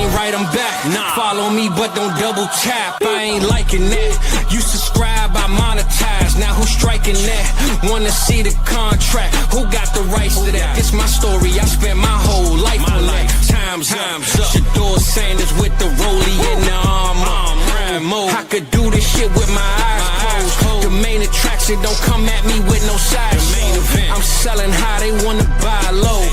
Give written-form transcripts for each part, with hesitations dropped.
ain't right, I'm back. Follow me, but don't double tap. I ain't liking that. You subscribe, I monetize. Now who's striking that? Wanna see the contract? Who got the rights to that? It's my story. I spent my whole life on that. Time's up. Shedeur Sanders with the rollie in the armor. I could do this shit with my eyes closed. The main attraction don't come at me with no side show. I'm selling high, they wanna buy low.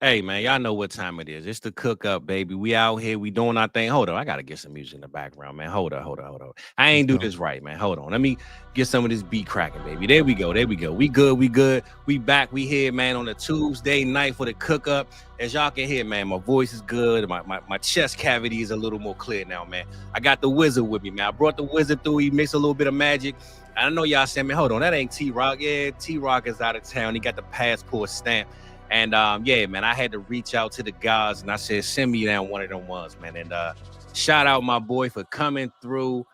Hey, man, y'all know what time it is. It's the cook up, baby. We out here. We doing our thing. Hold on. I got to get some music in the background, man. Hold on. I ain't do this right, man. Hold on. Let me get some of this beat cracking, baby. There we go. We good. We back. We here, man, on a Tuesday night for the cook up. As y'all can hear, man, my voice is good. My chest cavity is a little more clear now, man. I got the wizard with me, man. I brought the wizard through. He mixed a little bit of magic. I know y'all saying, man, hold on. That ain't T-Rock. Yeah, T-Rock is out of town. He got the passport stamp. And yeah, man, I had to reach out to the guys and I said, send me down one of them ones, man. And shout out my boy for coming through.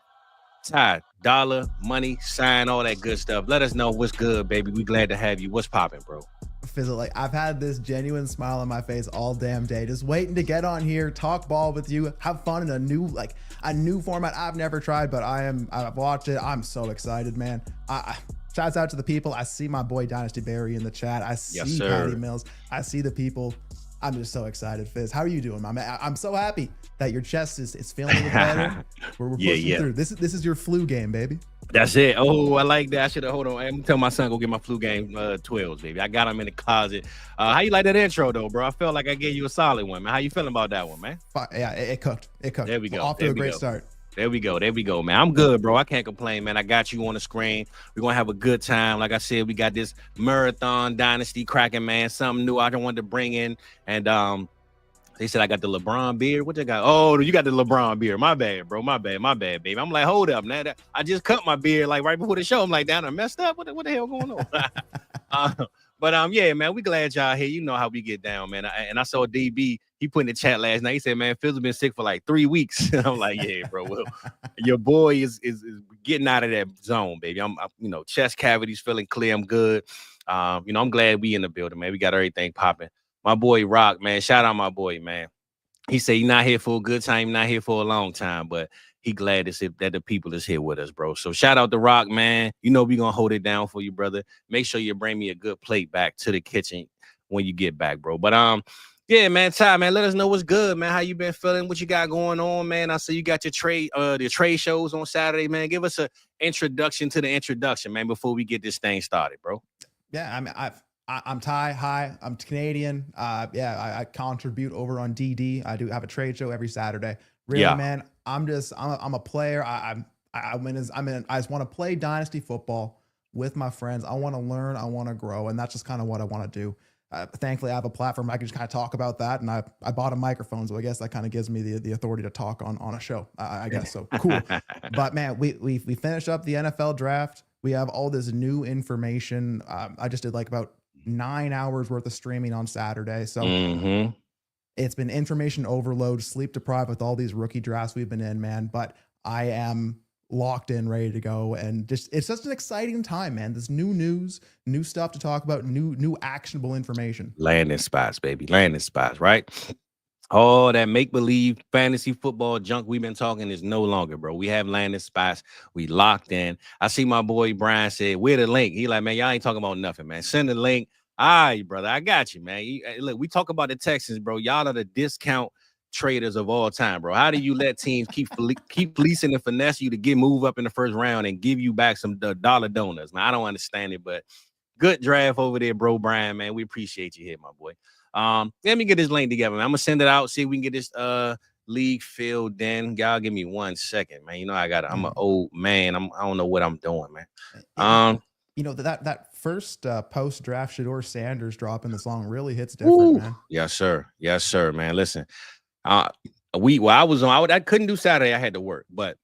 Ty, dollar, money, sign, all that good stuff. Let us know what's good, baby. We glad to have you. What's popping, bro? Fizzle, like I've had this genuine smile on my face all damn day, just waiting to get on here, talk ball with you, have fun in a new format I've never tried, but I've watched it. I'm so excited, man. Shouts out to the people. I see my boy Dynasty Barry in the chat. I see Patty Mills. I see the people. I'm just so excited, Fizz. How are you doing, my man? I'm so happy that your chest is feeling a little better. We're pushing through. This is your flu game, baby. That's it. Oh, I like that. I should have. Hold on. I'm gonna tell my son go get my flu game 12s, baby. I got him in the closet. How you like that intro though, bro? I felt like I gave you a solid one, man. How you feeling about that one, man? Yeah, it cooked. There we go. Off to a great start. There we go, man. I'm good, bro. I can't complain, man. I got you on the screen. We're going to have a good time. Like I said, we got this marathon dynasty cracking, man. Something new I don't want to bring in. And they said I got the LeBron beard. What they got? Oh, you got the LeBron beard. My bad, bro. My bad, baby. I'm like, hold up. Now I just cut my beard like right before the show. I'm like, damn, I messed up. What the hell going on? But yeah, man, we glad y'all here. You know how we get down, man. And I saw DB. He put in the chat last night. He said, man, Phil's been sick for like 3 weeks. I'm like, yeah, bro. Well, your boy is getting out of that zone, baby. I'm chest cavities feeling clear. I'm good. I'm glad we in the building, man. We got everything popping. My boy Rock, man. Shout out my boy, man. He said he's not here for a good time, not here for a long time, but he glad that the people is here with us, bro. So shout out to Rock, man. You know we gonna hold it down for you, brother. Make sure you bring me a good plate back to the kitchen when you get back, bro. But yeah, man, Ty, man, let us know what's good, man. How you been feeling? What you got going on, man? I see you got your trade shows on Saturday, man. Give us an introduction to the introduction, man, before we get this thing started, bro. Yeah, I mean, I'm Ty. Hi, I'm Canadian. I contribute over on DD. I do have a trade show every Saturday. Really, man. I'm a player. I just want to play Dynasty football with my friends. I want to learn. I want to grow, and that's just kind of what I want to do. Thankfully, I have a platform I can just kind of talk about that, and I bought a microphone, so I guess that kind of gives me the authority to talk on a show. I guess so. Cool. But man, we finished up the NFL draft. We have all this new information. I just did like about 9 hours worth of streaming on Saturday, so it's been information overload, sleep deprived with all these rookie drafts we've been in, man. But I am locked in, ready to go, and just it's just an exciting time, man. There's new news, new stuff to talk about, new actionable information. Landing spots, baby. Landing spots, right? All that make-believe fantasy football junk we've been talking is no longer, bro. We have landing spots. We locked in. I see my boy Brian said, where the link? He like, man, y'all ain't talking about nothing, man. Send the link. All right, brother. I got you, man. Look, we talk about the Texans, bro. Y'all are the discount traders of all time, bro. How do you let teams keep fleecing and finesse you to move up in the first round and give you back some dollar donuts? Now, I don't understand it, but good draft over there, bro, Brian, man. We appreciate you here, my boy. Let me get this link together, man. I'm gonna send it out, see if we can get this league filled in. Y'all give me 1 second, man. You know I'm an old man. I don't know what I'm doing, man. That first post-draft Shedeur Sanders dropping the song really hits different, man. Yes, sir, man. Listen, I couldn't do Saturday. I had to work, but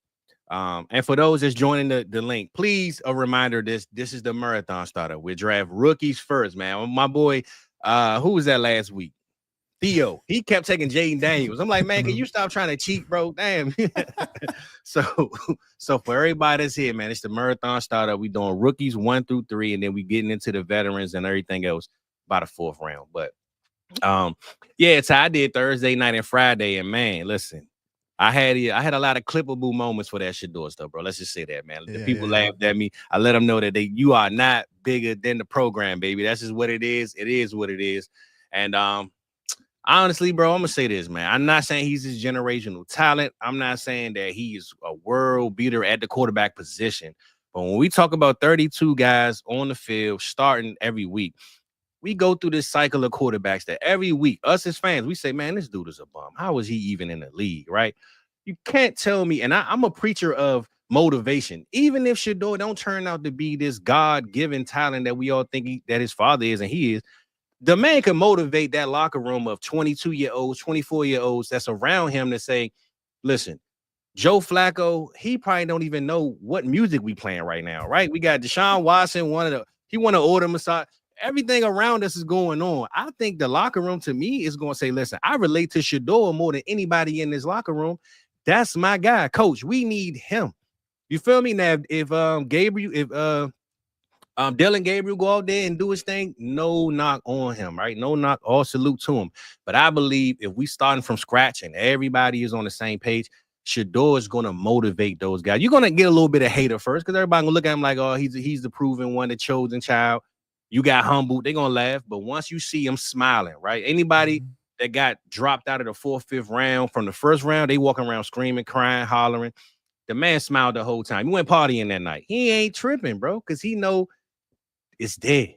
And for those that's joining the link, please a reminder, this is the marathon starter. We draft rookies first, man. My boy, who was that last week? Theo, he kept taking Jaden Daniels. I'm like, man, can you stop trying to cheat, bro? Damn. so for everybody that's here, man, it's the marathon starter. We doing rookies 1 through 3, and then we getting into the veterans and everything else by the 4th round. But yeah, so I did Thursday night and Friday, and man, listen, I had a lot of clippable moments for that Shedeur stuff, bro. Let's just say that, man. The people laughed at me. I let them know that you are not bigger than the program, baby. That's just what it is. It is what it is. And honestly, bro, I'm gonna say this, man. I'm not saying he's his generational talent. I'm not saying that he is a world beater at the quarterback position. But when we talk about 32 guys on the field starting every week, we go through this cycle of quarterbacks that every week, us as fans, we say, man, this dude is a bum. How is he even in the league, right? You can't tell me, and I'm a preacher of motivation. Even if Shedeur don't turn out to be this God-given talent that we all think that his father is, and he is, the man can motivate that locker room of 22-year-olds, 24-year-olds that's around him to say, listen, Joe Flacco, he probably don't even know what music we playing right now, right? We got Deshaun Watson, he want to order massage. Everything around us is going on. I think the locker room to me is going to say, listen, I relate to Shedeur more than anybody in this locker room. That's my guy, coach. We need him. You feel me? Now, if Dylan Gabriel go out there and do his thing, no knock on him, right? No knock, all salute to him. But I believe if we starting from scratch and everybody is on the same page, Shedeur is going to motivate those guys. You're going to get a little bit of hate at first because everybody going to look at him like, oh, he's the proven one, the chosen child. You got humbled. They're going to laugh. But once you see him smiling, right? Anybody that got dropped out of the 4th, 5th round from the 1st round, they walking around screaming, crying, hollering. The man smiled the whole time. He went partying that night. He ain't tripping, bro, because he know it's there.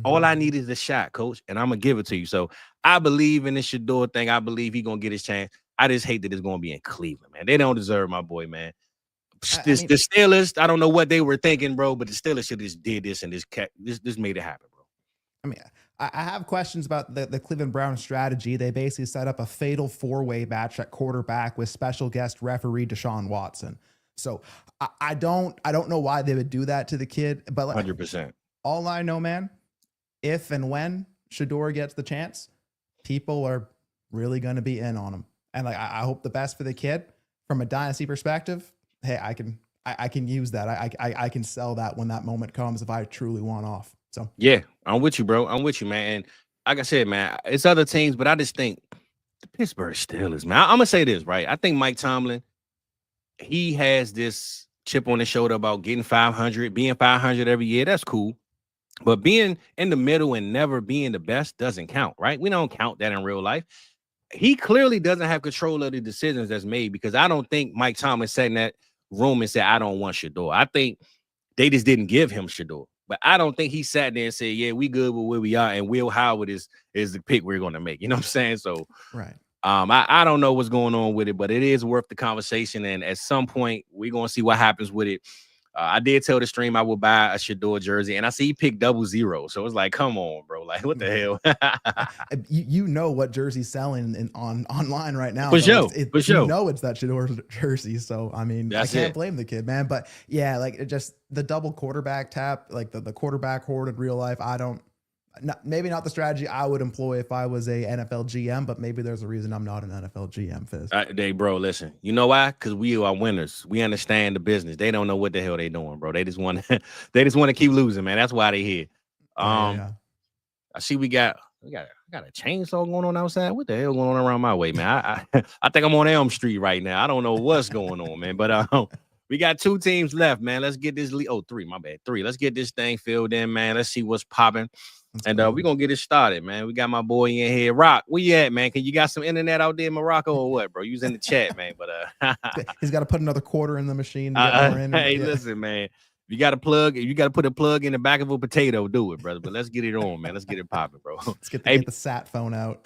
All I need is a shot, coach, and I'm going to give it to you. So I believe in this Shedeur thing. I believe he's going to get his chance. I just hate that it's going to be in Cleveland, man. They don't deserve my boy, man. The Steelers, I don't know what they were thinking, bro, but the Steelers should just did this and this made it happen, bro. I mean, I have questions about the Cleveland Browns strategy. They basically set up a fatal 4-way match at quarterback with special guest referee Deshaun Watson. So I don't know why they would do that to the kid, but 100%. All I know, man, if and when Shedeur gets the chance, people are really going to be in on him. And like, I hope the best for the kid from a dynasty perspective. Hey, I can use that. I can sell that when that moment comes if I truly want off. So yeah, I'm with you, bro. I'm with you, man. And like I said, man, it's other teams, but I just think the Pittsburgh Steelers, man. I'm gonna say this, right? I think Mike Tomlin, he has this chip on his shoulder about getting 500, being 500 every year. That's cool. But being in the middle and never being the best doesn't count, right? We don't count that in real life. He clearly doesn't have control of the decisions that's made because I don't think Mike Tomlin sat in that room and said, I don't want Shedeur. I think they just didn't give him Shedeur. But I don't think he sat there and said, yeah, we good with where we are, and Will Howard is the pick we're going to make. You know what I'm saying? So right. I don't know what's going on with it, but it is worth the conversation. And at some point, we're going to see what happens with it. I did tell the stream I would buy a Shedeur jersey, and I see he picked 00. So it's like, come on, bro. Like, what the hell? you know what jersey's selling online right now. For sure. You know it's that Shedeur jersey. So, I mean, That's I can't blame the kid, man. But, yeah, like, it just the double quarterback tap, like the quarterback horde in real life, maybe not the strategy I would employ if I was a NFL GM, but maybe there's a reason I'm not an NFL GM, Fizz. Bro, listen, you know why? Because we are winners. We understand the business. They don't know what the hell they doing, bro. They just want to keep losing, man. That's why they here. Yeah. I see we got a chainsaw going on outside. What the hell going on around my way, man? I think I'm on Elm Street right now. I don't know what's going on, man. But we got 2 teams left, man. Let's get this 3, my bad. 3. Let's get this thing filled in, man. Let's see what's popping. And we're going to get it started, man. We got my boy in here. Rock, where you at, man? Can you got some internet out there in Morocco or what, bro? You was in the chat, man. But he's got to put another quarter in the machine to get more in. Hey, listen, man. You got to put a plug in the back of a potato, do it, brother. But let's get it on, man. Let's get it popping, bro. Let's get the sat phone out.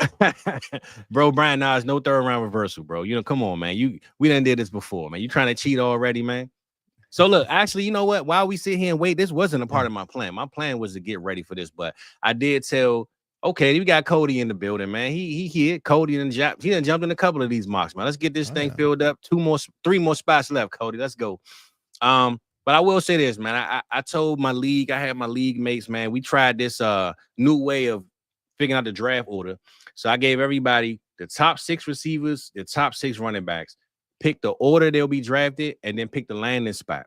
Bro, Brian Nas, no 3rd round reversal, bro. You know, come on, man. We done did this before, man. You trying to cheat already, man? So look, actually, you know what? While we sit here and wait, this wasn't a part of my plan. My plan was to get ready for this, but I did tell Okay, we got Cody in the building, man. He here. Cody and he done jumped in a couple of these mocks, man. Let's get this thing filled up. 3 more spots left, Cody. Let's go. But I will say this, man. I told my league, I had my league mates, man. We tried this new way of figuring out the draft order. So I gave everybody the top 6 receivers, the top 6 running backs. Pick the order they'll be drafted, and then pick the landing spot.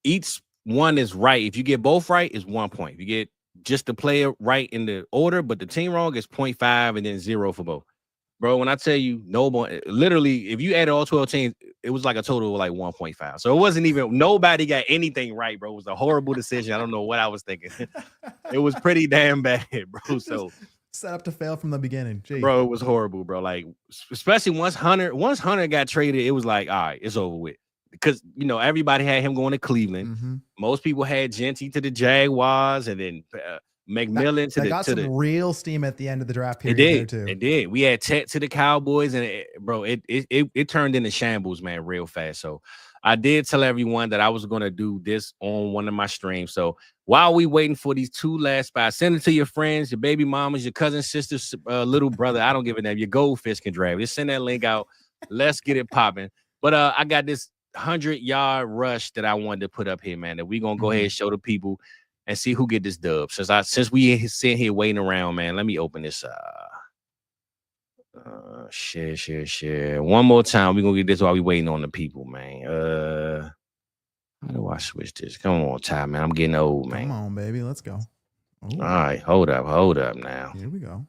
Each one is right. If you get both right, it's 1 point. If you get just the player right in the order, but the team wrong, it's 0.5 and then 0 for both. Bro, when I tell you, literally, if you added all 12 teams, it was like a total of like 1.5. So it wasn't even, nobody got anything right, bro. It was a horrible decision. I don't know what I was thinking. It was pretty damn bad, bro. So set up to fail from the beginning. Jeez. Bro, it was horrible, bro. Like, especially once Hunter got traded, it was like, all right, it's over with. Because, you know, everybody had him going to Cleveland. Most people had Genty to the Jaguars, and then McMillan to the real steam at the end of the draft period. It did. We had Tet to the Cowboys, and it turned into shambles, man, real fast. So I did tell everyone that I was going to do this on one of my streams. So while we waiting for these 2 last spots, send it to your friends, your baby mamas, your cousin, sisters, little brother. I don't give a damn. Your goldfish can draft. Just send that link out. Let's get it popping. But I got this 100-yard rush that I wanted to put up here, man, that we're going to go ahead and show the people and see who get this dub. Since we sitting here waiting around, man, let me open this. Share. One more time. We're going to get this while we waiting on the people, man. How do I switch this? Come on, Ty, man. I'm getting old, man. Come on, baby. Let's go. Ooh. All right. Hold up now. Here we go.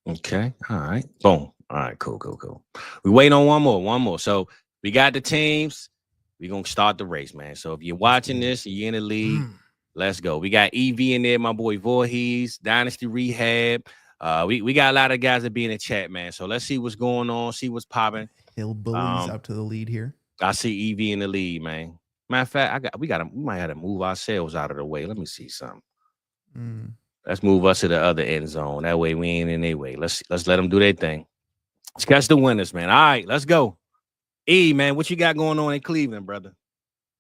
Okay. All right. Boom. All right. Cool. We waiting on one more. So we got the teams. We're going to start the race, man. So if you're watching this, you're in the league, let's go. We got EV in there, my boy Voorhees, Dynasty Rehab. We got a lot of guys that be in the chat, man. So let's see what's going on, see what's popping. Hillbillies up to the lead here. I see EV in the lead, man. Matter of fact, we might have to move ourselves out of the way. Let me see something. Let's move us to the other end zone. That way we ain't in their way. Let's let them do their thing. Let's catch the winners, man. All right, let's go. E, man, what you got going on in Cleveland, brother?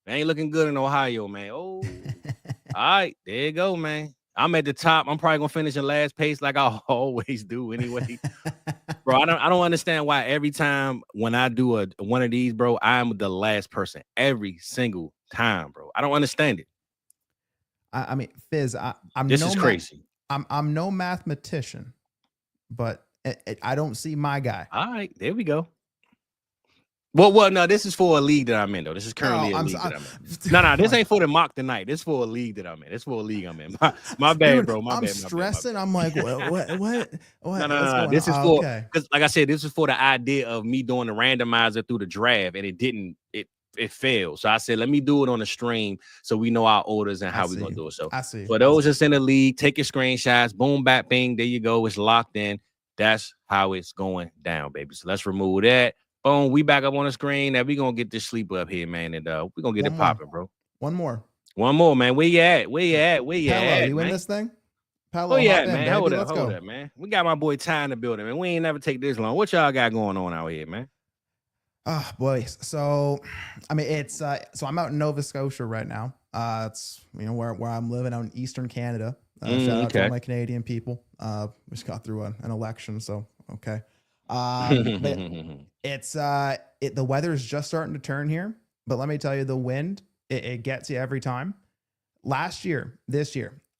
It ain't looking good in Ohio, man. Oh, all right, there you go, man. I'm at the top. I'm probably gonna finish in last place like I always do anyway. Bro, I don't understand why every time when I do one of these, bro, I'm the last person every single time, bro. I don't understand it. I mean, Fizz, this is crazy. I'm no mathematician, but I don't see my guy. All right, there we go. Well, no, this is for a league that I'm in, though. This is currently a league that I'm in. No, this ain't for the mock tonight. This is for a league that I'm in. It's for a league I'm in. My bad, dude, bro. I'm stressing. I'm like, what? No. This is for, because like I said, this is for the idea of me doing the randomizer through the draft, and it failed. So I said, let me do it on the stream so we know our orders and how we're going to do it. So I see. For those that's in the league, take your screenshots. Boom, bap, bing. There you go. It's locked in. That's how it's going down, baby. So let's remove that. Boom, we back up on the screen. Now we gonna get this sleeper up here, man, and we're gonna get it popping, bro. One more, man. Where you at? You win this thing? Palo, man. Hold up, man. We got my boy Ty in the building, man. We ain't never take this long. What y'all got going on out here, man? Boy. So, I mean, it's so I'm out in Nova Scotia right now. It's where I'm living out in Eastern Canada. Shout out to all my Canadian people. We just got through an election, so okay. But it's the weather is just starting to turn here, but let me tell you, the wind it gets you every time. This year,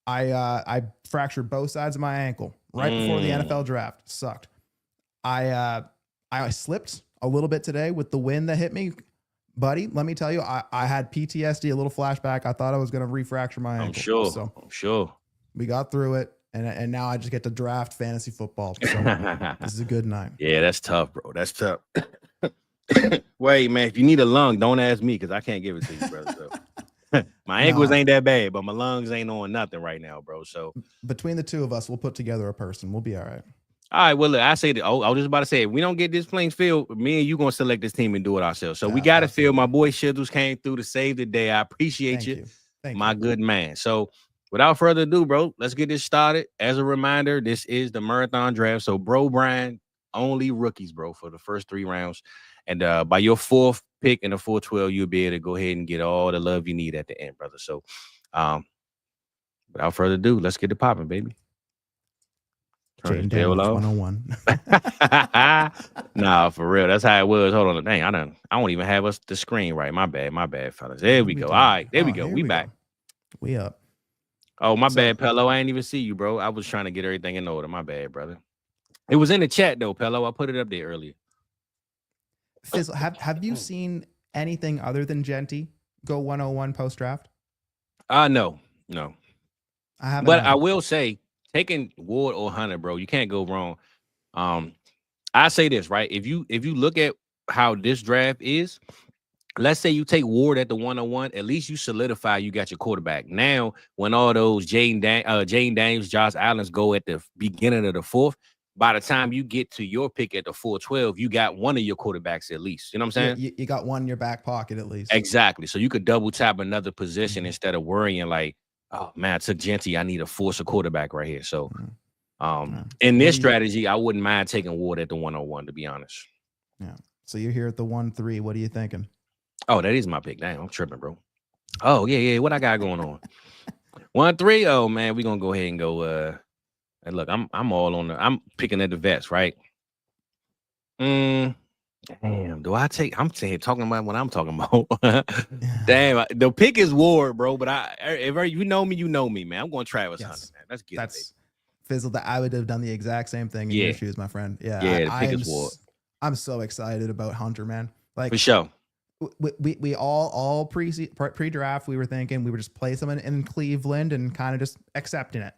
I fractured both sides of my ankle right before the NFL draft. Sucked. I slipped a little bit today with the wind that hit me, buddy. Let me tell you, I had PTSD, a little flashback. I thought I was going to refracture my ankle. I'm sure. We got through it. And now I just get to draft fantasy football. So this is a good night. Yeah, that's tough, bro. That's tough. Wait, man, if you need a lung, don't ask me because I can't give it to you, brother. So. My ankles ain't that bad, but my lungs ain't on nothing right now, bro. So between the two of us, we'll put together a person. We'll be all right. All right. Well, look, I say that. I was just about to say, if we don't get this playing field, me and you gonna select this team and do it ourselves. So we got to feel. My boy Shizzles came through to save the day. I appreciate you. Thank you, good man. So. Without further ado, bro, let's get this started. As a reminder, this is the marathon draft. So, bro, Brian, only rookies, bro, for the first 3 rounds. And by your 4th pick in the 412, you'll be able to go ahead and get all the love you need at the end, brother. So, without further ado, let's get it popping, baby. Jaden Daniels 101. Nah, for real. That's how it was. Hold on. Dang, I don't even have the screen right. My bad, fellas. There we go. All right, there we go. We back. We up. Oh, my bad, Pello. I ain't even see you, bro. I was trying to get everything in order. My bad, brother. It was in the chat though, Pello. I put it up there earlier. Fizzle, have you seen anything other than Genty go 101 post draft? No. I haven't. But I will say, taking Ward or Hunter, bro, you can't go wrong. I say this, right? If you look at how this draft is, let's say you take Ward at the 101, at least you solidify you got your quarterback. Now, when all those Jaden Daniels, Josh Allen's go at the beginning of the fourth, by the time you get to your pick at the 412, you got one of your quarterbacks at least. You know what I'm saying? You got one in your back pocket at least. Exactly. So you could double tap another position instead of worrying like, oh man, I took Genty. I need to force a quarterback right here. So in this strategy, I wouldn't mind taking Ward at the 101, to be honest. Yeah. So you're here at the 1-3. What are you thinking? Oh, that is my pick. Damn, I'm tripping, bro. Oh, yeah. What I got going on? 1-3. Oh man, we're gonna go ahead and go. And look, I'm all on I'm picking at the vets, right? Damn, do I take? I'm talking about what I'm talking about. Damn, the pick is Ward, bro. But if you know me, man. I'm going Travis Hunter, man. Let's get it. Fizzle. That I would have done the exact same thing in your shoes, my friend. Yeah, the pick is Ward. I'm so excited about Hunter, man. Like for sure. We all pre-draft, we were thinking we would just play someone in Cleveland and kind of just accepting it.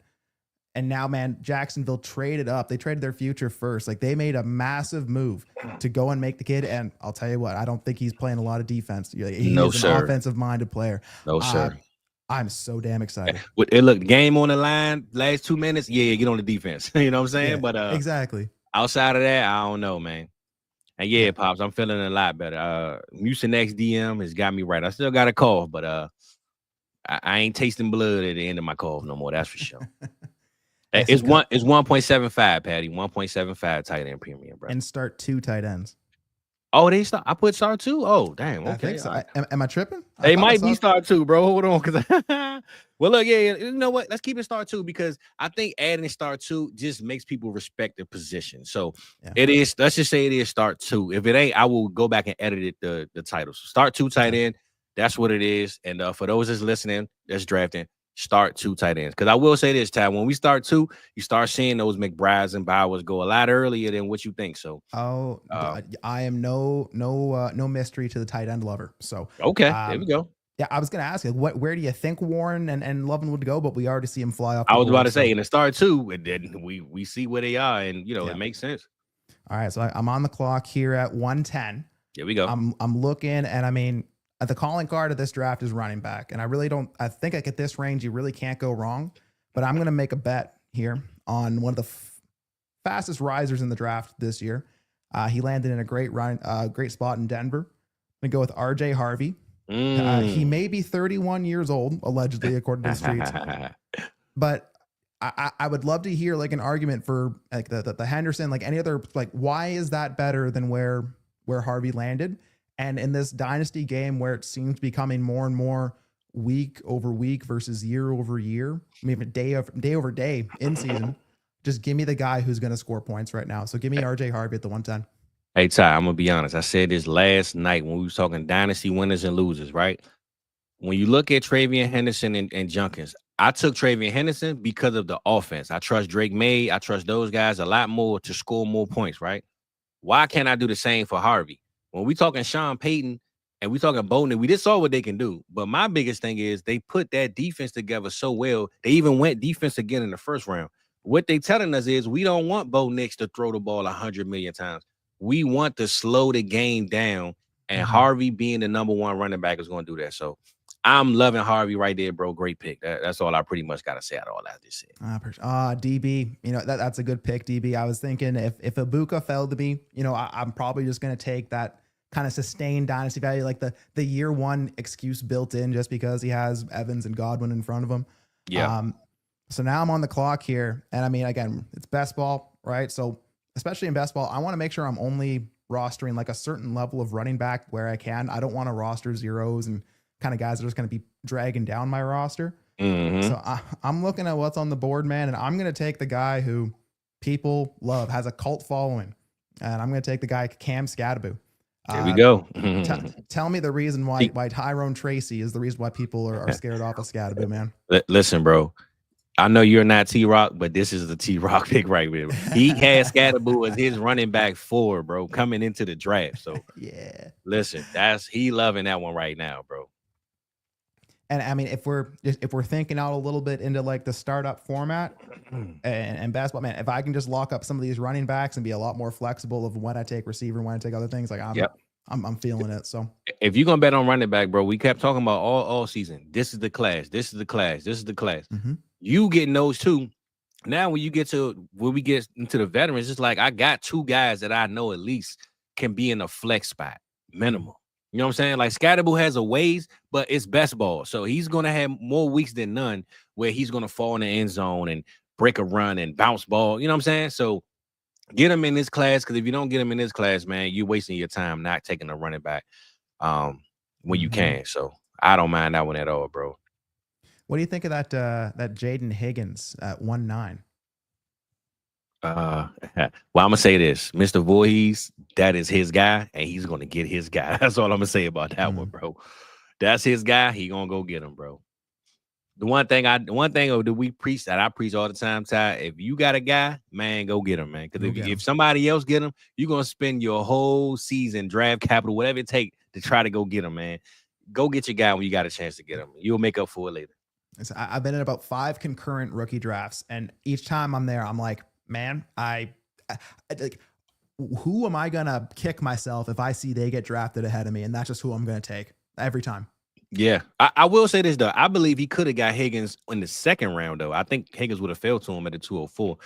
And now, man, Jacksonville traded up. They traded their future first. Like they made a massive move to go and make the kid. And I'll tell you what, I don't think he's playing a lot of defense. He's an offensive-minded player. No, sir. I'm so damn excited. Look, game on the line, last 2 minutes. Yeah, get on the defense. You know what I'm saying? Yeah, but exactly. Outside of that, I don't know, man. And yeah, Pops, I'm feeling a lot better. Mucinex DM has got me right. I still got a cough, but I ain't tasting blood at the end of my cough no more. That's for sure. It's 1.75, Patty. 1.75 tight end premium, bro. And start 2 tight ends. Oh, they start. I put start 2. Oh, damn. Okay. I think so. Am I tripping? They might be start 2, bro. Hold on, because well, look, yeah. You know what? Let's keep it start 2 because I think adding start 2 just makes people respect the position. So it is. Let's just say it is start 2. If it ain't, I will go back and edit it the title. So start 2 tight end. That's what it is. And for those that's listening, that's drafting. Start 2 tight ends. Because I will say this, Tad, when we start 2, you start seeing those McBrides and Bowers go a lot earlier than what you think. So I am no mystery to the tight end lover. So okay, there we go. Yeah, I was gonna ask you where do you think Warren and Lovin would go, but we already see him fly off. I was about to say in the start 2, and then we see where they are, and it makes sense. All right, so I'm on the clock here at 110. Here we go. I'm looking, and I mean, the calling card of this draft is running back. And I think like at this range, you really can't go wrong, but I'm going to make a bet here on one of the fastest risers in the draft this year. He landed in a great spot in Denver. I'm going to go with RJ Harvey. He may be 31 years old, allegedly, according to the streets, but I would love to hear like an argument for like the Henderson, like any other, like, why is that better than where Harvey landed? And in this dynasty game where it seems becoming more and more week over week versus year over year, maybe day over day in season, just give me the guy who's going to score points right now. So give me RJ Harvey at the 110. Hey, Ty, I'm going to be honest. I said this last night when we was talking dynasty winners and losers, right? When you look at Travion Henderson and Junkins, I took Travion Henderson because of the offense. I trust Drake May. I trust those guys a lot more to score more points, right? Why can't I do the same for Harvey? When we talking Sean Payton and we talking Bowden, we just saw what they can do. But my biggest thing is they put that defense together so well. They even went defense again in the first round. What they telling us is we don't want Bo Nix to throw the ball 100 million times. We want to slow the game down, and Harvey being the number 1 running back is going to do that. So I'm loving Harvey right there, bro. Great pick. That's all I pretty much got to say out of all that just said. DB, that's a good pick, DB. I was thinking if Ibuka fell to me, I'm probably just going to take that kind of sustained dynasty value, like the year 1 excuse built in just because he has Evans and Godwin in front of him. Yeah. So now I'm on the clock here. And I mean, again, it's best ball, right? So especially in best ball, I want to make sure I'm only rostering like a certain level of running back where I can. I don't want to roster zeros and kind of guys that are just going to be dragging down my roster. So I'm looking at what's on the board, man. And I'm going to take the guy who people love, has a cult following. And I'm going to take the guy Cam Scadaboo. There we go. Tell me the reason why Tyrone Tracy is the reason why people are scared off of Scadaboo, man. Listen, bro. I know you're not T-Rock, but this is the T-Rock pick right here. He had Scadaboo as his running back 4, bro, coming into the draft. So yeah, listen, he loving that one right now, bro. And I mean, if we're thinking out a little bit into like the startup format and basketball, man, if I can just lock up some of these running backs and be a lot more flexible of when I take receiver, when I take other things, like I'm feeling it. So if you're gonna bet on running back, bro, we kept talking about all season. This is the class. This is the class. This is the class. Mm-hmm. You getting those two. Now, when we get into the veterans, it's like I got 2 guys that I know at least can be in a flex spot minimum. You know what I'm saying? Like Scadaboo has a ways, but it's best ball. So he's going to have more weeks than none where he's going to fall in the end zone and break a run and bounce ball. You know what I'm saying? So get him in this class, because if you don't get him in this class, man, you're wasting your time not taking a running back when you can. So I don't mind that one at all, bro. What do you think of that Jaden Higgins at 1.9? Well, I'm gonna say this, Mr. Voorhees, that is his guy, and he's gonna get his guy. That's all I'm gonna say about that one, bro. That's his guy. He gonna go get him, bro. The one thing that we preach, that I preach all the time, Ty, if you got a guy, man, go get him, man. Because if somebody else get him, you're gonna spend your whole season, draft capital, whatever it take to try to go get him, man. Go get your guy when you got a chance to get him. You'll make up for it later. So I've been in about 5 concurrent rookie drafts, and each time I'm there, I'm like, man, I like, who am I gonna kick myself if I see they get drafted ahead of me? And that's just who I'm gonna take every time. Yeah, I will say this though. I believe he could have got Higgins in the 2nd round though. I think Higgins would have fell to him at the 204.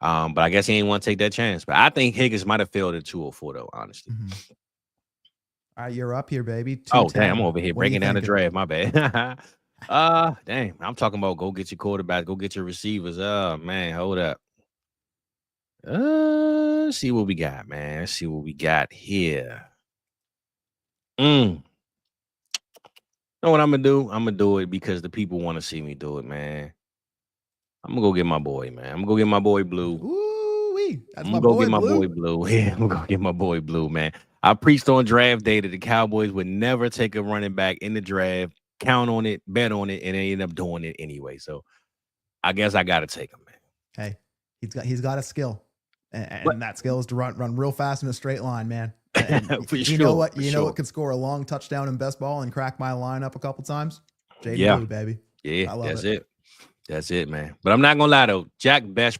But I guess he didn't want to take that chance. But I think Higgins might have failed at 204 though, honestly. All right, you're up here, baby. Oh, damn, I'm over here breaking down the draft. My bad. Dang, I'm talking about go get your quarterback, go get your receivers. Oh man, hold up. Let's see what we got, man. Let's see what we got here. Know what I'm gonna do? I'm gonna do it because the people want to see me do it, man. I'm gonna go get my boy, man. I'm gonna go get my boy Blue. Ooh-wee. I'm gonna go get my boy Blue. Yeah, I'm gonna go get my boy Blue, man. I preached on draft day that the Cowboys would never take a running back in the draft, count on it, bet on it, and they end up doing it anyway. So I guess I gotta take him, man. Hey, he's got a skill. And that skill is to run real fast in a straight line, man. You know what could score a long touchdown in best ball and crack my line up a couple times? Blue, baby. Yeah, that's it. That's it, man. But I'm not gonna lie though. Jack Bech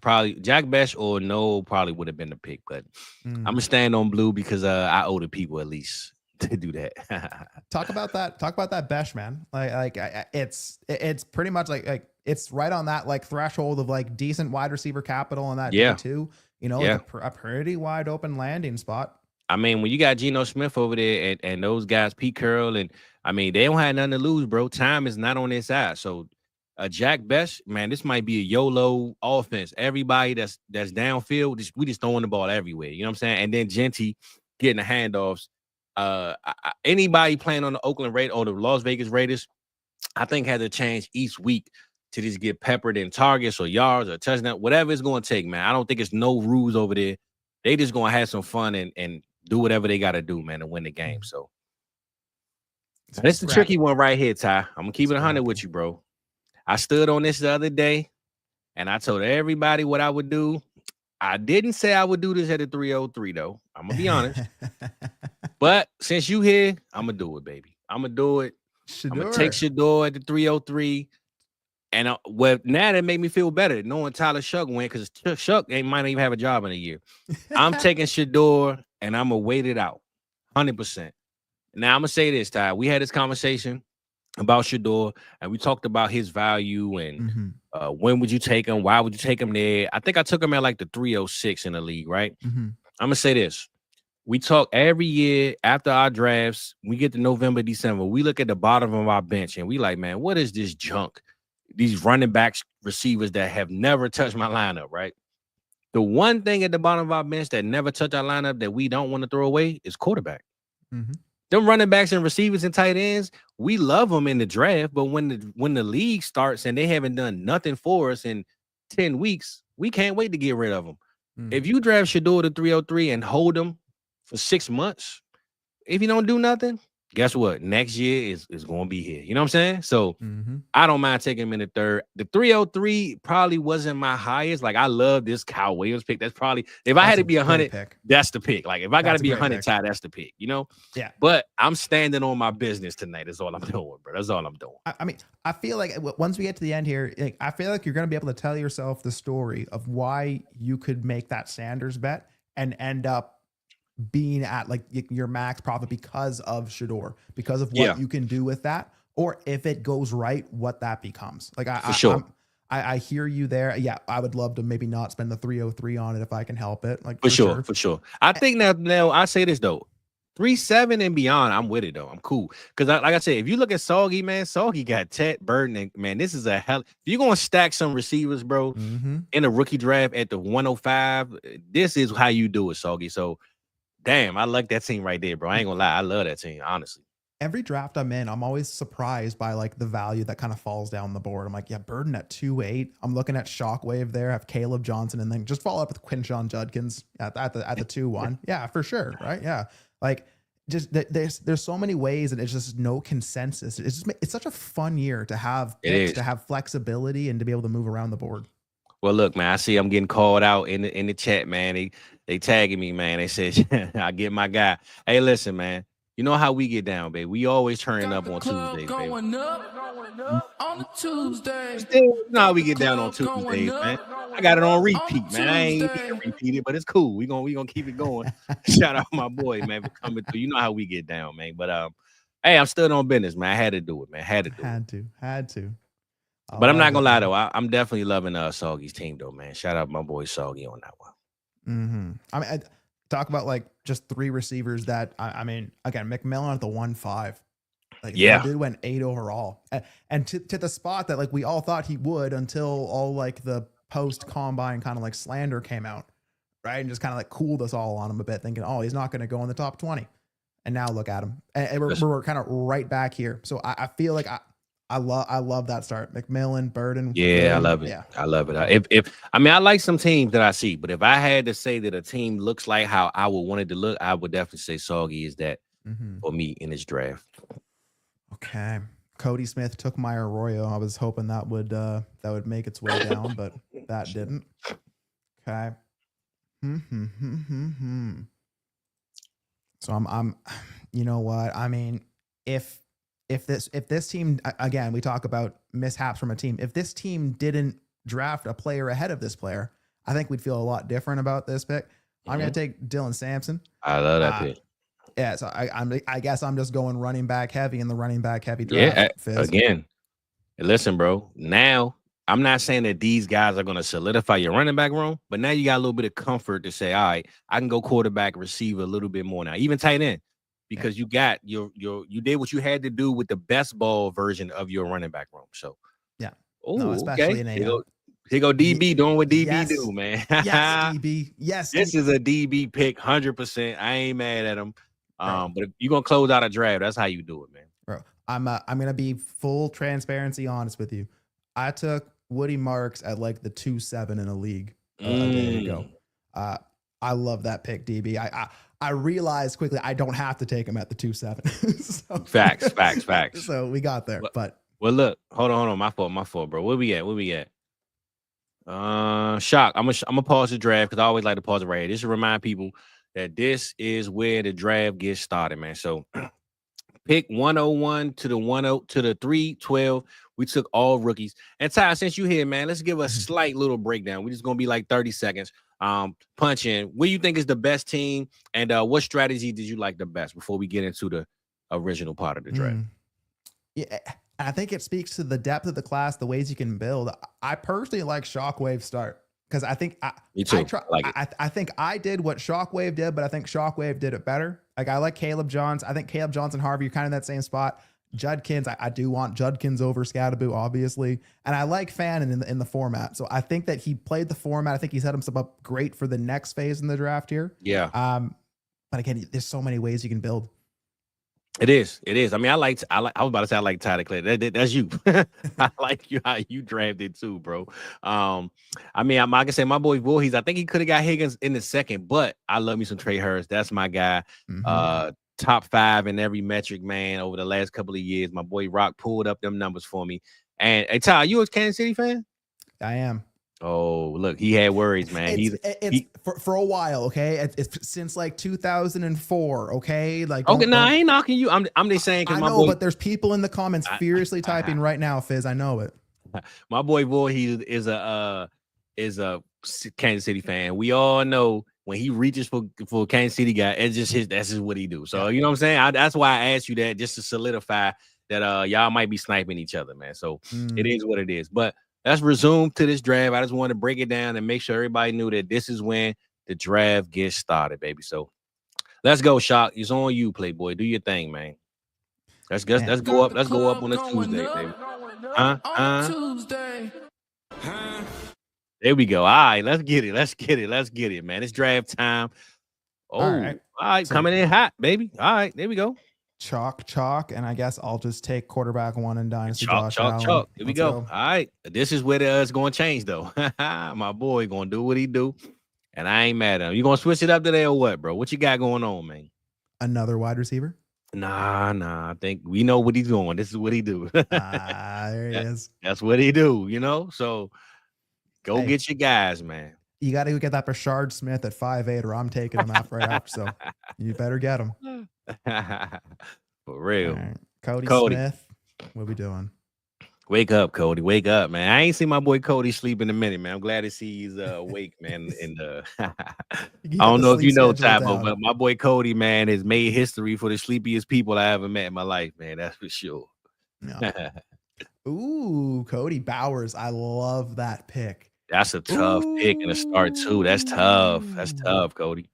or no probably would have been the pick, but I'm gonna stand on Blue because I owe the people at least to do that. Talk about that Bech, man. Like it's pretty much like it's right on that like threshold of like decent wide receiver capital on that day too. You know, like a pretty wide open landing spot. I mean, when you got Geno Smith over there and those guys, Pete Carroll, and I mean, they don't have nothing to lose, bro. Time is not on their side. So Jack Bech, man, this might be a YOLO offense. Everybody that's downfield, we just throwing the ball everywhere. You know what I'm saying? And then Genty getting the handoffs. Anybody playing on the Oakland Raiders or the Las Vegas Raiders, I think has a chance each week to just get peppered in targets or yards or touchdown, whatever it's going to take, man. I don't think it's no rules over there. They just going to have some fun and do whatever they got to do, man, to win the game. So it's the tricky one right here, Ty. I'm going to keep it 100 with you, bro. I stood on this the other day, and I told everybody what I would do. I didn't say I would do this at a 303, though. I'm going to be honest. But since you here, I'm going to do it, baby. I'm going to do it. I'm going to take Shedeur at the 303. And now that made me feel better knowing Tyler Shuck went, because Shuck might not even have a job in a year. I'm taking Shedeur, and I'm going to wait it out 100%. Now, I'm going to say this, Ty. We had this conversation about Shedeur, and we talked about his value and when would you take him? Why would you take him there? I think I took him at like the 306 in the league, right? I'm going to say this. We talk every year after our drafts. We get to November, December. We look at the bottom of our bench, and we like, man, what is this junk? These running backs, receivers that have never touched my lineup, right? The one thing at the bottom of our bench that never touched our lineup that we don't want to throw away is quarterback. Them running backs and receivers and tight ends, we love them in the draft, but when the league starts and they haven't done nothing for us in 10 weeks, we can't wait to get rid of them. If you draft Shedeur to 303 and hold him for 6 months, if you don't do nothing, guess what? Next year is going to be here. You know what I'm saying? So I don't mind taking him in the third. The 303 probably wasn't my highest. Like, I love this Kyle Williams pick. That's probably, if I had to be 100, that's the pick. Like, if I got to be 100, Ty, that's the pick, you know? Yeah. But I'm standing on my business tonight. That's all I'm doing, bro. That's all I'm doing. I mean, I feel like once we get to the end here, like, I feel like you're going to be able to tell yourself the story of why you could make that Sanders bet and end up being at like your max profit because of Shedeur, because of what you can do with that, or if it goes right, what that becomes. Like I hear you there. Yeah, I would love to maybe not spend the 303 on it if I can help it. Like for sure. I think now I say this though, 3-7 and beyond, I'm with it though. I'm cool because like I said, if you look at Soggy, man, Soggy got Ted Burden, and man, this is a hell. If you're gonna stack some receivers, bro, in a rookie draft at the 105, this is how you do it, Soggy. So. Damn, I like that team right there, bro. I ain't gonna lie. I love that team, honestly. Every draft I'm in, I'm always surprised by like the value that kind of falls down the board. I'm like, yeah, Burden at 2.8. I'm looking at Shockwave there. I have Caleb Johnson, and then just follow up with Quinshon Judkins at the 2-1. Yeah, for sure. Right. Yeah. Like just there's so many ways, and it's just no consensus. It's such a fun year to have picks, to have flexibility, and to be able to move around the board. Well, look, man, I see I'm getting called out in the chat, man. They tagging me, man. They said I get my guy. Hey, listen, man. You know how we get down, baby. We always turning up on Tuesdays, baby. Going up on a Tuesday. You know how we get down on Tuesdays, man. I got it on repeat, man. I ain't need to repeat it, but it's cool. We gonna keep it going. Shout out my boy, man, for coming through. You know how we get down, man. But hey, I'm still on business, man. I had to do it, man. Had to. But I'm not gonna lie though. I'm definitely loving Soggy's team though, man. Shout out my boy Soggy on that one. I mean, I talk about like just 3 receivers that I mean, again, McMillan at the 1-5. Like, that dude went 8 overall, and to the spot that like we all thought he would until all like the post combine kind of like slander came out, right, and just kind of like cooled us all on him a bit, thinking, oh, he's not going to go in the top 20, and now look at him, and we're kind of right back here. So I feel like I love that start. McMillan, Burden. Yeah, I love it. Yeah. I love it. If I mean, I like some teams that I see, but if I had to say that a team looks like how I would want it to look, I would definitely say Soggy is that for me in this draft. Okay. Cody Smith took my Arroyo. I was hoping that would make its way down, but that didn't. Okay. So I'm you know what? I mean, if this team, again, we talk about mishaps from a team. If this team didn't draft a player ahead of this player, I think we'd feel a lot different about this pick. I'm going to take Dylan Sampson. I love that pick. Yeah, so I guess I'm just going running back heavy in the running back heavy draft. Yeah, again, listen, bro. Now, I'm not saying that these guys are going to solidify your running back room, but now you got a little bit of comfort to say, all right, I can go quarterback, receiver a little bit more now, even tight end. Because you got you did what you had to do with the best ball version of your running back room. So especially in a here go DB doing what DB do, man. Yes, DB. Yes, this is a DB pick, 100%. I ain't mad at him. But if you're gonna close out a draft, that's how you do it, man. Bro, I'm gonna be full transparency honest with you. I took Woody Marks at like the 2-7 in a league a day ago. I love that pick, DB. I realized quickly I don't have to take him at the 2-7. So, facts. So we got there. But look, hold on. My fault, bro. Where we at? Shock. I'm gonna pause the draft because I always like to pause it right here. This to remind people that this is where the draft gets started, man. So pick 101 to the 312. We took all rookies. And Ty, since you here, man, let's give a slight little breakdown. We're just gonna be like 30 seconds. Punch in. What do you think is the best team, and what strategy did you like the best before we get into the original part of the draft? Yeah, I think it speaks to the depth of the class, the ways you can build. I personally like Shockwave start because I think me too. I think I did what Shockwave did, but I think Shockwave did it better. Like I like Caleb Johnson. I think Caleb Johnson, Harvey, you're kind of in that same spot. Judkins, I do want Judkins over Scadaboo, obviously. And I like Fannin in the format. So I think that he played the format. I think he set himself up great for the next phase in the draft here. Yeah. But again, there's so many ways you can build. It is. It is. I mean, I was about to say I like Tyler Clay. That's you. I like you how you drafted too, bro. I mean, I can say my boy Voorhees. I think he could have got Higgins in the second, but I love me some Trey Hurst. That's my guy. Top 5 in every metric, man. Over the last couple of years, my boy Rock pulled up them numbers for me. And hey, Ty, you a Kansas City fan? I am. Oh, look, he had worries, man. For a while, okay. It's since like 2004, okay. Like, okay, I ain't knocking you. I'm just saying because I know, but there's people in the comments furiously typing right now, Fizz. I know it. My boy Voorhees is a Kansas City fan. We all know when he reaches for Kansas City guy, that's just what he do. So you know what I'm saying. That's why I asked you that, just to solidify that y'all might be sniping each other, man. So it is what it is, but. Let's resume to this draft. I just want to break it down and make sure everybody knew that this is when the draft gets started, baby. So let's go, Shock. It's on you, Playboy. Do your thing, man. Let's go up. Let's go up on a Tuesday, baby. Tuesday. There we go. All right, let's get it, man. It's draft time. Oh, all right. So, coming in hot, baby. All right, there we go. Chalk, and I guess I'll just take quarterback 1 in Dynasty. Chalk. Here we go. All right, this is where it's going to change, though. My boy going to do what he do, and I ain't mad at him. You going to switch it up today or what, bro? What you got going on, man? Another wide receiver? Nah. I think we know what he's doing. This is what he do. There he is. That's what he do, you know? So go get your guys, man. You got to go get that Rashard Smith at 5'8", or I'm taking him out right after. So you better get him. For real. Right. Cody Smith, what we doing? Wake up, Cody. Wake up, man. I ain't seen my boy Cody sleep in a minute, man. I'm glad to see he's awake, man. And I don't know if you know, Tybo, but my boy Cody, man, has made history for the sleepiest people I ever met in my life, man. That's for sure. Yeah. Ooh, Cody Bowers. I love that pick. That's a tough pick in the start, too. That's tough. That's tough, Cody.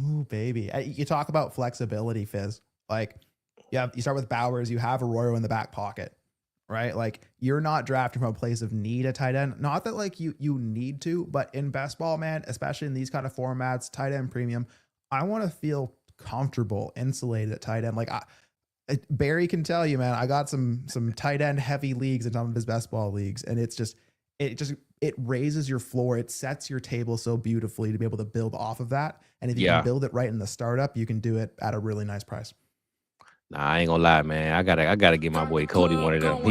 Ooh, baby. You talk about flexibility, Fizz. Like, you start with Bowers, you have Arroyo in the back pocket, right? Like, you're not drafting from a place of need a tight end. Not that, like, you need to, but in best ball, man, especially in these kind of formats, tight end premium, I want to feel comfortable, insulated at tight end. Like, Barry can tell you, man, I got some tight end heavy leagues in some of his best ball leagues, and it raises your floor. It sets your table so beautifully to be able to build off of that. And if you can build it right in the startup, you can do it at a really nice price. Nah, I ain't gonna lie, man. I gotta get my boy Cody one of them.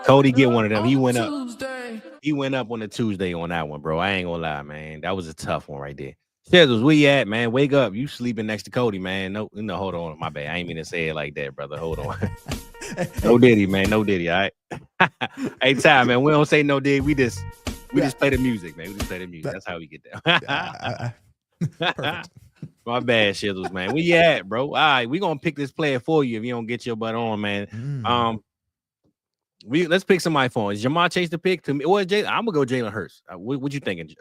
Cody get one of them. He went up on a Tuesday on that one, bro. I ain't gonna lie, man. That was a tough one right there. Shedeur, where you at, man? Wake up. You sleeping next to Cody, man. No, hold on. My bad. I ain't mean to say it like that, brother. Hold on. No Diddy, man. No Diddy, all right? Hey, Ty, man, we don't say no Diddy. We just play the music, man. We just play the music. That's how we get down. Perfect. My bad, Shizzles, man. Where you at, bro? All right, we gonna pick this player for you if you don't get your butt on, man. Let's pick somebody for him. Is Jamar Chase the pick to me? Or I'm gonna go Jalen Hurts. What you thinking?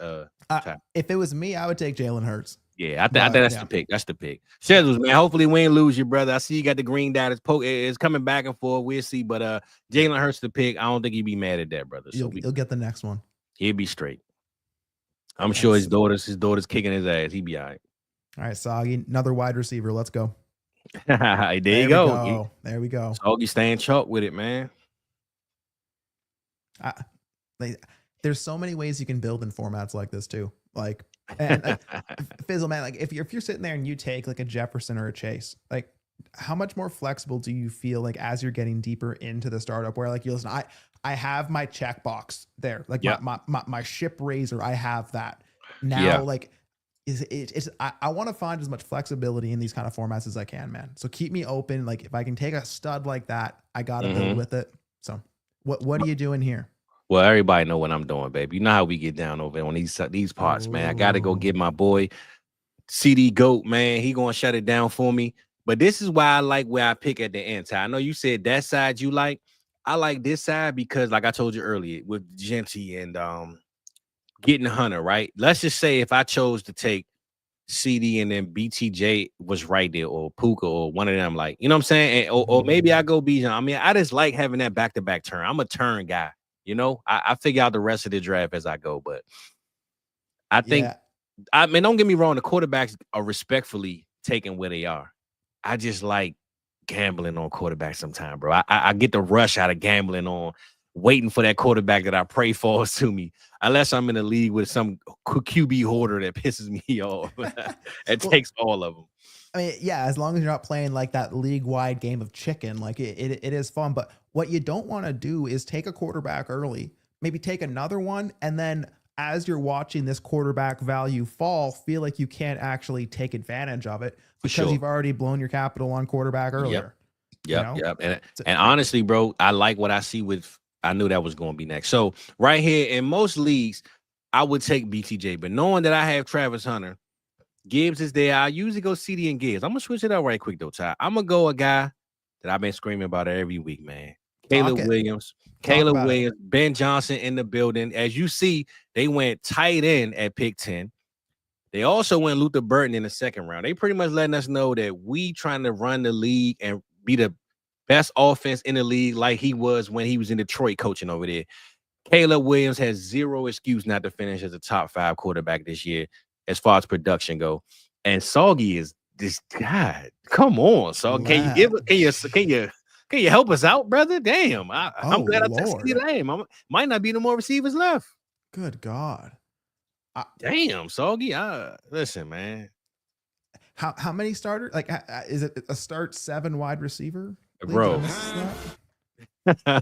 If it was me, I would take Jalen Hurts. Yeah, I think that's the pick. That's the pick. Shizzles, man. Hopefully we ain't lose you, brother. I see you got the green dot. It's coming back and forth. We'll see. But Jalen Hurts the pick. I don't think he'd be mad at that, brother. So you'll get the next one. He'll be straight. I'm sure his daughter's kicking his ass. He'd be all right. All right, Soggy, another wide receiver. Let's go. There you go. There we go. Soggy staying chalk with it, man. There's so many ways you can build in formats like this too. Like, and Fizzle, man, like if you're sitting there and you take like a Jefferson or a Chase, like how much more flexible do you feel like as you're getting deeper into the startup where like you listen, I have my checkbox there, like my ship razor, I have that now. Like I want to find as much flexibility in these kind of formats as I can, man. So keep me open. Like if I can take a stud like that, I got to build with it. So what are you doing here? Well, everybody know what I'm doing, baby. You know how we get down over on these parts, man. I got to go get my boy CD Goat, man. He going to shut it down for me. But this is why I like where I pick at the end. I know you said that side you like. I like this side because, like I told you earlier, with Genty and getting Hunter, right? Let's just say if I chose to take CD and then BTJ was right there, or Puka, or one of them, like, you know what I'm saying? And, or maybe I go Bijan. I mean, I just like having that back-to-back turn. I'm a turn guy, you know? I figure out the rest of the draft as I go, but I think, I mean, don't get me wrong, the quarterbacks are respectfully taking where they are. I just like gambling on quarterback sometime, bro. I get the rush out of gambling on waiting for that quarterback that I pray falls to me. Unless I'm in a league with some QB hoarder that pisses me off. It takes all of them. I mean, yeah, as long as you're not playing like that league-wide game of chicken, like it is fun. But what you don't want to do is take a quarterback early, maybe take another one, and then as you're watching this quarterback value fall, feel like you can't actually take advantage of it because you've already blown your capital on quarterback earlier. Yep. And honestly, bro, I like what I see with. I knew that was going to be next. So right here in most leagues, I would take BTJ, but knowing that I have Travis Hunter, Gibbs is there. I usually go CD and Gibbs. I'm gonna switch it up right quick though, Ty. I'm gonna go a guy that I've been screaming about every week, man. Caleb Williams, Ben Johnson in the building. As you see, they went tight end at pick 10. They also went Luther Burton in the second round. They pretty much letting us know that we trying to run the league and be the best offense in the league like he was when he was in Detroit coaching over there. Caleb Williams has zero excuse not to finish as a top 5 quarterback this year as far as production go. And Soggy is this guy. Come on, Soggy. Can you help us out, brother? Damn. I'm glad I took CD Lamb. Might not be no more receivers left. Good God. Damn, Soggy. Listen, man. How many starters? Like, is it a start 7 wide receiver? Bro.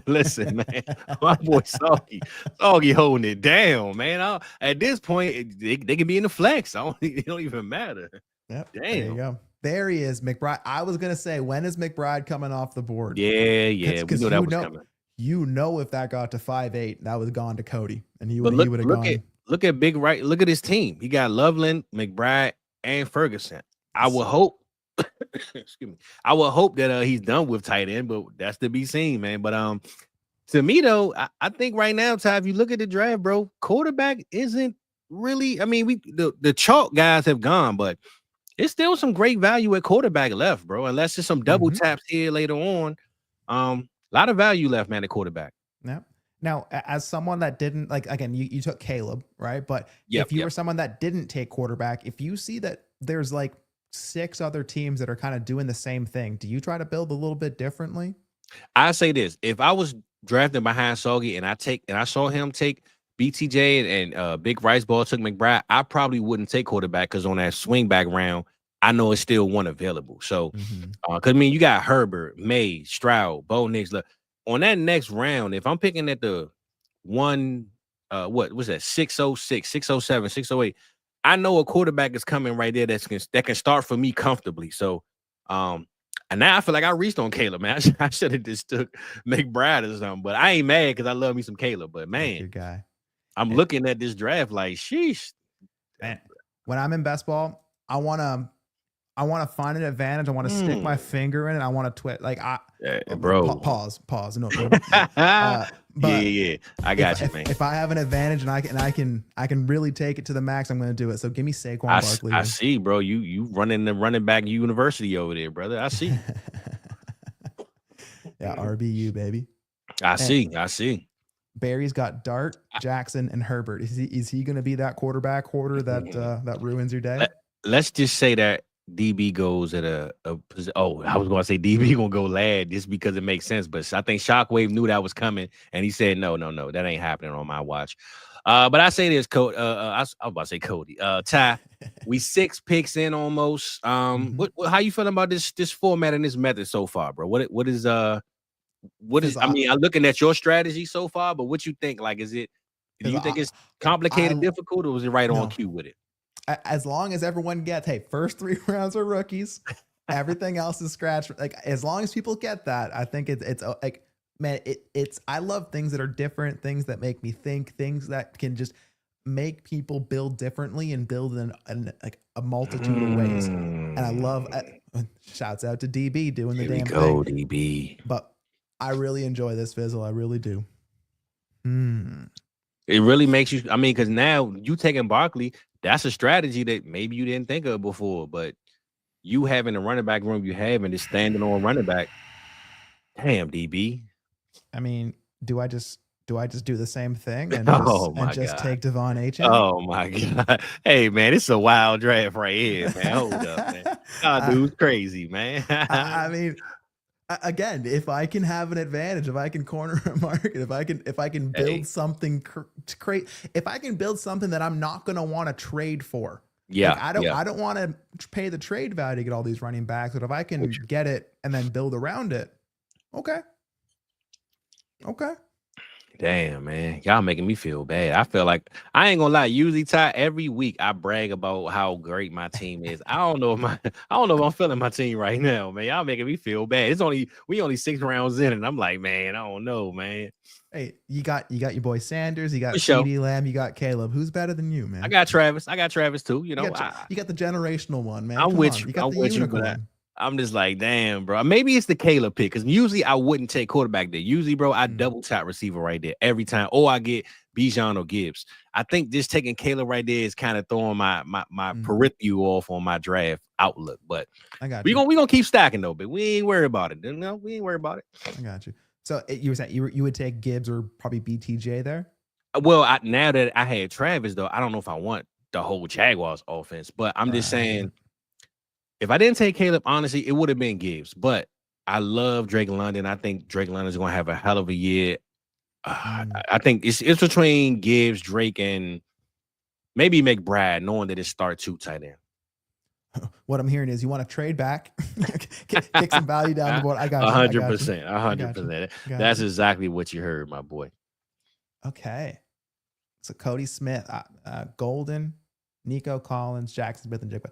Listen, man. My boy Soggy holding it down, man. At this point, they can be in the flex. It don't even matter. Yep. Damn. There you go. There he is, McBride. I was gonna say, when is McBride coming off the board? Yeah. We knew that was coming. You know, if that got to 5'8", that was gone to Cody, and he would have gone. Look at Big Right. Look at his team. He got Loveland, McBride, and Ferguson. I would hope. Excuse me. I would hope that he's done with tight end, but that's to be seen, man. But to me though, I think right now, Ty, if you look at the draft, bro, quarterback isn't really. I mean, the chalk guys have gone, but it's still some great value at quarterback left, bro. Unless there's some double taps here later on, a lot of value left, man, at quarterback. Yeah. Now, as someone that didn't again, you took Caleb, right? But if you were someone that didn't take quarterback, if you see that there's like 6 other teams that are kind of doing the same thing, do you try to build a little bit differently? I say this: if I was drafting behind Soggy and I saw him take BTJ and Big Rice Ball took McBride, I probably wouldn't take quarterback because on that swing back round, I know it's still one available. So, because I mean, you got Herbert, May, Stroud, Bo Nix. Look, on that next round, if I'm picking at the what was that 606, 607, 608. I know a quarterback is coming right there that can start for me comfortably. So, and now I feel like I reached on Caleb, man. I should have just took McBride or something, but I ain't mad because I love me some Caleb. But man, good guy. I'm looking at this draft like, sheesh. Man, when I'm in best ball, I want to find an advantage. I want to stick my finger in it. I want to twist. Like bro. Pause. No. Yeah. I got you, man. If I have an advantage and I can really take it to the max, I'm going to do it. So give me Saquon Barkley. I see, bro. You running the running back university over there, brother. I see. Yeah, RBU, baby. I see. Barry's got Dart, Jackson, and Herbert. Is he going to be that quarterback hoarder that ruins your day? Let's just say that DB goes at I was going to say DB going to go lad just because it makes sense. But I think Shockwave knew that was coming. And he said, no, that ain't happening on my watch. But I say this, Cody. I was about to say Cody. Ty, we 6 picks in almost. How you feeling about this format and this method so far, bro? What is I mean, I'm looking at your strategy so far, but what you think? Like, do you think it's complicated, difficult, or was it right on cue with it? As long as everyone gets, first 3 rounds are rookies, everything else is scratch. Like, as long as people get that, I think it's like, man, I love things that are different, things that make me think, things that can just make people build differently and build in a multitude of ways. And I love, shouts out to DB doing the damn thing. DB. But I really enjoy this Fizzle. I really do. It really makes you, I mean, because now you taking Barkley, that's a strategy that maybe you didn't think of before, but you having the running back room you have and just standing on running back. Damn, DB. I mean, do I just do the same thing and just take Devon H? Oh my God. Hey man, it's a wild draft right here, man. Hold up, man. God, dude's crazy, man. I mean, Again, if I can have an advantage, if I can corner a market, if I can build something to create, if I can build something that I'm not going to want to trade for. Yeah, like I don't want to pay the trade value to get all these running backs, but if I can get it and then build around it, okay. Damn, man, y'all making me feel bad. I feel like I ain't gonna lie. Usually, Ty, every week I brag about how great my team is. I don't know if I'm feeling my team right now, man. Y'all making me feel bad. We only 6 rounds in, and I'm like, man, I don't know, man. Hey, you got your boy Sanders, you got sure. CeeDee Lamb, you got Caleb. Who's better than you, man? I got Travis too. You know, you got the generational one, man. I'm with you. You got the unicorn. I'm just like, damn, bro. Maybe it's the Caleb pick because usually I wouldn't take quarterback there. Usually, bro, I double tap receiver right there every time. Or I get Bijan or Gibbs. I think just taking Caleb right there is kind of throwing my peripheral off on my draft outlook. But we gonna keep stacking though. But we ain't worried about it. No, we ain't worried about it. I got you. So you were saying you would take Gibbs or probably BTJ there? Well, now that I had Travis though, I don't know if I want the whole Jaguars offense. But I'm just saying. If I didn't take Caleb, honestly, it would have been Gibbs. But I love Drake London. I think Drake London is going to have a hell of a year. I think it's between Gibbs, Drake, and maybe McBride, knowing that it starts 2 tight end. What I'm hearing is you want to trade back, kick some value down the board. I got 100%. 100%. That's exactly what you heard, my boy. Okay. So Cody Smith, Golden, Nico Collins, Jackson Smith, and Jake.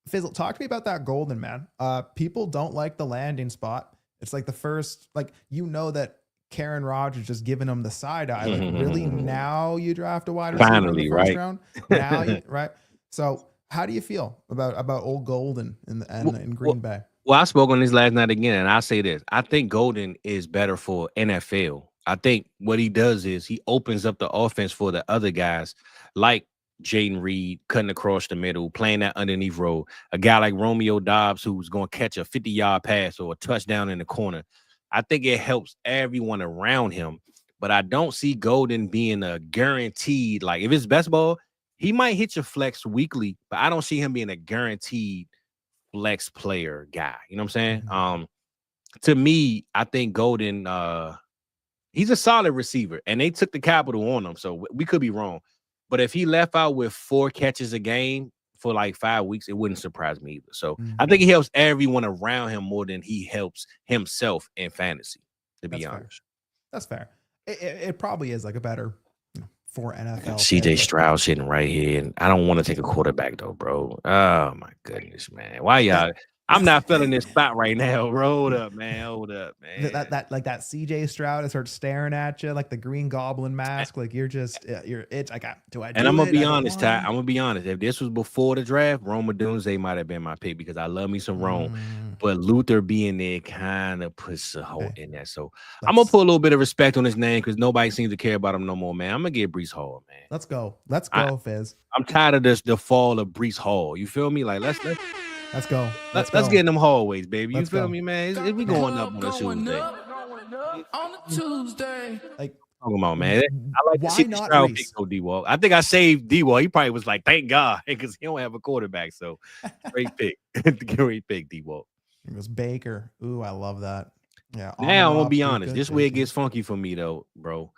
Fizzle, talk to me about that Golden, man. People don't like the landing spot. It's like the first, like, that Karen Rodgers just giving him the side eye. Like, really, now you draft a wide receiver finally, in the first right? round? Now, right? So, how do you feel about old Golden in Green Bay? Well, I spoke on this last night again, and I say this: I think Golden is better for NFL. I think what he does is he opens up the offense for the other guys, like Jaden Reed cutting across the middle, playing that underneath role. A guy like Romeo Doubs who's going to catch a 50-yard pass or a touchdown in the corner. I think it helps everyone around him, but I don't see Golden being a guaranteed, like if it's best ball, he might hit your flex weekly, but I don't see him being a guaranteed flex player guy. You know what I'm saying? To me, I think Golden, he's a solid receiver, and they took the capital on him, so we could be wrong. But if he left out with 4 catches a game for like 5 weeks, it wouldn't surprise me either. So I think he helps everyone around him more than he helps himself in fantasy, to be honest. That's fair. It probably is like a better for NFL. CJ Stroud sitting right here. And I don't want to take a quarterback though, bro. Oh my goodness, man. Why y'all? I'm not feeling this spot right now. Hold up, man. That like that CJ Stroud is starts staring at you like the Green Goblin mask. Like you're it's like, do I? And I'm gonna be honest, Ty. I'm gonna be honest. If this was before the draft, Rome Odunze might have been my pick because I love me some Rome. But Luther being there kind of puts a hole in that. So I'm gonna put a little bit of respect on his name because nobody seems to care about him no more, man. I'm gonna get Breece Hall, man. Let's go, Fizz. I'm tired of the fall of Breece Hall. You feel me? Like let's go. Let's get in them hallways, baby. You feel me, man? We going up on a Tuesday. On a Tuesday. Like, come on, man. I like to see the Stroud pick go D-Wall. I think I saved D-Wall. He probably was like, thank God, because he don't have a quarterback. So great pick. Great pick, D-Wall. It was Baker. Ooh, I love that. Yeah. Now I'm gonna be honest. This way it gets funky for me though, bro.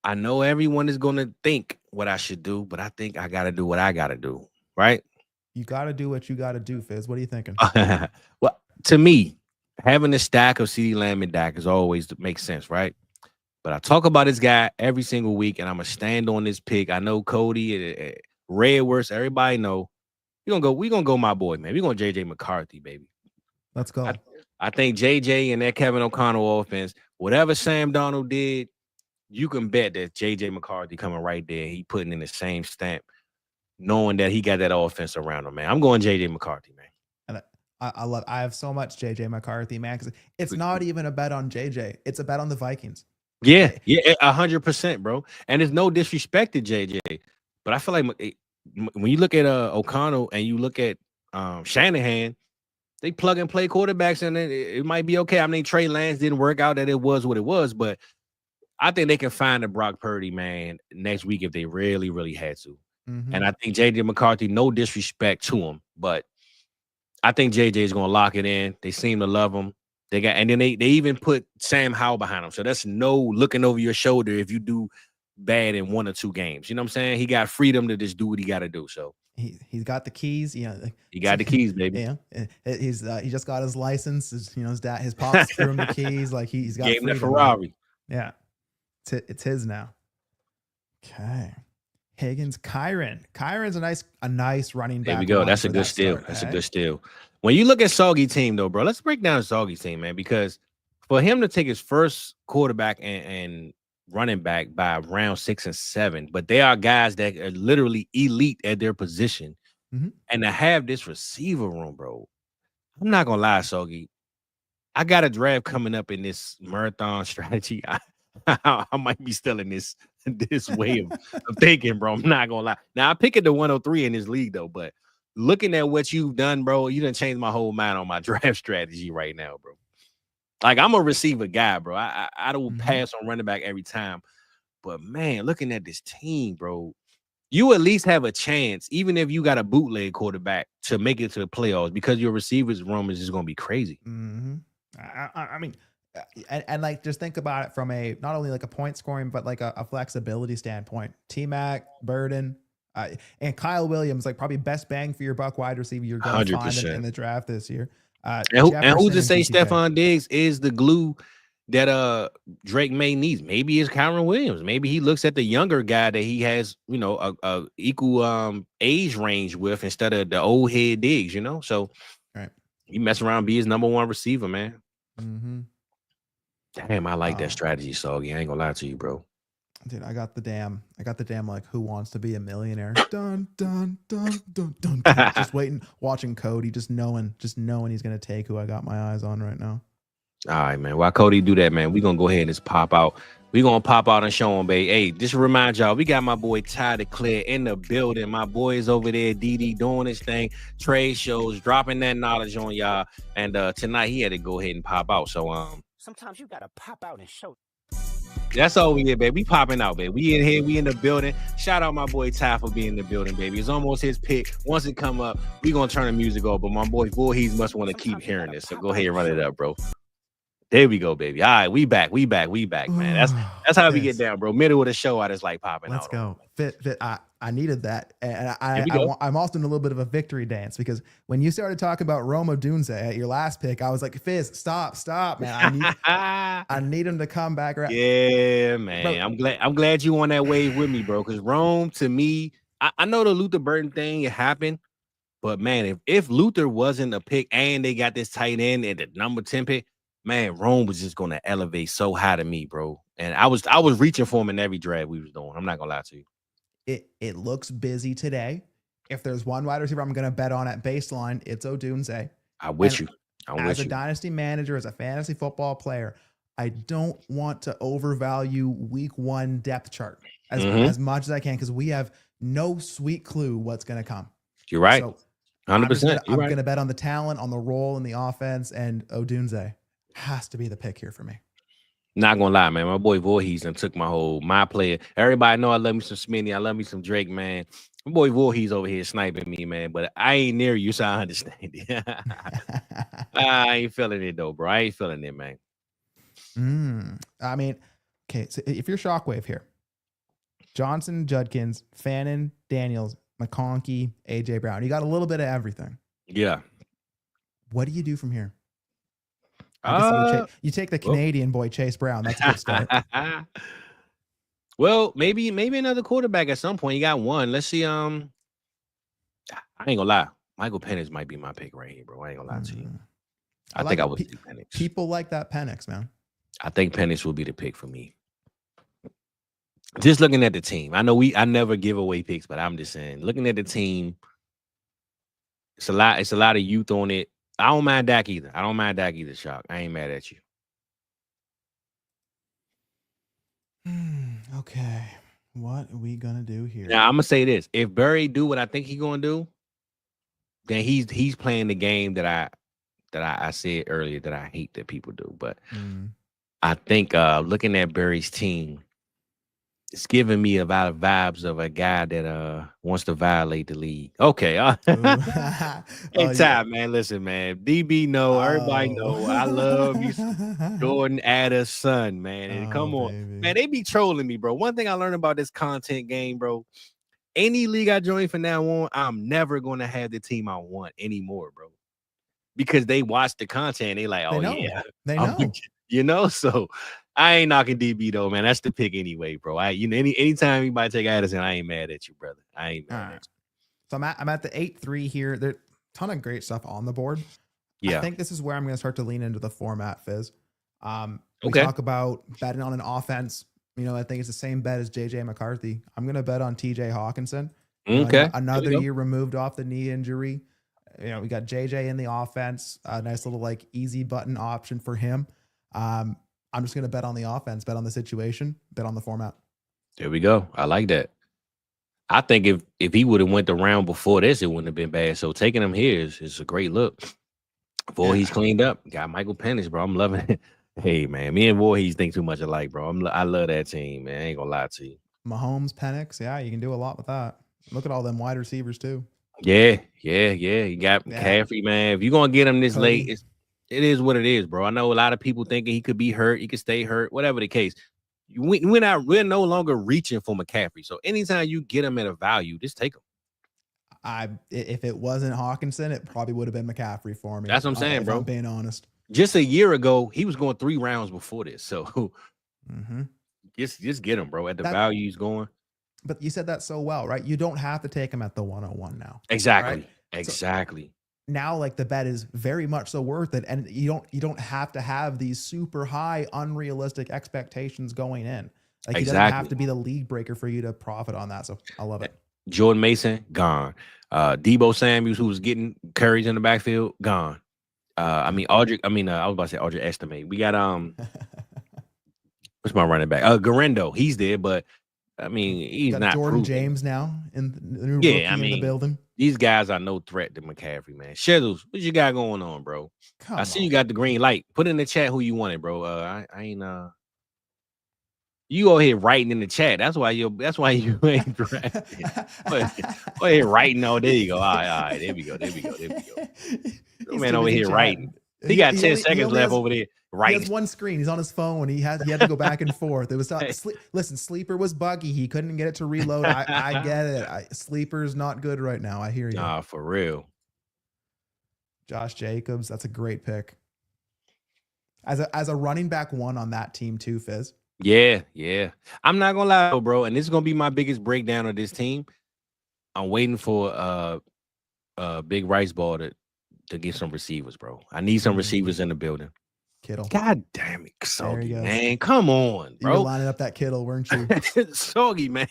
I know everyone is gonna think what I should do, but I think I gotta do what I gotta do, right? You got to do what you got to do, Fizz. What are you thinking? Well, to me, having a stack of CeeDee Lamb and Dak is always makes sense, right? But I talk about this guy every single week, and I'm going to stand on this pick. I know Cody, Red Worst, everybody know. We're going to go my boy, man. We're going JJ McCarthy, baby. Let's go. I think JJ and that Kevin O'Connell offense, whatever Sam Darnold did, you can bet that JJ McCarthy coming right there. He putting in the same stamp, knowing that he got that offense around him, man. I'm going JJ McCarthy, man. And I have so much JJ McCarthy, man, because it's not even a bet on JJ. It's a bet on the Vikings. Yeah, 100%, bro. And there's no disrespect to JJ, but I feel like when you look at O'Connell and you look at Shanahan, they plug and play quarterbacks, and it might be okay. I mean, Trey Lance didn't work out that it was what it was, but I think they can find a Brock Purdy, man, next week if they really, really had to. And I think JJ McCarthy, no disrespect to him, but I think JJ is going to lock it in. They seem to love him. They got, and then they even put Sam Howell behind him. So that's no looking over your shoulder if you do bad in 1 or 2 games. You know what I'm saying? He got freedom to just do what he got to do. So he's got the keys. You know, he got the keys, baby. Yeah, he just got his license. His pops threw him the keys. Like he's got gave him the freedom, Ferrari. Yeah, it's his now. Okay. Higgins, Kyron's a nice running back. There we go. That's a good steal. That's a good steal. When you look at Soggy team, though, bro, let's break down Soggy team, man, because for him to take his first quarterback and running back by round 6 and 7, but they are guys that are literally elite at their position, and to have this receiver room, bro, I'm not gonna lie, Soggy. I got a draft coming up in this marathon strategy. I might be still in this way of thinking, bro. I'm not gonna lie. Now I pick it to 103 in this league, though, but looking at what you've done, bro, you done changed my whole mind on my draft strategy right now, bro. Like, I'm a receiver guy, bro. I don't pass on running back every time. But man, looking at this team, bro, you at least have a chance, even if you got a bootleg quarterback, to make it to the playoffs, because your receivers room is just gonna be crazy. I mean, and like, just think about it from a not only like a point scoring, but like a flexibility standpoint. T-Mac, Burden, and Kyle Williams, like probably best bang for your buck wide receiver you're going to find in the draft this year. And who to say Stephon Diggs is the glue that Drake May needs? Maybe it's Kyron Williams. Maybe he looks at the younger guy that he has, a equal age range with, instead of the old head Diggs, So he mess around and be his number 1 receiver, man. Damn, I like that strategy, Soggy. I ain't gonna lie to you, bro. Dude, I got the damn like Who Wants to Be a Millionaire? Dun dun dun dun dun. Just waiting, watching Cody, just knowing he's gonna take who I got my eyes on right now. All right, man. While Cody do that, man, we gonna go ahead and just pop out. We gonna pop out and show him, babe. Hey, just remind y'all, we got my boy Ty DeClaire in the building. My boy is over there, DD, doing his thing, trade shows, dropping that knowledge on y'all. And tonight he had to go ahead and pop out. So sometimes you gotta pop out and show. That's all we did, baby. We popping out, baby. We in here, we in the building. Shout out my boy Ty for being in the building, baby. It's almost his pick. Once it come up, we gonna turn the music off. But my boy Voorhees must want to keep hearing this. So go ahead and run it up, bro. There we go, baby. All right, we back, man. That's how we get down, bro. Middle of the show, I just like popping out. Let's go. Fit. I needed that, and I'm also in a little bit of a victory dance, because when you started talking about Rome Odunze at your last pick, I was like, Fizz, stop, man. I need him to come back around. Yeah, man. Bro, I'm glad you on that wave with me, bro. Because Rome, to me, I know the Luther Burton thing, it happened, but man, if Luther wasn't a pick and they got this tight end at the number 10 pick, man, Rome was just gonna elevate so high to me, bro. And I was reaching for him in every draft we was doing. I'm not gonna lie to you. It looks busy today. If there's one wide receiver I'm gonna bet on at baseline, it's Odunze. I'm with you. As a dynasty manager, as a fantasy football player, I don't want to overvalue week 1 depth chart as much as I can, because we have no sweet clue what's gonna come. You're right. So 100%. I'm gonna bet on the talent, on the role in the offense, and Odunze has to be the pick here for me. Not gonna lie, man. My boy Voorhees done took my player. Everybody know I love me some Smitty. I love me some Drake, man. My boy Voorhees over here sniping me, man. But I ain't near you, so I understand it. I ain't feeling it though, bro. I ain't feeling it, man. I mean, okay. So if you're Shockwave here, Johnson, Judkins, Fannin, Daniels, McConkey, AJ Brown, you got a little bit of everything. Yeah. What do you do from here? You take the Canadian boy Chase Brown. That's a good start. Well, maybe another quarterback at some point. You got one. Let's see. I ain't gonna lie. Michael Penix might be my pick right here, bro. I ain't gonna lie to you. I think I would do Penix. People like that Penix, man. I think Penix will be the pick for me. Just looking at the team. I know I never give away picks, but I'm just saying, looking at the team, it's a lot of youth on it. I don't mind Dak either. Shock. I ain't mad at you. Okay. What are we gonna do here? Now I'm gonna say this. If Burry do what I think he's gonna do, then he's playing the game that I said earlier that I hate that people do. But I think looking at Burry's team, it's giving me a lot of vibes of a guy that wants to violate the league. Okay. Hey, Oh, yeah. Ty, man, listen, man. DB know, everybody know. I love you some Oh. Jordan Adder's son, man. And Oh, come on, baby. man, they be trolling me, bro. One thing I learned about this content game, bro. Any league I join from now on, I'm never gonna have the team I want anymore, bro. Because they watch the content, they like, They oh know. yeah, They I'm know. So I ain't knocking DB though, man. That's the pick anyway, bro. Anytime anybody take Addison, I ain't mad at you, brother. I ain't All mad right. at So I'm at the 8-3 here. There's a ton of great stuff on the board. you. I Yeah. think this is where I'm going to start to lean into the format, Fizz. We Okay. talk about betting on an offense. You know, I think it's the same bet as JJ McCarthy. I'm going to bet on TJ Hawkinson. You know, Okay. another There we go. year removed off the knee injury. You know, we got JJ in the offense. A nice little like easy button option for him. I'm just going to bet on the offense, bet on the situation, bet on the format. There we go. I like that. I think if he would have went the round before this, it wouldn't have been bad. So taking him here is a great look. Before he's cleaned up, got Michael Penix, bro. I'm loving it. Hey man, me and Voorhees think too much alike, bro. I love that team, man. I ain't gonna lie to you. Mahomes, Penix. Yeah, you can do a lot with that. Look at all them wide receivers too. Yeah. You got Yeah. McCaffrey, man. If you're gonna get him this Cody. late, it is what it is, bro. I know a lot of people thinking he could be hurt, he could stay hurt, whatever the case. We're no longer reaching for McCaffrey. So anytime you get him at a value, just take him. If it wasn't Hawkinson, it probably would have been McCaffrey for me. That's what I'm saying, if bro. I'm being honest. Just a year ago, he was going 3 rounds before this. So Mm-hmm. just get him, bro. At the That- value he's going. But you said that so well, right? You don't have to take him at the 101 now. Exactly. Right? Exactly. Now, like the bet is very much so worth it, and you don't have to have these super high, unrealistic expectations going in. Like he doesn't have Exactly. to be the league breaker for you to profit on that. So I love it. Jordan Mason, gone. Debo Samuels, who was getting carries in the backfield, gone. I was about to say Audrey Estimate. We got what's my running back? Garendo, he's there, but I mean, he's Got not Jordan proven. James now in the new Yeah, rookie I in the mean, building. These guys are no threat to McCaffrey, man. Sheddles, what you got going on, bro? Come I see on. you got the green light. Put in the chat who you wanted, bro. I ain't you over here writing in the chat. That's why you ain't drafted. Go ahead writing. Oh, there you go. All right. There we go. He's Man too over busy here chatting. writing. He got 10 only- seconds only left has- over there He writing. has one screen. He's on his phone. He had to go back and forth. It was listen. Sleeper was buggy. He couldn't get it to reload. I get it. Sleeper's not good right now. I hear you. Nah, for real. Josh Jacobs. That's a great pick. As a running back one on that team too, Fizz. Yeah. I'm not gonna lie, bro. And this is gonna be my biggest breakdown of this team. I'm waiting for Big Rice Ball to get some receivers, bro. I need some receivers in the building. Kittle. God damn it, There Soggy, he goes. man. Come on, You were bro. lining up that Kittle, weren't you? Soggy, man.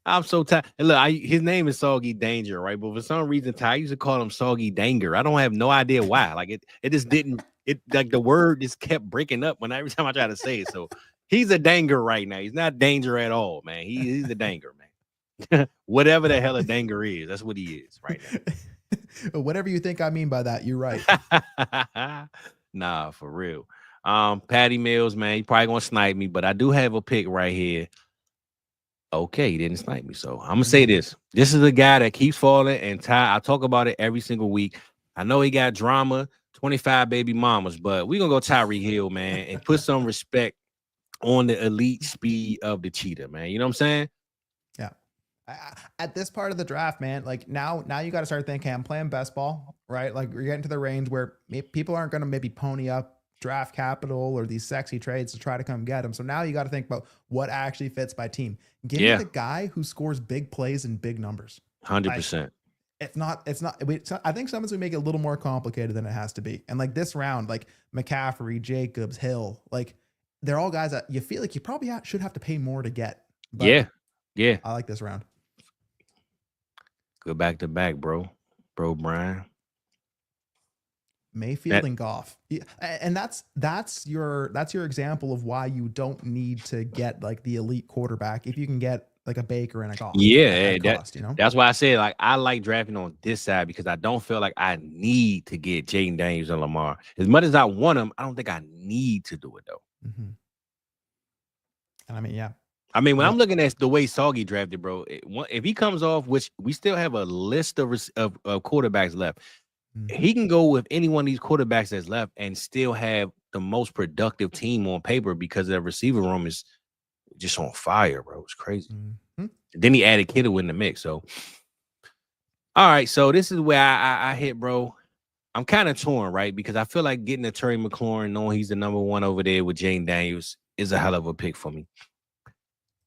I'm so tired. And look, his name is Soggy Danger, right? But for some reason, Ty used to call him Soggy Danger. I don't have no idea why. Like it just didn't. It like the word just kept breaking up every time I try to say it. So he's a danger right now. He's not danger at all, man. He's a danger, man. Whatever the hell a danger is, that's what he is right Whatever you think I mean by that, you're right. now. Nah, for real. Patty Mills, man, he probably gonna snipe me, but I do have a pick right here. Okay, he didn't snipe me. So I'm gonna say this. This is a guy that keeps falling, and Ty, I talk about it every single week. I know he got drama, 25 baby mamas, but we're gonna go Tyreek Hill, man, and put some respect on the elite speed of the cheetah, man. You know what I'm saying? Yeah. At this part of the draft, man, like now you got to start thinking, I'm playing best ball, right? Like we're getting to the range where people aren't going to maybe pony up draft capital or these sexy trades to try to come get them. So now you got to think about what actually fits by team. Give me the guy who scores big plays and big numbers. 100%. It's not, I think sometimes we make it a little more complicated than it has to be. And like this round, like McCaffrey, Jacobs, Hill, like they're all guys that you feel like you probably should have to pay more to get. But yeah. I like this round. Go back to back, bro. Bro, Brian. Mayfield and Goff. Yeah, and that's your example of why you don't need to get like the elite quarterback if you can get like a Baker and a Goff. Yeah, cost, you know? That's why I said like I like drafting on this side because I don't feel like I need to get Jaden Daniels and Lamar. As much as I want them, I don't think I need to do it though. Mm-hmm. And I mean, yeah. I mean, when I'm looking at the way Soggy drafted, bro, if he comes off, which we still have a list of quarterbacks left, he can go with any one of these quarterbacks that's left and still have the most productive team on paper because their receiver room is just on fire, bro. It's crazy. Then he added Kittle in the mix. So, all right. So this is where I hit, bro. I'm kind of torn, right? Because I feel like getting a Terry McLaurin, knowing he's the number one over there with Jane Daniels, is a hell of a pick for me.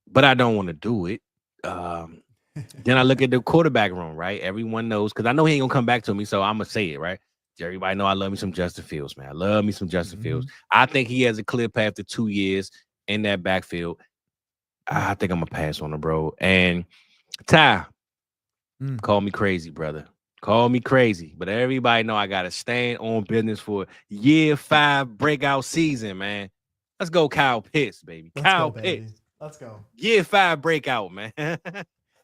But I don't want to do it. Then I look at the quarterback room, right? Everyone knows, because I know he ain't going to come back to me, so I'm going to say it, right? Everybody know I love me some Justin Fields, man. I love me some Justin Fields. I think he has a clear path to 2 years in that backfield. I think I'm going to pass on him, bro. And Ty, call me crazy, brother. Call me crazy. But everybody know I got to stand on business for year 5 breakout season, man. Let's go Kyle Pitts, baby. Kyle Pitts. Let's go. Year 5 breakout, man.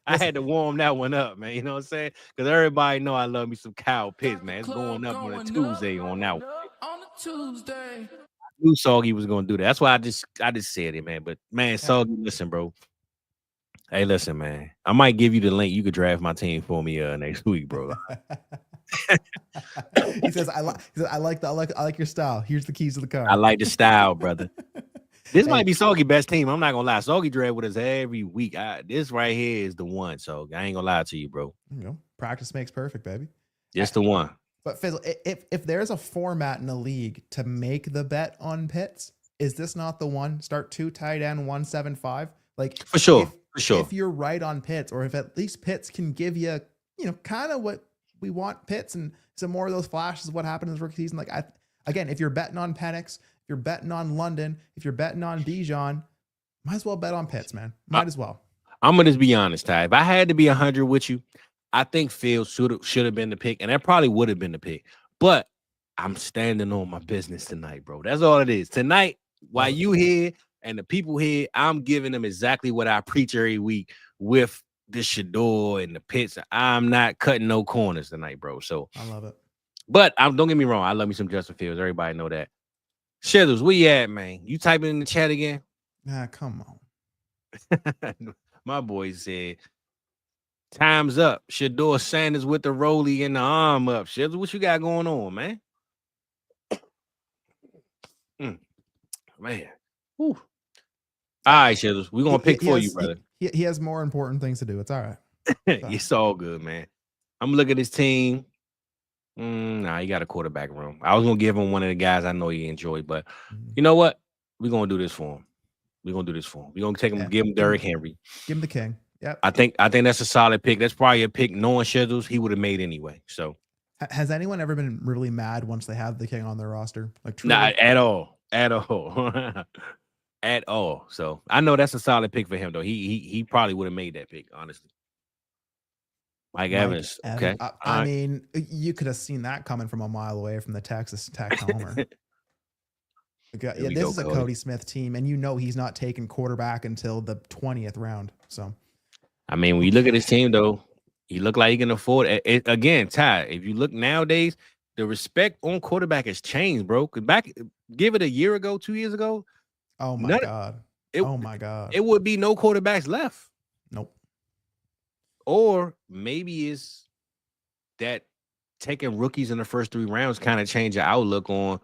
I had to warm that one up, man. You know what I'm saying? Because everybody know I love me some Kyle Pitts, man. It's going up on a Tuesday on that one. On a Tuesday. I knew Soggy was going to do that. That's why I just said it, man. But, man, Soggy, listen, bro. Hey, listen, man. I might give you the link. You could draft my team for me next week, bro. He says, I like your style. Here's the keys to the car. I like the style, brother. This might be Soggy's best team. I'm not gonna lie. Soggy draft with us every week. This right here is the one. So I ain't gonna lie to you, bro. You know, practice makes perfect, baby. It's the one. But Fizzle, if there's a format in the league to make the bet on Pitts, is this not the one? Start 2 tight end, 175. Like for sure, for sure. If you're right on Pitts, or if at least Pitts can give you, kind of what we want Pitts and some more of those flashes of what happened in his rookie season. Like again, if you're betting on Penix, if you're betting on London, if you're betting on Bijan, might as well bet on Pitts, man. Might as well. I'm gonna just be honest, Ty. If I had to be 100 with you, I think Fields should have been the pick, and that probably would have been the pick. But I'm standing on my business tonight, bro. That's all it is. Tonight, while you here and the people here, I'm giving them exactly what I preach every week with the Shedeur and the Pitts. I'm not cutting no corners tonight, bro. So I love it. But don't get me wrong. I love me some Justin Fields. Everybody know that. Shedeur, where you at, man? You typing in the chat again? Nah, come on. My boy said, time's up. Shedeur Sanders with the rollie and the arm up. Shedeur, what you got going on, man? Man. Whew. All right, Shedeur. We're going to pick for you, brother. He has more important things to do. It's all right. It's all good, man. I'm looking at his team. Nah, he got a quarterback room. I was gonna give him one of the guys I know he enjoyed, but you know what? We're gonna do this for him. We're gonna take him, give him Derrick Henry. Give him the king. Yep. I think that's a solid pick. That's probably a pick knowing schedules he would have made anyway. So has anyone ever been really mad once they have the king on their roster? Like not at all. At all. At all. So I know that's a solid pick for him though. He probably would have made that pick, honestly. Mike Evans. Okay. I mean, you could have seen that coming from a mile away from the Texas Tech homer. This is a Cody Smith team, and he's not taking quarterback until the 20th round. So, I mean, when you look at his team, though, he look like he can afford it. Again, Ty, if you look nowadays, the respect on quarterback has changed, bro. Give it a year ago, 2 years ago. Oh my God. It would be no quarterbacks left. Nope. Or maybe it's that taking rookies in the first 3 rounds kind of change your outlook on,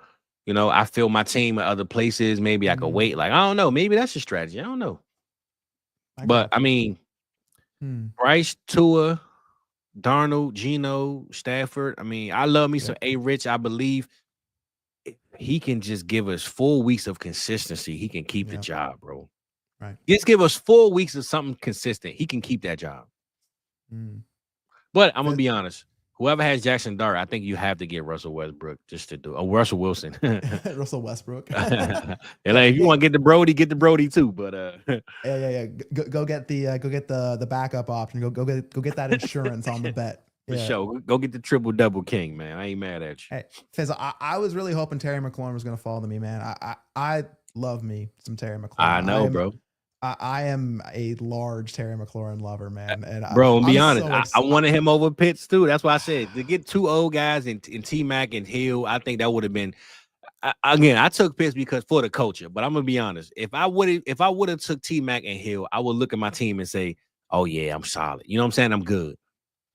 I feel my team at other places. Maybe I could wait. Like, I don't know. Maybe that's a strategy. I don't know. But, I mean, Bryce, Tua, Darnold, Geno, Stafford. I mean, I love me some A-Rich. I believe if he can just give us 4 weeks of consistency, he can keep the job, bro. Right. Just give us 4 weeks of something consistent. He can keep that job. But I'm gonna be honest. Whoever has Jackson Dart, I think you have to get Russell Westbrook just to do. Russell Wilson, Russell Westbrook. And if you want to get the Brody too. But yeah. Go get the backup option. Go get that insurance on the bet. For sure. Go get the triple double king, man. I ain't mad at you. Hey, Fizz, I was really hoping Terry McLaurin was gonna follow me, man. I love me some Terry McLaurin. I know, bro. I am a large Terry McLaurin lover, man. And bro, be honest, I wanted him over Pitts too. That's why I said to get 2 old guys in T-Mac and Hill. I think that would have been. I took Pitts because for the culture, but I'm gonna be honest. If I would have took T Mac and Hill, I would look at my team and say, "Oh yeah, I'm solid." You know what I'm saying? I'm good.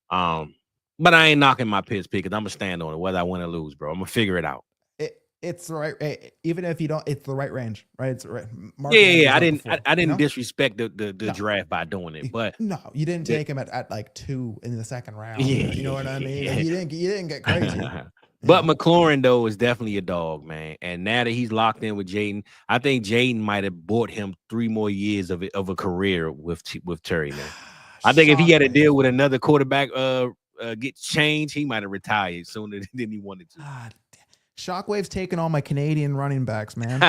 But I ain't knocking my Pitts pick because I'm gonna stand on it whether I win or lose, bro. I'm gonna figure it out. It's the right, even if you don't, it's the right range, right? It's right. Yeah. I didn't disrespect the draft by doing it, but no, you didn't take him at like 2 in the second round. Yeah, you know what I mean? yeah. Like, you didn't get crazy. But McLaurin though is definitely a dog, man. And now that he's locked in with Jaden, I think Jaden might have bought him 3 more years of a career with Terry, man. I think if he had to deal with another quarterback get changed, he might have retired sooner than he wanted to. God, Shockwave's taking all my Canadian running backs, man.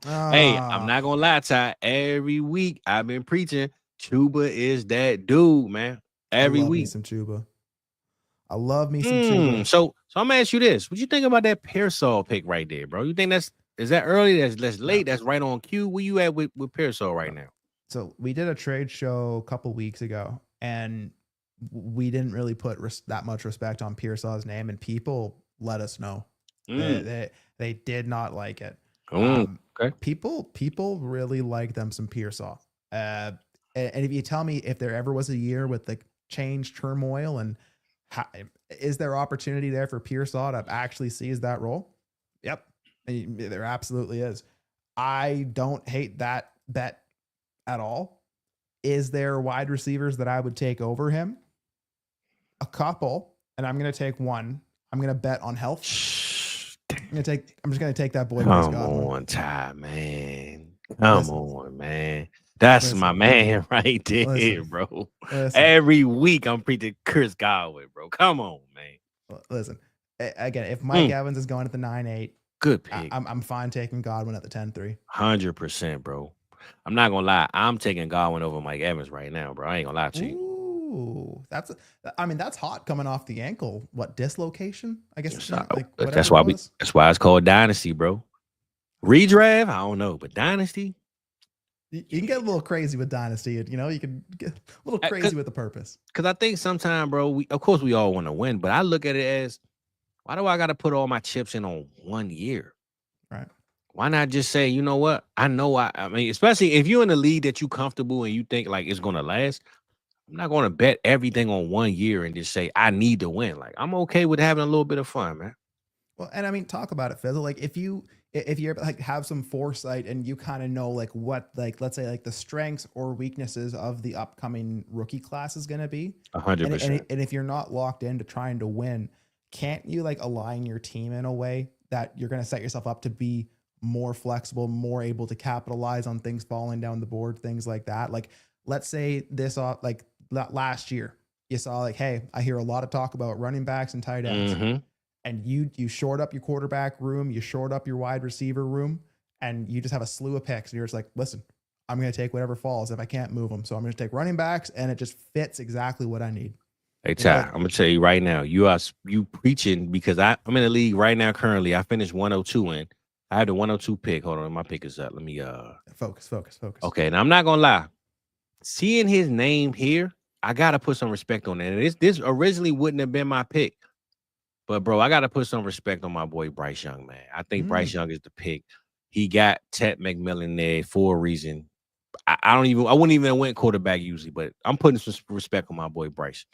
Hey, I'm not gonna lie, Ty. Every week I've been preaching Chuba is that dude, man. Every week. Me some Chuba. I love me some Chuba. So I'm gonna ask you this: what you think about that Pearsall pick right there, bro? You think is that early? That's late? That's right on cue? Where you at with Pearsall right now? So we did a trade show a couple weeks ago, and we didn't really put that much respect on Pearsall's name, and people let us know. They did not like it. Okay. People really like them some Pearsall. And if you tell me if there ever was a year with the change turmoil and is there opportunity there for Pearsall to actually seize that role? Yep, there absolutely is. I don't hate that bet at all. Is there wide receivers that I would take over him? A couple, and I'm going to take one. I'm going to bet on health. I'm just gonna take that boy. Come on, Ty, man. Come on, man. That's my man right there, bro. Every week I'm preaching Chris Godwin, bro. Come on, man. Listen, again, if Mike Evans is going at the 9-8, good pick. I'm fine taking Godwin at the 10-3. 100%, bro. I'm not gonna lie. I'm taking Godwin over Mike Evans right now, bro. I ain't gonna lie to you. Ooh, that's hot coming off the ankle. What, dislocation? I guess that's why it's called Dynasty, bro. Redraft, I don't know, but Dynasty. You can get a little crazy with Dynasty. You can get a little crazy with the purpose. Because I think sometimes, bro, of course we all want to win, but I look at it as, why do I got to put all my chips in on 1 year? Right. Why not just say, you know what? I mean, especially if you're in a league that you comfortable and you think like it's gonna last. I'm not going to bet everything on 1 year and just say I need to win. Like, I'm okay with having a little bit of fun, man. Well, and I mean, talk about it, Fizzle. Like, if you like have some foresight and you kind of know like what, like, let's say like the strengths or weaknesses of the upcoming rookie class is going to be 100%. And if you're not locked into trying to win, can't you like align your team in a way that you're going to set yourself up to be more flexible, more able to capitalize on things falling down the board, things like that? Like, let's say last year you saw like, hey, I hear a lot of talk about running backs and tight ends, and you short up your quarterback room, you short up your wide receiver room, and you just have a slew of picks, and you're just like, listen, I'm going to take whatever falls if I can't move them, so I'm going to take running backs, and it just fits exactly what I need. Hey, Ty, I'm going to tell you right now, you preaching, because I'm in the league right now currently. I finished 102 in. I had the 102 pick. Hold on, my pick is up. Let me focus. Okay, now I'm not going to lie. Seeing his name here, I gotta put some respect on that. This originally wouldn't have been my pick, but bro, I gotta put some respect on my boy Bryce Young, man. I think Bryce Young is the pick. He got Ted McMillan there for a reason. I wouldn't even have went quarterback usually, but I'm putting some respect on my boy Bryce.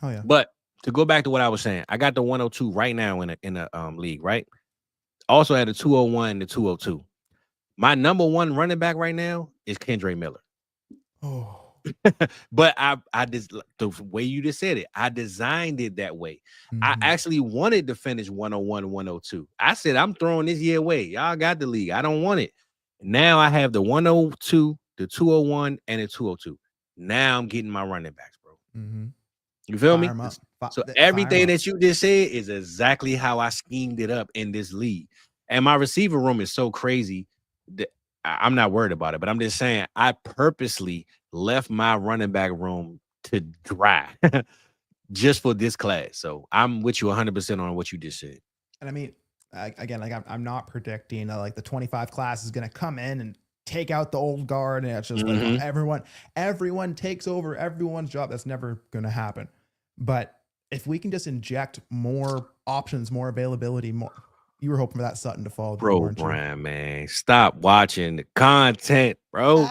Oh yeah. But to go back to what I was saying, I got the 102 right now in a league, right? Also had the 201 and the 202. My number one running back right now is Kendre Miller. Oh. But I just, the way you just said it, I designed it that way. I actually wanted to finish 101, 102. I said, I'm throwing this year away. Y'all got the league. I don't want it. Now I have the 102, the 201, and the 202. Now I'm getting my running backs, bro. You feel me? So everything that you just said is exactly how I schemed it up in this league. And my receiver room is so crazy that I'm not worried about it, but I'm just saying I purposely left my running back room to dry just for this class. So I'm with you 100% on what you just said. And I mean, again, like I'm not predicting like the 25 class is going to come in and take out the old guard, and it's just like everyone takes over everyone's job. That's never going to happen. But if we can just inject more options, more availability, more, You were hoping for that Sutton to fall, Bro, weren't you? Brian, man, stop watching the content, bro.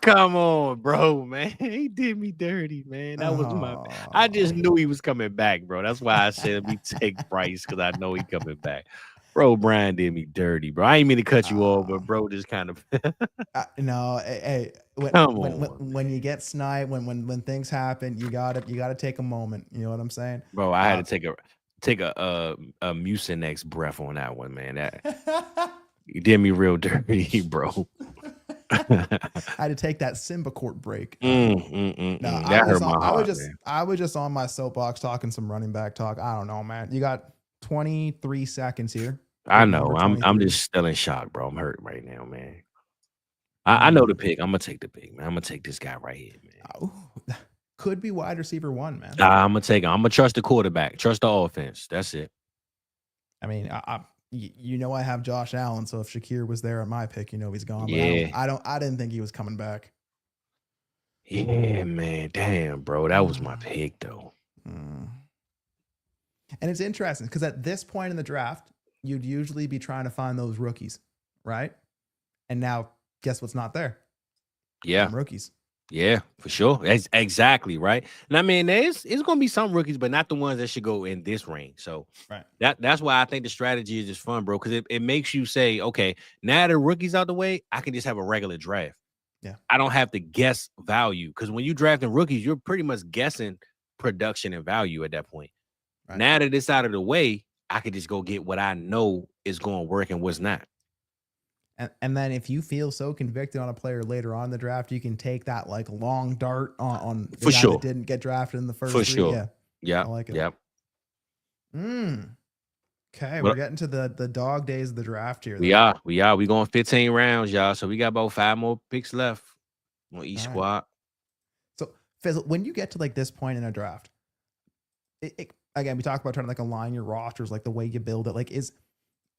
Come on, bro, man. He did me dirty, man. That was my. I just knew he was coming back, bro. That's why I said we take Bryce because I know he coming back. Bro, Brian did me dirty, bro. I ain't mean to cut you off, but bro, just kind of. No, hey, when you get sniped, when things happen, you gotta take a moment. You know what I'm saying, bro? I had to take a Mucinex breath on that one, man. That you did me real dirty, bro. I had to take that Symbicort break. That hurt my heart. I was just on my soapbox talking some running back talk. I don't know, man. You got 23 seconds here. I know. I'm just still in shock, bro. I'm hurt right now, man. I know the pick. I'm gonna take the pick, man. I'm gonna take this guy right here, man. Could be wide receiver 1, man. I'm gonna take him. I'm gonna trust the quarterback, trust the offense. That's it. I mean, I have Josh Allen, so if Shakir was there at my pick, he's gone. But Yeah. I didn't think he was coming back. Yeah, man. Damn, bro. That was my pick, though. And it's interesting because at this point in the draft, you'd usually be trying to find those rookies, right? And now, guess what's not there? Yeah, some rookies. Yeah, for sure. Exactly, right. And I mean, it's going to be some rookies, but not the ones that should go in this range. So right. That's why I think the strategy is just fun, bro, because it makes you say, okay, now the rookies out the way, I can just have a regular draft. Yeah, I don't have to guess value because when you drafting rookies, you're pretty much guessing production and value at that point. Right. Now that it's out of the way, I could just go get what I know is going to work and what's not. And then if you feel so convicted on a player later on in the draft, you can take that like long dart on the guy that didn't get drafted in the first for three. Sure. Yeah. I like it. Yep. Okay, we're getting to the dog days of the draft here. We are. We going 15 rounds, y'all. So we got about 5 more picks left on each squad. So Fizzle, when you get to like this point in a draft, again, we talk about trying to like align your rosters, like the way you build it, like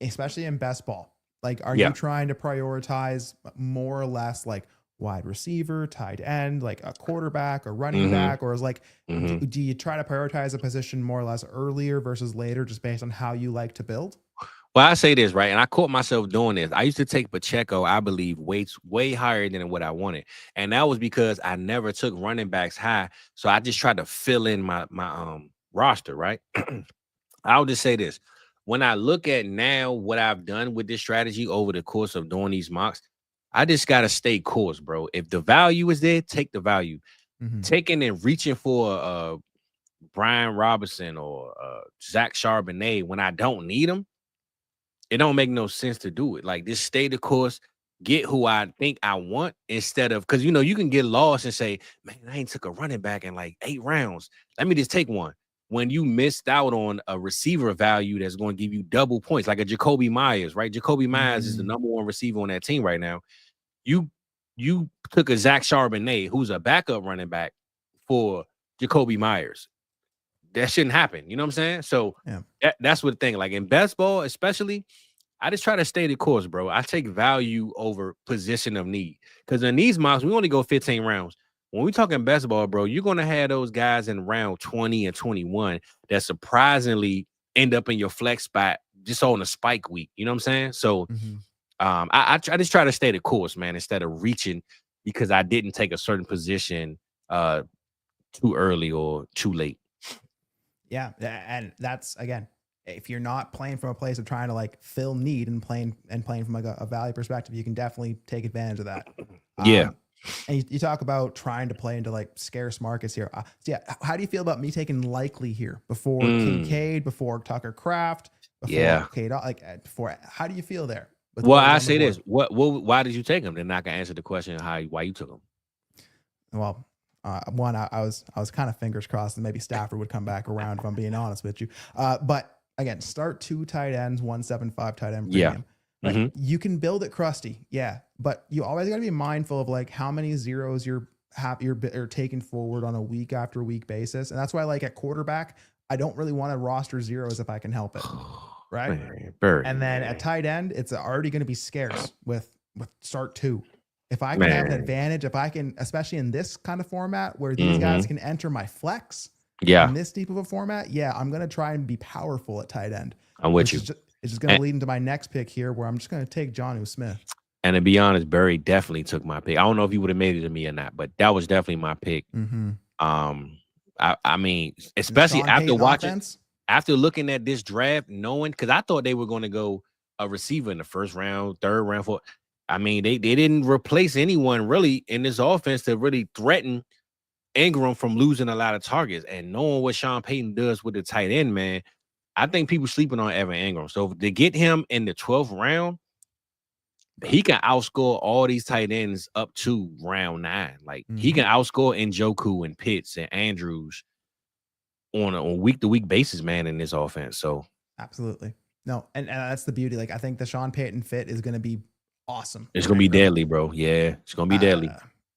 especially in best ball. Like, are you trying to prioritize more or less like wide receiver, tight end, like a quarterback or running back, or is like, do you try to prioritize a position more or less earlier versus later, just based on how you like to build? Well, I say this, right? And I caught myself doing this. I used to take Pacheco, I believe, way higher than what I wanted. And that was because I never took running backs high. So I just tried to fill in my roster, right? I'll just say this. When I look at now what I've done with this strategy over the course of doing these mocks, I just got to stay course, bro. If the value is there, take the value. Taking and reaching for Brian Robinson or Zach Charbonnet when I don't need them, it don't make no sense to do it. Like, just stay the course, get who I think I want instead of, because, you can get lost and say, man, I ain't took a running back in like 8 rounds. Let me just take one. When you missed out on a receiver value that's going to give you double points, like a Jacoby Myers, right? Jacoby Myers is the number 1 receiver on that team right now. You took a Zach Charbonnet, who's a backup running back, for Jacoby Myers. That shouldn't happen. You know what I'm saying? So that's what the thing. Like in best ball, especially, I just try to stay the course, bro. I take value over position of need. Because in these mocks, we only go 15 rounds. When we're talking best ball, bro, you're going to have those guys in round 20 and 21 that surprisingly end up in your flex spot just on a spike week. You know what I'm saying? So I just try to stay the course, man, instead of reaching because I didn't take a certain position too early or too late. Yeah. And that's, again, if you're not playing from a place of trying to like fill need and playing from like a value perspective, you can definitely take advantage of that. And you talk about trying to play into like scarce markets here. How do you feel about me taking Likely here before Kincaid, before Tucker Kraft, before before? How do you feel there? Well, I say this. Why did you take him? Then I can answer the question why you took him. Well, one, I was kind of fingers crossed that maybe Stafford would come back around, if I'm being honest with you. But again, start 2 tight ends, 175 tight end premium. Like, you can build it crusty, but you always got to be mindful of like how many zeros you're taking forward on a week after week basis, and that's why, like at quarterback, I don't really want to roster zeros if I can help it, right? And then at tight end, it's already going to be scarce with start 2. If I can have an advantage, if I can, especially in this kind of format where these guys can enter my flex, in this deep of a format, I'm going to try and be powerful at tight end. I'm with you. It's just going to lead into my next pick here, where I'm just going to take Jonnu Smith. And to be honest, Barry definitely took my pick. I don't know if he would have made it to me or not, but that was definitely my pick. Mm-hmm. I mean, especially after after looking at this draft, knowing, because I thought they were going to go a receiver in the first round, third round, fourth. I mean, they didn't replace anyone really in this offense to really threaten Ingram from losing a lot of targets. And knowing what Sean Payton does with the tight end, man, I think people sleeping on Evan Ingram. So to get him in the 12th round, he can outscore all these tight ends up to round 9. Like he can outscore Njoku and Pitts and Andrews on a week-to-week basis, man, in this offense. So absolutely. No, and that's the beauty. Like, I think the Sean Payton fit is going to be awesome. It's going to be deadly, bro. Yeah, it's going to be deadly.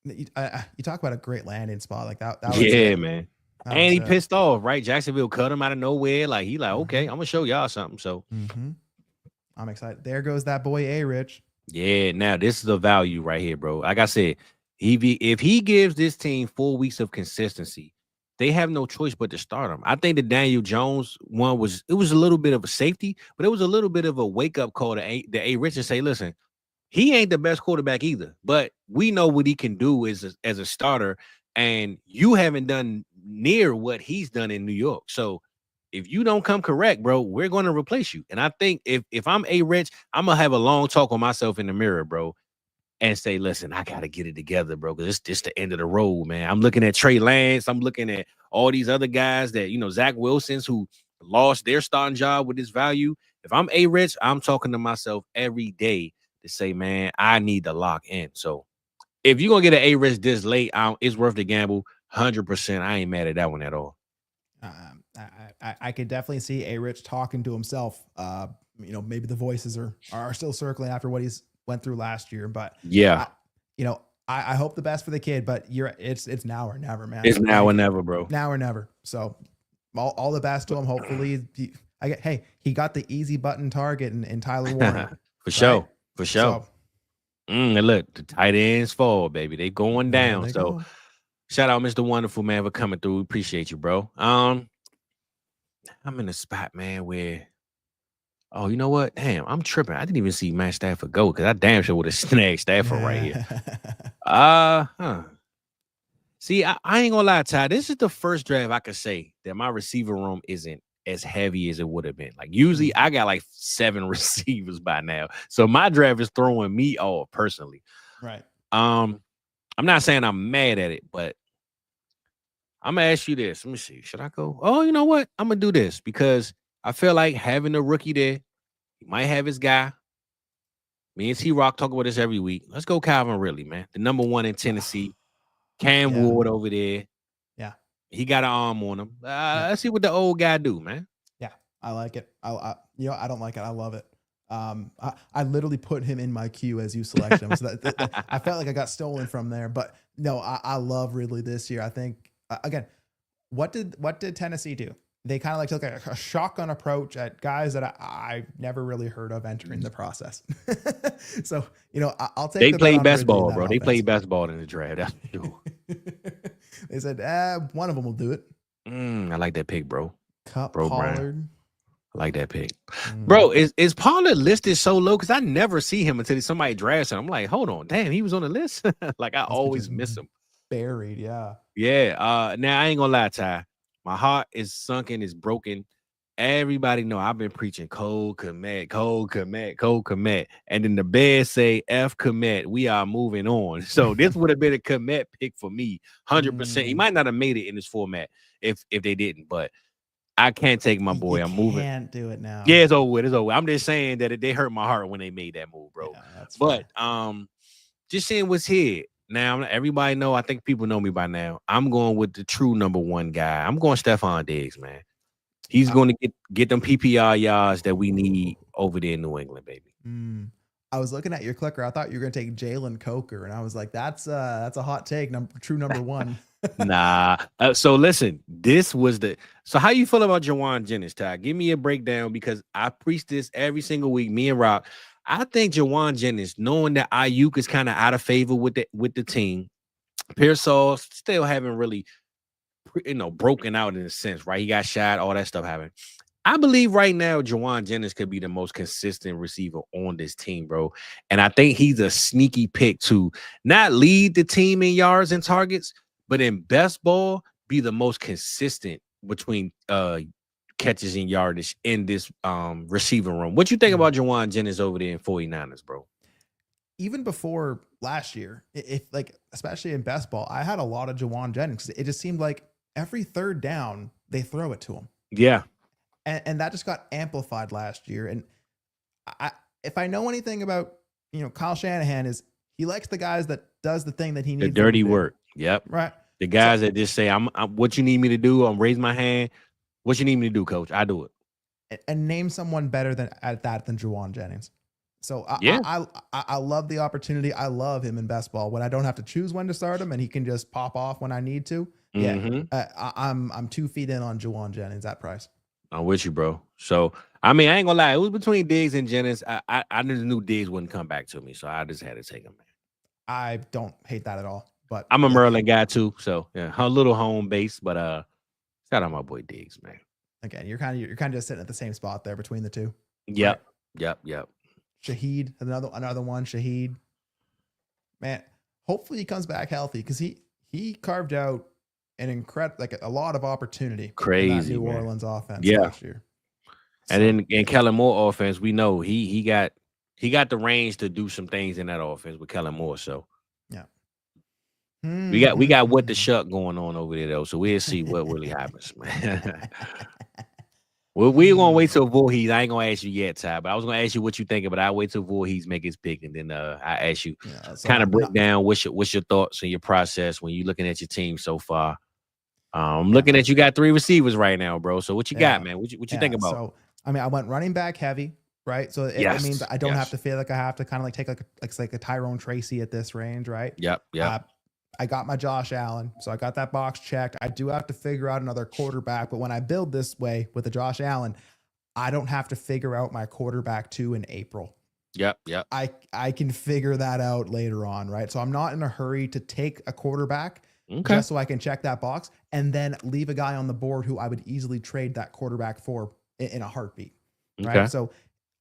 You talk about a great landing spot like that. Was yeah, it. Man. And he pissed off, right? Jacksonville cut him out of nowhere. Like, okay, I'm going to show y'all something. So I'm excited. There goes that boy, A-Rich. Yeah, now this is the value right here, bro. Like I said, if he gives this team 4 weeks of consistency, they have no choice but to start him. I think the Daniel Jones one was a little bit of a safety, but it was a little bit of a wake-up call to A-Rich and say, listen, he ain't the best quarterback either, but we know what he can do as a starter, and you haven't done near what he's done in New York. So if you don't come correct, bro, we're going to replace you. And I think if I'm A-Rich, I'm going to have a long talk with myself in the mirror, bro, and say, listen, I got to get it together, bro, because it's the end of the road, man. I'm looking at Trey Lance. I'm looking at all these other guys that, Zach Wilson's, who lost their starting job with this value. If I'm A-Rich, I'm talking to myself every day to say, man, I need to lock in. So if you're going to get an A-Rich this late, it's worth the gamble. 100%. I ain't mad at that one at all. I could definitely see A-Rich talking to himself. Maybe the voices are still circling after what he's went through last year, but yeah, I hope the best for the kid, but it's now or never, man. It's now or never, bro. Now or never. So all the best to him. Hopefully he got the easy button target in Tyler Warner. For sure. So, and look, the tight ends fall, baby. They going down. So shout out Mr. Wonderful, man, for coming through. We appreciate you, bro. I'm in a spot, man, where, oh, you know what? Damn, I'm tripping. I didn't even see Matt Stafford go, because I damn sure would have snagged Stafford right here. See, I ain't gonna lie, Ty. This is the first draft I could say that my receiver room isn't as heavy as it would have been. Like, usually I got like 7 receivers by now. So my draft is throwing me off personally. Right. I'm not saying I'm mad at it, but I'm gonna ask you this. Let me see. Should I go? Oh, you know what? I'm gonna do this because I feel like having a rookie there, he might have his guy. Me and T-Rock talk about this every week. Let's go Calvin Ridley, man. The number 1 in Tennessee. Cam Ward over there. Yeah. He got an arm on him. Let's see what the old guy do, man. Yeah, I like it. I don't like it. I love it. I literally put him in my queue as you select him. So that I felt like I got stolen from there, but no, I love Ridley this year. I think again, what did Tennessee do? They kind of like took a shotgun approach at guys that I never really heard of entering the process. So, I'll take. They played best ball, bro. They played best ball in the draft. That's true. They said, one of them will do it. I like that pick, bro. Pollard. Brian. I like that pick. Bro, is Pollard listed so low? Because I never see him until somebody drafts him. I'm like, hold on. Damn, he was on the list? Like, I always miss him. Buried, yeah. Yeah. Now, I ain't going to lie, Ty. My heart is sunken, is broken. Everybody know I've been preaching Cole Kmet. And then the Bears say F Kmet. We are moving on. So this would have been a Kmet pick for me, 100%. He might not have made it in this format if they didn't, but I can't take my boy. I'm moving. Can't do it now. Yeah, it's over with. I'm just saying that they hurt my heart when they made that move, bro. Yeah, but just saying what's here. Now, everybody know, I think people know me by now. I'm going with the true number 1 guy. I'm going Stephon Diggs, man. He's going to get them PPR yards that we need over there in New England, baby. I was looking at your clicker. I thought you were going to take Jalen Coker, and I was like, that's a hot take. True number 1. Nah. So listen, this was so how you feel about Jawan Jennings, Ty? Give me a breakdown, because I preach this every single week. Me and Rock. I think Jawan Jennings, knowing that Ayuk is kind of out of favor with the team, Pearsall still haven't really, broken out in a sense, right? He got shot, all that stuff happened. I believe right now Juwan Jennings could be the most consistent receiver on this team, bro. And I think he's a sneaky pick to not lead the team in yards and targets, but in best ball, be the most consistent between catches and yardage in this receiver room. What you think about Juwan Jennings over there in 49ers, bro? Even before last year, if like, especially in best ball, I had a lot of Juwan Jennings. It just seemed like every third down, they throw it to him. Yeah. And that just got amplified last year. And if I know anything about, Kyle Shanahan, is he likes the guys that does the thing that he needs. The dirty work. Yep. Right. The guys that just say, I'm what you need me to do. I'm raise my hand. What you need me to do, coach? I do it. And name someone better than Juwan Jennings. So I love the opportunity. I love him in best ball when I don't have to choose when to start him and he can just pop off when I need to. Yeah. I'm 2 feet in on Juwan Jennings at price. I'm with you, bro. So, I mean, I ain't gonna lie. It was between Diggs and Jennings. I just knew Diggs wouldn't come back to me, so I just had to take him, man. I don't hate that at all. But I'm a Merlin guy too, so yeah, a little home base, but shout out my boy Diggs, man. Again, you're kind of just sitting at the same spot there between the two. Yep, right? yep. Shaheed, another one. Shaheed, man. Hopefully he comes back healthy because he carved out an incredible, like a lot of opportunity. Crazy in that New man. Orleans offense Yeah. last year. And then in Kellen Moore offense, we know he got the range to do some things in that offense with Kellen Moore. So yeah, we got what the shuck going on over there though. So we'll see what really happens, man. Well, we're gonna wait till Voorhees. I ain't gonna ask you yet, Ty, but I was gonna ask you what you think, but I'll wait till Voorhees make his pick, and then I ask you kind of break down what's your thoughts and your process when you're looking at your team so far. I'm looking at you got 3 receivers right now, bro. So what you got, man? What you think about? So I mean, I went running back heavy, right? So it means I don't have to feel like I have to kind of like take like a Tyrone Tracy at this range, right? Yep. I got my Josh Allen, so I got that box checked. I do have to figure out another quarterback, but when I build this way with the Josh Allen, I don't have to figure out my quarterback 2 in April. Yep. I can figure that out later on, right? So I'm not in a hurry to take a quarterback just so I can check that box and then leave a guy on the board who I would easily trade that quarterback for in a heartbeat, right? Okay. So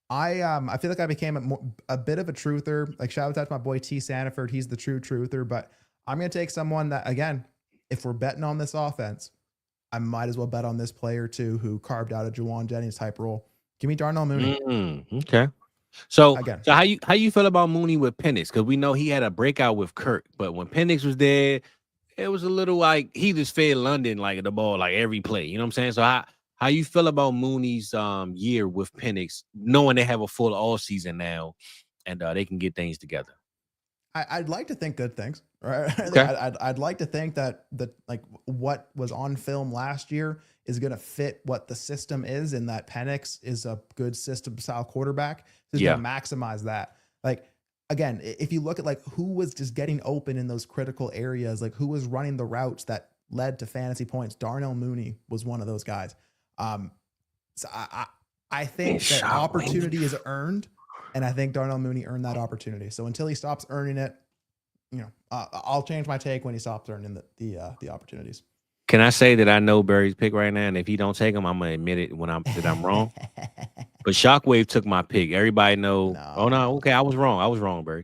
I feel like I became a bit of a truther. Like shout out to my boy T. Sanford, he's the true truther, but I'm going to take someone that, again, if we're betting on this offense, I might as well bet on this player too, who carved out a Juwan Jennings type role. Give me Darnell Mooney. Okay. So, again, how you feel about Mooney with Penix? Because we know he had a breakout with Kirk, but when Penix was there, it was a little like he just fed London like the ball like every play. You know what I'm saying? So how you feel about Mooney's year with Penix, knowing they have a full all season now, and they can get things together? I'd like to think good things, right? Okay. I'd like to think that like what was on film last year is going to fit what the system is, and that Penix is a good system style quarterback. So he's going to maximize that. Like, again, if you look at like who was just getting open in those critical areas, like who was running the routes that led to fantasy points, Darnell Mooney was one of those guys. So I think that opportunity is earned. And I think Darnell Mooney earned that opportunity. So until he stops earning it, I'll change my take when he stops earning the opportunities. Can I say that I know Barry's pick right now, and if he don't take him, I'm gonna admit it that I'm wrong. But Shockwave took my pick. Everybody know. No. Oh no, okay, I was wrong, Barry.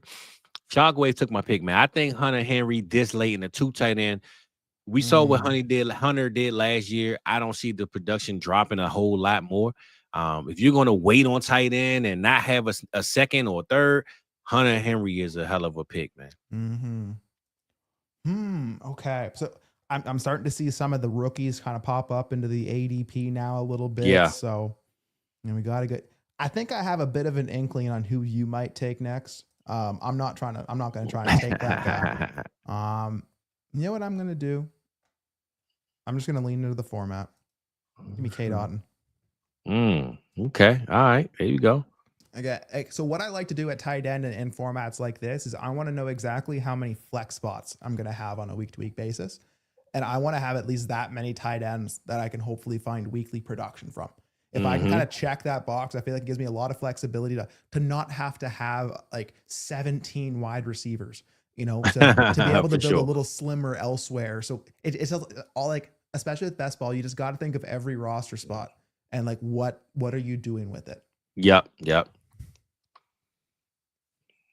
Shockwave took my pick, man. I think Hunter Henry this late in the 2 tight end. We saw what Hunter did last year. I don't see the production dropping a whole lot more. If you're going to wait on tight end and not have a second or third, Hunter Henry is a hell of a pick, man. Okay. So I'm starting to see some of the rookies kind of pop up into the ADP now a little bit. Yeah. So we got to get, I think I have a bit of an inkling on who you might take next. I'm not going to try and take that guy. You know what I'm going to do? I'm just going to lean into the format. Give me K. Dotton. Okay. All right. There you go. Okay. So what I like to do at tight end and in formats like this is I want to know exactly how many flex spots I'm going to have on a week-to-week basis. And I want to have at least that many tight ends that I can hopefully find weekly production from. If I can kind of check that box, I feel like it gives me a lot of flexibility to not have to have like 17 wide receivers, to be able to build a little slimmer elsewhere. So it's all like, especially with best ball, you just got to think of every roster spot and like what are you doing with it? Yep.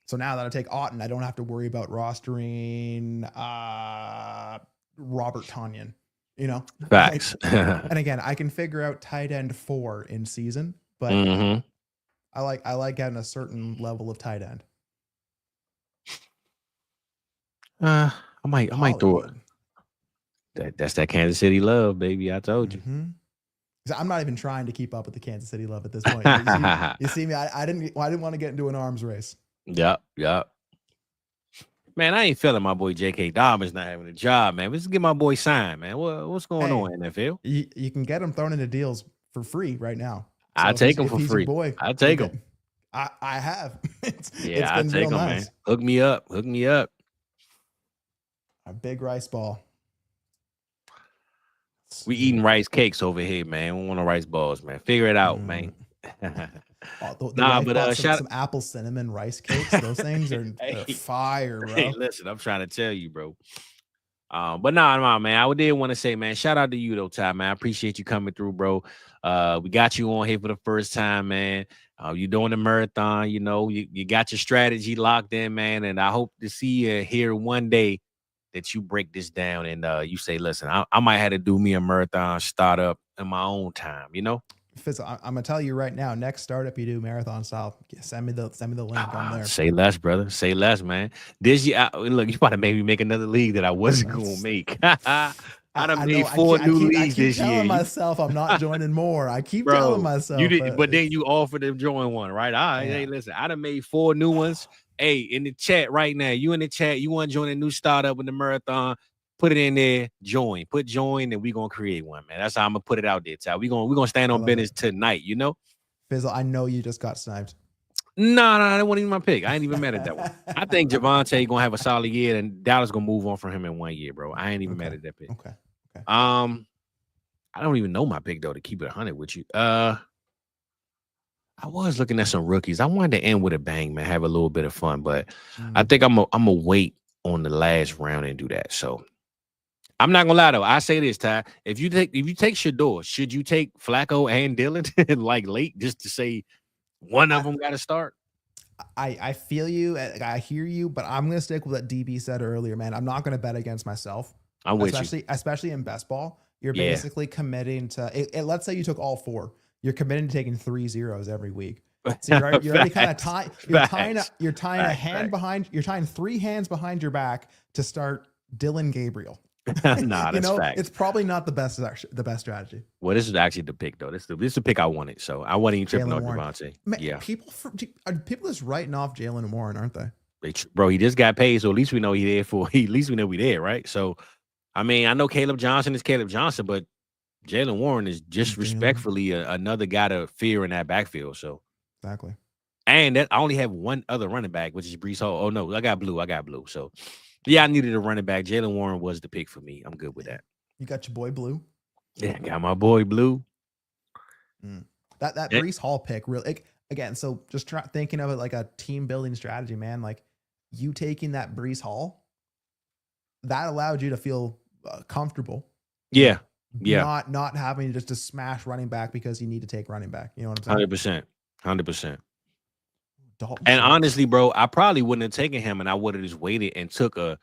So now that I take Otton, I don't have to worry about rostering Robert Tonyan, you know? Facts. And again, I can figure out tight end 4 in season, but I like having a certain level of tight end. I might throw it. That's that Kansas City love, baby. I told you. I'm not even trying to keep up with the Kansas City love at this point. You see me? I didn't want to get into an arms race. Yep. Man, I ain't feeling my boy J.K. Dobbins not having a job, man. Let's get my boy signed, man. What's going on, NFL? You can get him thrown into deals for free right now. So I take him for free. I take him. I have. I take him, man. Hook me up. A big rice ball. We eating rice cakes over here, man. We want no rice balls, man. Figure it out, man. Some apple cinnamon rice cakes. Those things are fire, bro. Hey, listen, I'm trying to tell you, bro. But nah, man. I did want to say, man, shout out to you though, Ty, man. I appreciate you coming through, bro. We got you on here for the first time, man. You're doing the marathon, you know, you got your strategy locked in, man. And I hope to see you here one day that you break this down and you say, listen, I might have to do me a marathon startup in my own time, you know? Fizz, I'm gonna tell you right now, next startup you do marathon style, send me the link on there. Say less, brother. Say less, man. This year, look, you about to maybe make another league that I wasn't gonna make. I done made 4 new leagues this year. I keep telling myself I'm not joining more. I keep telling myself. You did, but then you offered to join one, right? All right. Hey, listen, I done made 4 new ones. Hey, in the chat right now, you in the chat, you want to join a new startup with the marathon? Put it in there, put join, and we're gonna create one, man. That's how I'm gonna put it out there, Ty. We're gonna stand on business tonight, you know. Fizzle, I know you just got sniped. No, that wasn't even my pick. I ain't even mad at that one. I think Javonte gonna have a solid year, and Dallas gonna move on from him in 1 year, bro. I ain't even mad at that pick. Okay. I don't even know my pick though, to keep it 100 with you. I was looking at some rookies. I wanted to end with a bang, man. Have a little bit of fun, but I think I'm gonna wait on the last round and do that. So. I'm not gonna lie though. I say this, Ty. If you take Shedeur, should you take Flacco and Dillon like late just to say one of them got to start? I feel you. I hear you, but I'm gonna stick with what DB said earlier, man. I'm not gonna bet against myself. I'm with you. Especially in best ball. You're basically committing to it. Let's say you took all 4. You're committing to taking 3 zeros every week. So you're already kind of tying. You're tying a hand behind. You're tying 3 hands behind your back to start Dylan Gabriel. Nah, that's fact. It's probably not the best strategy. Well, this is actually the pick though. This is the pick I wanted, so I wasn't even tripping on Javonte. Yeah, people just writing off Jalen Warren, aren't they? Bro, he just got paid, so at least we know he's there for. At least we know we're there, right? So, I mean, I know Caleb Johnson is Caleb Johnson, but Jalen Warren is just respectfully another guy to fear in that backfield. So exactly. And I only have one other running back, which is Breece Hall. Oh no, I got blue. So. Yeah, I needed a running back. Jalen Warren was the pick for me. I'm good with that. You got your boy Blue? Yeah, got my boy Blue. That Breece Hall pick, really, again, so just thinking of it like a team building strategy, man. Like you taking that Breece Hall, that allowed you to feel comfortable. Yeah. Not having to just smash running back because you need to take running back. You know what I'm saying? 100%. And honestly, bro, I probably wouldn't have taken him, and I would have just waited and took a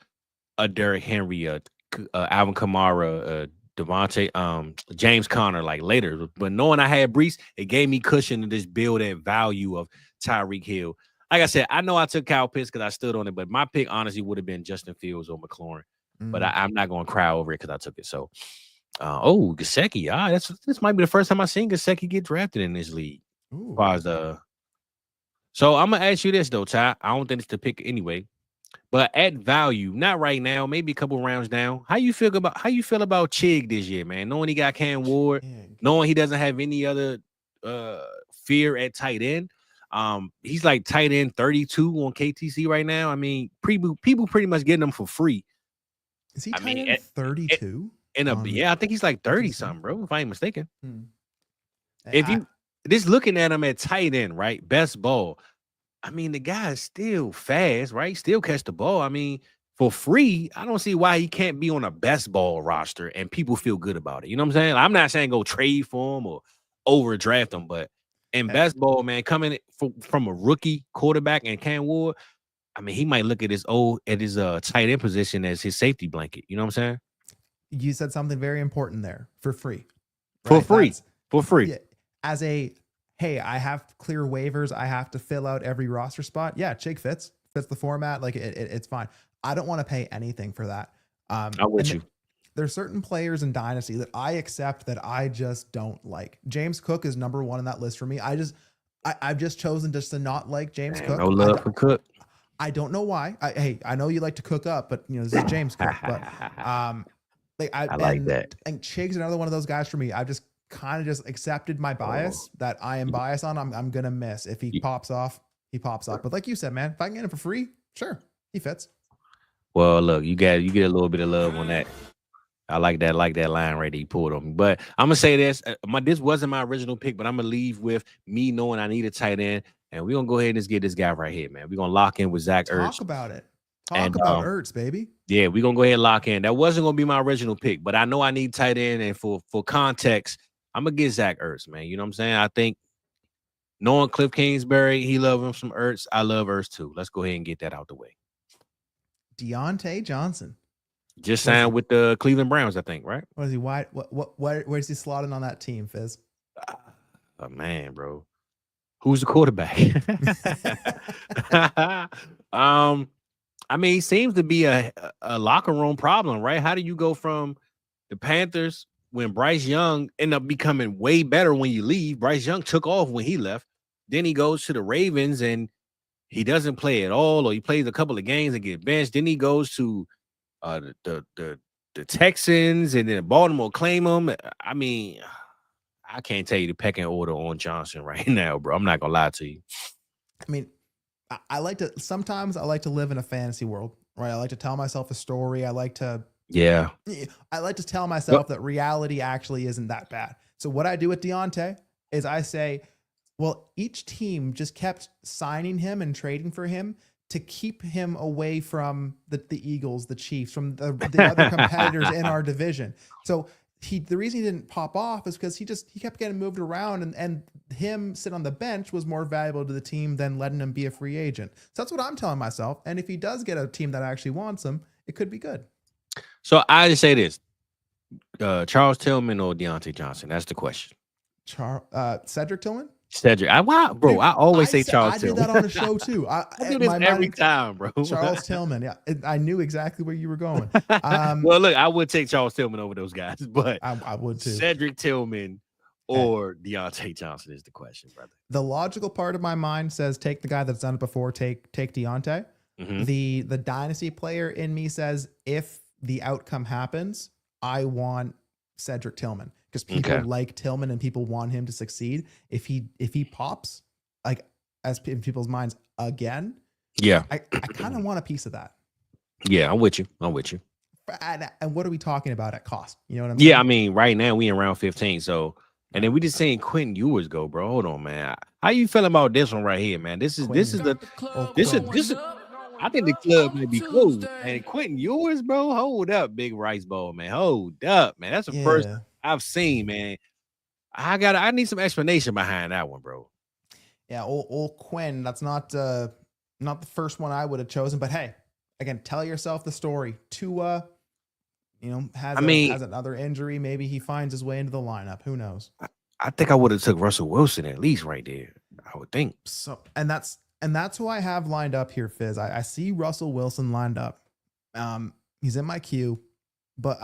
Derrick Henry, Alvin Kamara, Devontae, James Conner like later. But knowing I had Breece, it gave me cushion to just build that value of Tyreek Hill. Like I said, I know I took Kyle Pitts because I stood on it, but my pick honestly would have been Justin Fields or McLaurin. But I'm not going to cry over it because I took it. So, Gesicki, this might be the first time I've seen Gesicki get drafted in this league. So I'm gonna ask you this though, Ty. I don't think it's the pick anyway, but at value, not right now, maybe a couple rounds down. How you feel about Chig this year, man? Knowing he got Cam Ward, knowing he doesn't have any other fear at tight end. He's like tight end 32 on KTC right now. I mean, people pretty much getting him for free. Is he tight end 32? I think he's like 30 something, bro. If I ain't mistaken. If you just looking at him at tight end, right? Best ball. I mean, the guy is still fast, right? Still catch the ball. I mean, for free, I don't see why he can't be on a best ball roster and people feel good about it. You know what I'm saying? I'm not saying go trade for him or overdraft him. But in best ball, man, coming from a rookie quarterback and Cam Ward, I mean, he might look at his tight end position as his safety blanket. You know what I'm saying? You said something very important there. For free. For free. Yeah, as hey, I have clear waivers. I have to fill out every roster spot. Yeah, Chig fits the format. Like it's fine. I don't want to pay anything for that. I'm with you. There's certain players in Dynasty that I accept that I just don't like. James Cook is number one on that list for me. I've just chosen just to not like James Cook. No love for Cook. I don't know why. I know you like to cook up, but this is James Cook. But I like that. And Chig's another one of those guys for me. I've just kind of just accepted my bias that I am biased on. I'm gonna miss if he pops off. He pops off. But like you said, man, if I can get him for free, sure, he fits. Well, look, you get a little bit of love on that. I like that line right there you pulled on me. But I'm gonna say this: this wasn't my original pick, but I'm gonna leave with me knowing I need a tight end, and we're gonna go ahead and just get this guy right here, man. We're gonna lock in with Zach Ertz. Talk about it. Talk about Ertz, baby. Yeah, we're gonna go ahead and lock in. That wasn't gonna be my original pick, but I know I need tight end, and for context, I'm gonna get Zach Ertz, man. You know what I'm saying? I think knowing Cliff Kingsbury, he loves him some Ertz. I love Ertz too. Let's go ahead and get that out the way. Deontay Johnson. Just signed with the Cleveland Browns, I think, right? What is he? Why? Where's he slotted on that team, Fizz? Oh man, bro. Who's the quarterback? I mean, he seems to be a locker room problem, right? How do you go from the Panthers when Bryce Young ended up becoming way better when you leave? Bryce Young took off when he left. Then he goes to the Ravens and he doesn't play at all, or he plays a couple of games and gets benched. Then he goes to the Texans, and then Baltimore claim him. I mean, I can't tell you the pecking order on Johnson right now, bro. I'm not gonna lie to you. I mean, sometimes I like to live in a fantasy world, right? I like to tell myself a story. I like to tell myself that reality actually isn't that bad. So what I do with Deontay is I say, well, each team just kept signing him and trading for him to keep him away from the Eagles, the Chiefs, from the other competitors in our division. So the reason he didn't pop off is because he kept getting moved around, and him sit on the bench was more valuable to the team than letting him be a free agent. So that's what I'm telling myself. And if he does get a team that actually wants him, it could be good. So I just say this: Charles Tillman or Deontay Johnson? That's the question. Cedric Tillman. Cedric, I always say Charles Tillman. I did that on the show too. I do this every time, bro. Charles Tillman, yeah, I knew exactly where you were going. Well, look, I would take Charles Tillman over those guys, but I would too. Cedric Tillman or Deontay Johnson is the question, brother. The logical part of my mind says take the guy that's done it before. Take Deontay. Mm-hmm. The dynasty player in me says if the outcome happens, I want Cedric Tillman. Because people like Tillman and people want him to succeed. If he pops, like as in people's minds again, I kind of want a piece of that. Yeah, I'm with you. And what are we talking about at cost? You know what I'm saying? Yeah, I mean, right now we in round 15. So, and then we just saying Quentin Ewers go, bro. Hold on, man. How you feeling about this one right here, man? This is. I think the club might be closed. And Quentin Ewers, bro, hold up, big rice bowl, man. Hold up, man. That's the first I've seen, man. I need some explanation behind that one, bro. Yeah, old Quinn. That's not the first one I would have chosen. But hey, again, tell yourself the story. Tua, has another injury. Maybe he finds his way into the lineup. Who knows? I think I would have took Russell Wilson at least right there. I would think so. And that's who I have lined up here, Fizz. I see Russell Wilson lined up. He's in my queue, but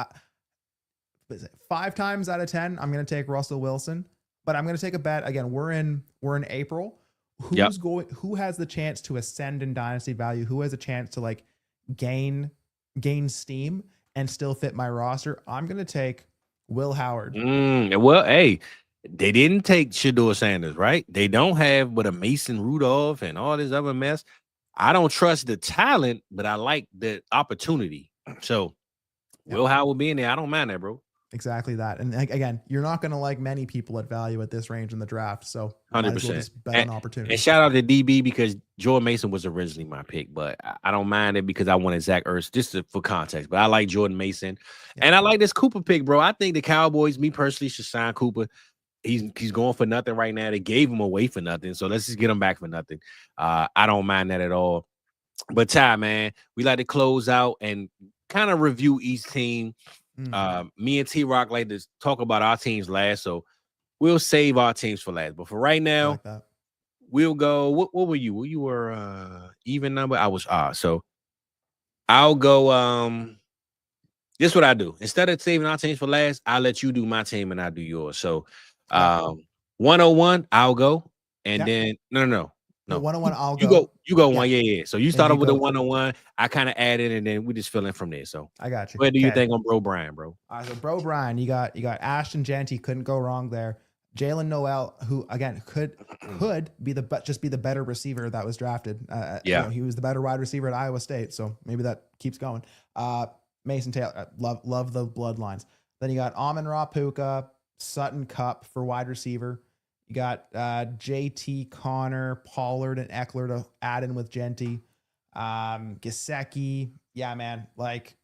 5 times out of 10, I'm going to take Russell Wilson, but I'm going to take a bet. Again, we're in April. Who has the chance to ascend in dynasty value? Who has a chance to like gain steam and still fit my roster? I'm going to take Will Howard. Well, hey, they didn't take Shedeur Sanders, right? They don't have but a Mason Rudolph and all this other mess. I don't trust the talent, but I like the opportunity. So Will Howard being there, I don't mind that, bro. Exactly that. And again, you're not going to like many people at value at this range in the draft. So 100%. Bet on opportunity. And shout out to DB because Jordan Mason was originally my pick, but I don't mind it because I wanted Zach Ertz just for context. But I like Jordan Mason. And I like this Cooper pick, bro. I think the Cowboys, me personally, should sign Cooper. he's going for nothing right now. They gave him away for nothing, so let's just get him back for nothing. I don't mind that at all. But Ty, man, we like to close out and kind of review each team. Me and T-Rock like to talk about our teams last, so we'll save our teams for last. But for right now, we'll go. What were you? Well, you were even number. I was odd. So I'll go. This is what I do. Instead of saving our teams for last, I'll let you do my team and I'll do yours. So 101, I'll go. And then no. 101, I'll go. You go one. Yeah. So you start off with the 101. I kind of added, and then we just fill in from there. So I got you. What do you think on Bro Brian, bro? All right, so Bro Brian, you got Ashton Genty, couldn't go wrong there. Jalen Noel, who again could be the better receiver that was drafted. He was the better wide receiver at Iowa State, so maybe that keeps going. Mason Taylor, love the bloodlines. Then you got Amon-Ra Puka, Sutton Cup for wide receiver. You got JT, Connor, Pollard, and Eckler to add in with Genty. Gesicki, yeah, man, like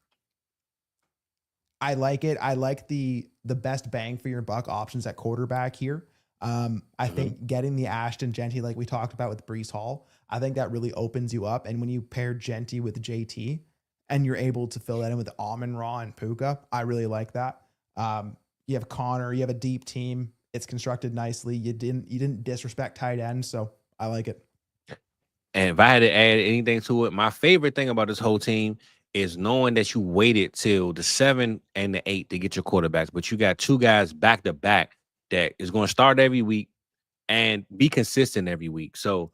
I like it. I like the best bang for your buck options at quarterback here. I think getting the Ashton Genty, like we talked about with Breece Hall, I think that really opens you up. And when you pair Genty with JT and you're able to fill that in with Amon-Ra and Puka, I really like that. You have Connor, you have a deep team. It's constructed nicely. You didn't disrespect tight end, so I like it. And if I had to add anything to it, my favorite thing about this whole team is knowing that you waited till the 7 and the 8 to get your quarterbacks, but you got two guys back to back that is going to start every week and be consistent every week. So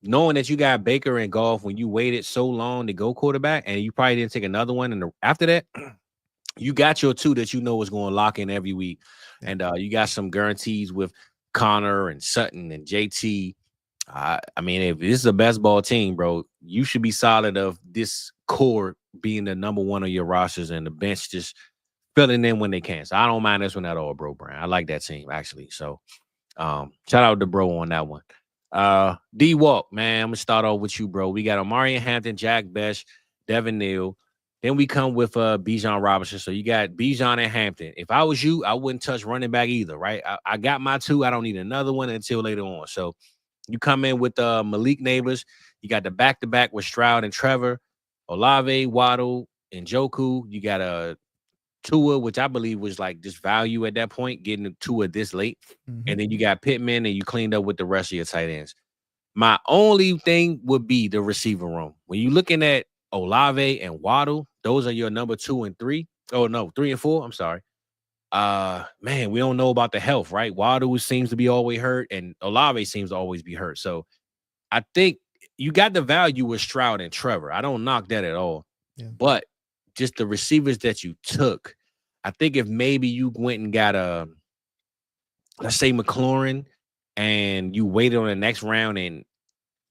knowing that you got Baker and Goff when you waited so long to go quarterback and you probably didn't take another one, and after that, you got your two that you know is going to lock in every week. And you got some guarantees with Connor and Sutton and JT. I mean, if this is a best ball team, bro, you should be solid of this core being the number one on your rosters and the bench just filling in when they can. So I don't mind this one at all, bro, Brian. I like that team, actually. So shout out to bro on that one. D-Walk, man, I'm going to start off with you, bro. We got Omarion Hampton, Jack Besh, Devin Neal. Then we come with Bijan Robinson. So you got Bijan and Hampton. If I was you, I wouldn't touch running back either, right? I got my two. I don't need another one until later on. So you come in with Malik Neighbors. You got the back-to-back with Stroud and Trevor, Olave, Waddle, and Njoku. You got Tua, which I believe was like just value at that point, getting Tua this late. And then you got Pittman, and you cleaned up with the rest of your tight ends. My only thing would be the receiver room. When you're looking at Olave and Waddle, those are your number 2 and 3. Oh, no, 3 and 4. I'm sorry. Man, we don't know about the health, right? Waddle seems to be always hurt, and Olave seems to always be hurt. So I think you got the value with Stroud and Trevor. I don't knock that at all. Yeah. But just the receivers that you took, I think if maybe you went and got let's say McLaurin, and you waited on the next round, and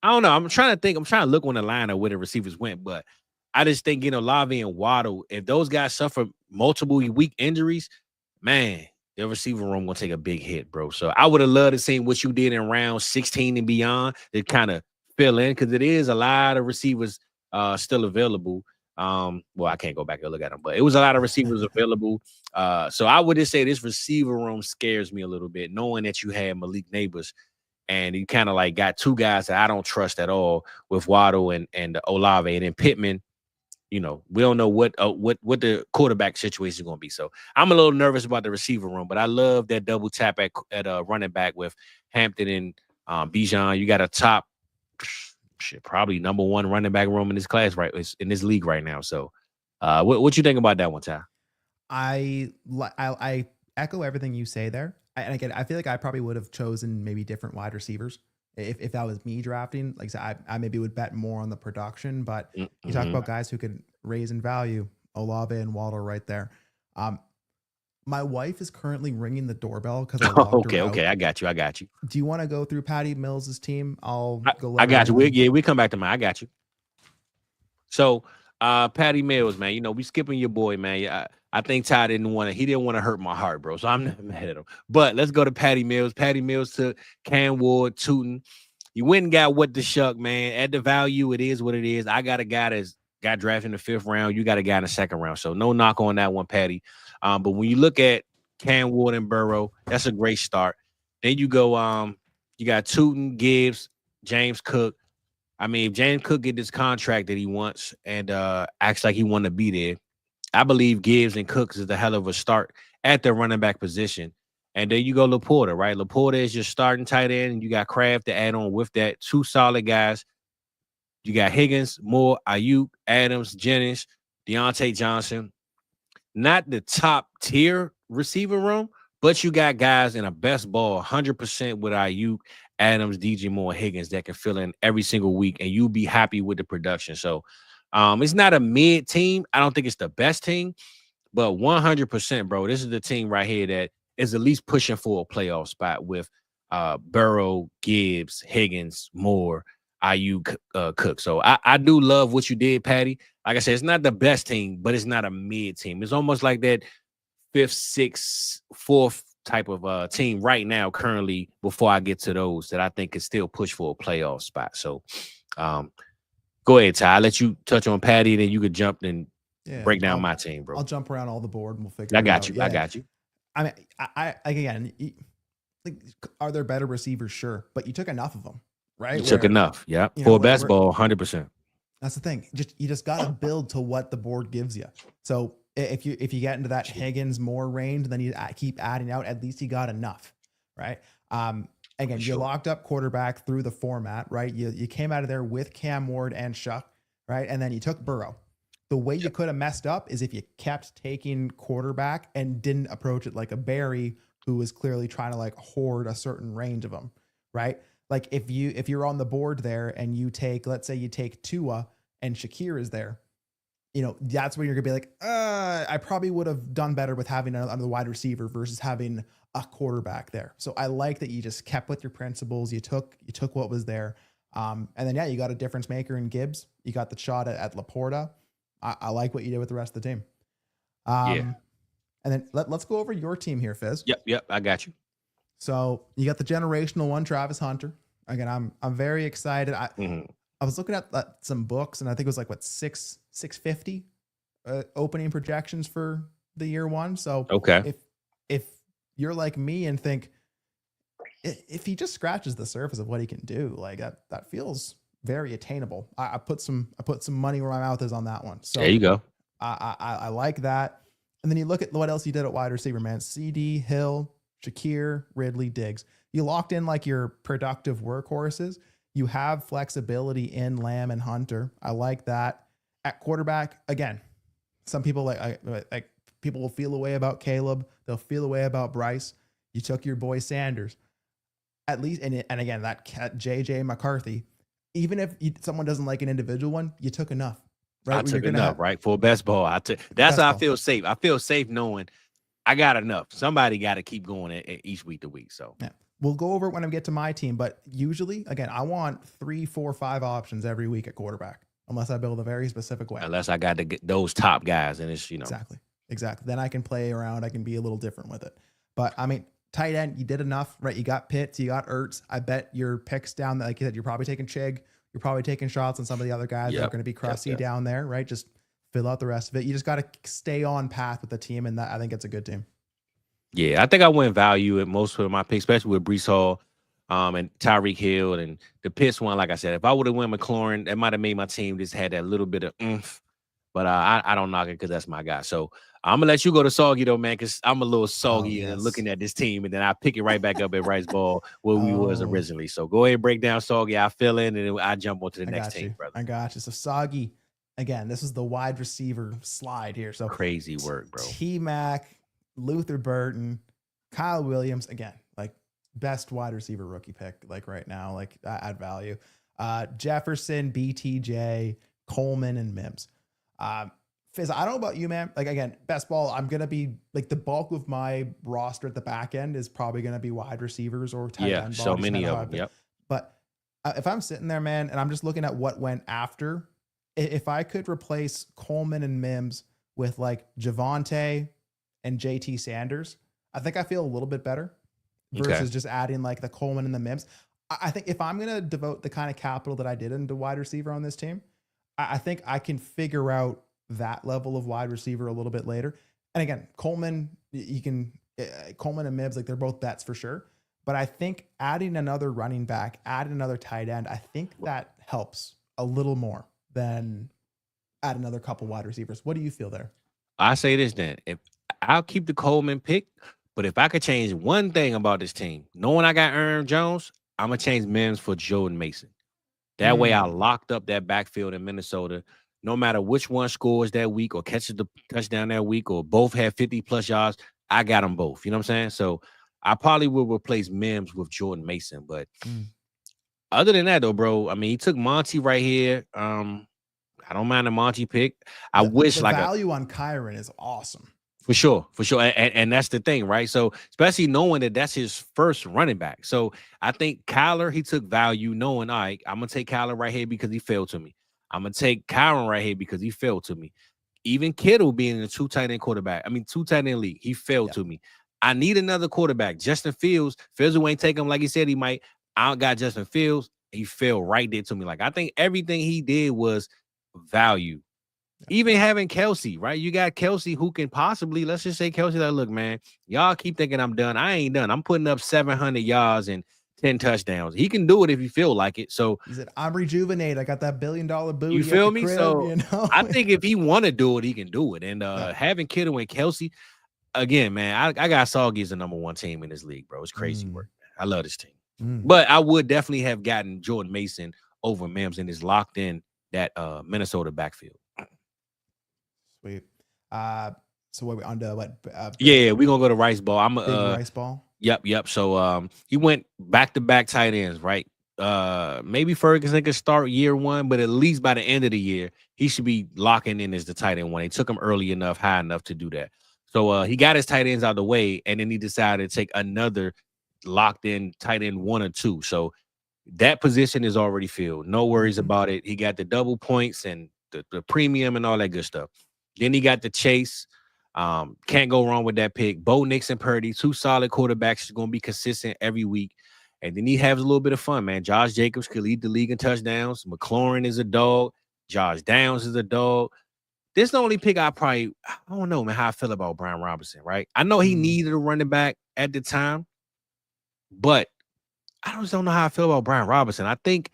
I don't know. I'm trying to look on the line of where the receivers went, but I just think getting Olave and Waddle, if those guys suffer multiple week injuries, man, their receiver room gonna take a big hit, bro. So I would have loved to see what you did in round 16 and beyond to kind of fill in, because it is a lot of receivers still available. Well, I can't go back and look at them, but it was a lot of receivers available. So I would just say this receiver room scares me a little bit, knowing that you had Malik Neighbors. And you kind of like got two guys that I don't trust at all with Waddle and Olave. And then Pittman, you know, we don't know what the quarterback situation is going to be. So I'm a little nervous about the receiver room, but I love that double tap at running back with Hampton and Bijan. You got a top, probably number 1 running back room in this class, right? In this league right now. So what you think about that one, Ty? I echo everything you say there. And again, I feel like I probably would have chosen maybe different wide receivers if that was me drafting. Like I maybe would bet more on the production, but you talk about guys who could raise in value. Olave and Waddle right there. My wife is currently ringing the doorbell because I logged her out. Okay, I got you. Do you want to go through Patty Mills's team? I got you. We come back to mine. I got you. So Patty Mills, man, you know, we skipping your boy, man. I think Ty didn't want to hurt my heart, bro. So I'm not mad at him. But let's go to Patty Mills. Patty Mills took Cam Ward, Tootin. You went and got what the shuck, man. At the value, it is what it is. I got a guy that's got drafted in the 5th round. You got a guy in the 2nd round. So no knock on that one, Patty. But when you look at Cam Ward and Burrow. That's a great start. Then you go, you got Tootin, Gibbs, James Cook. I mean, if James Cook get this contract that he wants and acts like he want to be there, I believe Gibbs and Cooks is the hell of a start at the running back position. And then you go Laporta, right? Laporta is your starting tight end, and you got Kraft to add on with that. Two solid guys. You got Higgins, Moore, Ayuk, Adams, Jennings, Deontay Johnson. Not the top tier receiver room, but you got guys in a best ball 100% with Ayuk, Adams, DJ Moore, Higgins that can fill in every single week, and you'll be happy with the production. So it's not a mid team. I don't think it's the best team, but 100%, bro, this is the team right here that is at least pushing for a playoff spot with Burrow, Gibbs, Higgins, Moore, Ayuk, Cook. So I do love what you did, Patty. Like I said, it's not the best team, but it's not a mid team. It's almost like that 5th, 6th, 4th type of team right now, currently, before I get to those that I think can still push for a playoff spot. So go ahead, Ty. I'll let you touch on Patty, and then you could jump and break down my team, bro. I'll jump around all the board and we'll figure it out. I got you. I mean, I again, like, are there better receivers? Sure. But you took enough of them, right? You took enough. Yeah. For best ball, 100%. That's the thing. You just got to build to what the board gives you. So if you get into that Higgins Moore range, then you keep adding out, at least you got enough, right? Again, you locked up quarterback through the format, right? You came out of there with Cam Ward and Shuck, right? And then you took Burrow. The way you could have messed up is if you kept taking quarterback and didn't approach it like a Barry, who was clearly trying to like hoard a certain range of them, right? Like if you're on the board there and you take, let's say you take Tua and Shakir is there, that's when you're gonna be like, I probably would have done better with having another wide receiver versus having a quarterback there. So I like that you just kept with your principles. You took what was there. And then, you got a difference maker in Gibbs. You got the shot at Laporta. I like what you did with the rest of the team. And then let's go over your team here, Fizz. Yep. I got you. So you got the generational one, Travis Hunter. Again, I'm very excited. I was looking at some books, and I think it was like 650 opening projections for the year one. So okay, if you're like me and think if he just scratches the surface of what he can do, like that feels very attainable. I put some money where my mouth is on that one. So there you go. I like that. And then you look at what else he did at wide receiver, man. CD, Hill, Shakir, Ridley, Diggs. You locked in like your productive workhorses. You have flexibility in Lamb and Hunter. I like that. At quarterback, again, some people like people will feel a way about Caleb. They'll feel a way about Bryce. You took your boy Sanders. At least, and again, that JJ McCarthy. Even if someone doesn't like an individual one, you took enough. Right? I took enough, right? For best ball. That's how I feel safe. I feel safe knowing I got enough. Somebody got to keep going each week to week. So we'll go over it when I get to my team. But usually, again, I want 3, 4, 5 options every week at quarterback, unless I build a very specific way. Unless I got to get those top guys, and it's exactly. Then I can play around. I can be a little different with it. But I mean, tight end, you did enough, right? You got Pitts, you got Ertz. I bet your picks down, like you said, you're probably taking Chig. You're probably taking shots on some of the other guys that are going to be crusty down there, right? Just fill out the rest of it. You just got to stay on path with the team, and I think it's a good team. Yeah, I think I went value at most of my picks, especially with Breece Hall and Tyreek Hill and the Pitts one. Like I said, if I would have went McLaurin, that might have made my team just had that little bit of oomph. But I don't knock it because that's my guy. So I'm going to let you go to Soggy, though, man, because I'm a little soggy and looking at this team, and then I pick it right back up at Rice Ball where we was originally. So go ahead and break down Soggy. I fill in, and then I jump on to the next team, brother. I got you. So Soggy, again, this is the wide receiver slide here. So crazy work, bro. T-Mac, Luther Burton, Kyle Williams, again, like best wide receiver rookie pick, like right now, like add value. Jefferson, BTJ, Coleman, and Mims. Fizz, I don't know about you, man. Like, again, best ball, I'm going to be like the bulk of my roster at the back end is probably going to be wide receivers or tight end. So many of them. Yep. But if I'm sitting there, man, and I'm just looking at what went after, if I could replace Coleman and Mims with like Javonte and JT Sanders, I think I feel a little bit better versus just adding like the Coleman and the Mims. I think if I'm going to devote the kind of capital that I did into wide receiver on this team, I think I can figure out that level of wide receiver a little bit later. And again, Coleman, you can, Coleman and Mibbs, like they're both bets for sure. But I think adding another running back, adding another tight end, I think that helps a little more than add another couple wide receivers. What do you feel there? I say this then. If I'll keep the Coleman pick, but if I could change one thing about this team, knowing I got Aaron Jones, I'm gonna change Mims for Jordan Mason. That way I locked up that backfield in Minnesota. No matter which one scores that week or catches the touchdown that week or both have 50 plus yards, I got them both. You know what I'm saying? So I probably will replace Mims with Jordan Mason. But other than that, though, bro, I mean, he took Monty right here. I don't mind the Monty pick. I wish the like value on Kyron is awesome. For sure. And that's the thing, right? So, especially knowing that that's his first running back. So, I think Kyler, he took value knowing, all right, I'm going to take Kyler right here because he failed to me. I'm going to take Kyron right here because he failed to me. Even Kittle being a two tight end league, he failed to me. I need another quarterback. Justin Fields who ain't take him like he said he might. I got Justin Fields. He fell right there to me. Like, I think everything he did was value. Even having Kelsey, right? You got Kelsey who can possibly, let's just say Kelsey, like, look, man, y'all keep thinking I'm done. I ain't done. I'm putting up 700 yards and 10 touchdowns. He can do it if you feel like it. So he said, I'm rejuvenated. I got that $1 billion booty. You feel me? Crib, so you know? I think if he want to do it, he can do it. And having Kittle and Kelsey, again, man, I got Soggy as the number one team in this league, bro. It's crazy work. Man. I love this team. But I would definitely have gotten Jordan Mason over Mims and is locked in that Minnesota backfield. Sweet. So what we on to what? Yeah, we're gonna go to Rice Ball. I'm Rice Ball. Yep. So he went back-to-back tight ends, right? Maybe Ferguson could start year one, but at least by the end of the year, he should be locking in as the tight end one. They took him early enough, high enough to do that. So he got his tight ends out of the way, and then he decided to take another locked in tight end 1 or 2. So that position is already filled. No worries about it. He got the double points and the premium and all that good stuff. Then he got the chase. Can't go wrong with that pick. Bo Nix and Purdy, 2 solid quarterbacks, is going to be consistent every week. And then he has a little bit of fun, man. Josh Jacobs could lead the league in touchdowns. McLaurin is a dog. Josh Downs is a dog. This is the only pick I don't know, man, how I feel about Brian Robinson, right? I know he needed a running back at the time, but I just don't know how I feel about Brian Robinson. I think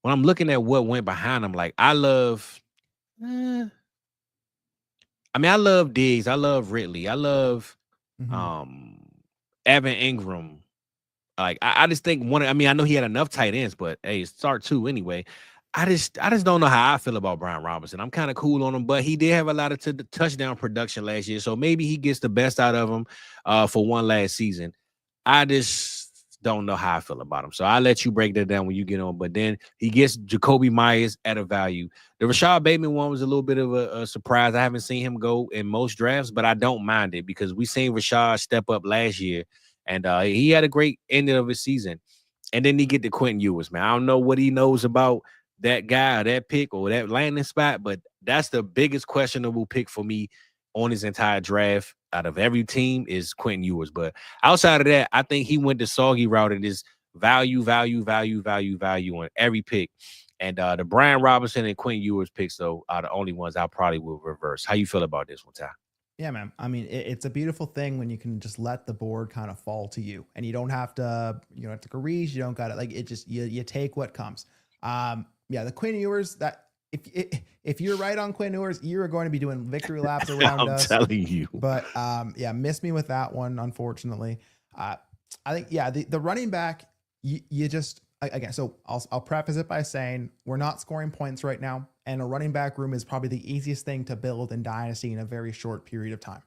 when I'm looking at what went behind him, like I love Diggs. I love Ridley. I love Evan Ingram. Like I just think I know he had enough tight ends, but hey, start 2 anyway. I just don't know how I feel about Brian Robinson. I'm kind of cool on him, but he did have a lot of touchdown production last year, so maybe he gets the best out of him for one last season. I just don't know how I feel about him, so I'll let you break that down when you get on. But then he gets Jacoby Myers at a value. The Rashad Bateman one was a little bit of a surprise. I haven't seen him go in most drafts, but I don't mind it because we seen Rashad step up last year, and he had a great ending of his season. And then he get to Quentin Ewers, man. I don't know what he knows about that guy or that pick or that landing spot, but that's the biggest questionable pick for me on his entire draft out of every team is Quentin Ewers. But outside of that, I think he went the soggy route and is value on every pick. And the Brian Robinson and Quentin Ewers picks, though, are the only ones I probably will reverse. How you feel about this one, Ty? Yeah, man. I mean, it's a beautiful thing when you can just let the board kind of fall to you, and you don't have to, reach. You don't got it. Like it just you take what comes. The Quentin Ewers, that if you're right on Quentin Ewers, you're going to be doing victory laps around us. I'm telling you. But miss me with that one, unfortunately. I think the running back, you just again. So I'll preface it by saying we're not scoring points right now, and a running back room is probably the easiest thing to build in Dynasty in a very short period of time,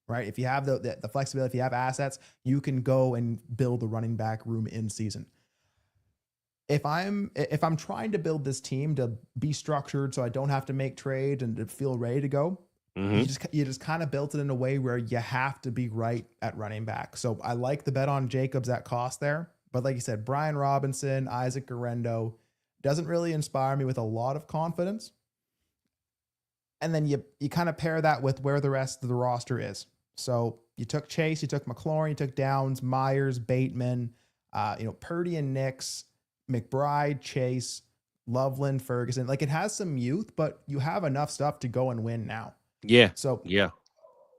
right? If you have the flexibility, if you have assets, you can go and build the running back room in season. If I'm trying to build this team to be structured so I don't have to make trades and to feel ready to go, you just kind of built it in a way where you have to be right at running back. So I like the bet on Jacobs at cost there. But like you said, Brian Robinson, Isaac Guerrero doesn't really inspire me with a lot of confidence. And then you kind of pair that with where the rest of the roster is. So you took Chase, you took McLaurin, you took Downs, Myers, Bateman, Purdy and Nix, McBride, Chase, Loveland, Ferguson. Like it has some youth, but you have enough stuff to go and win now. Yeah. So yeah.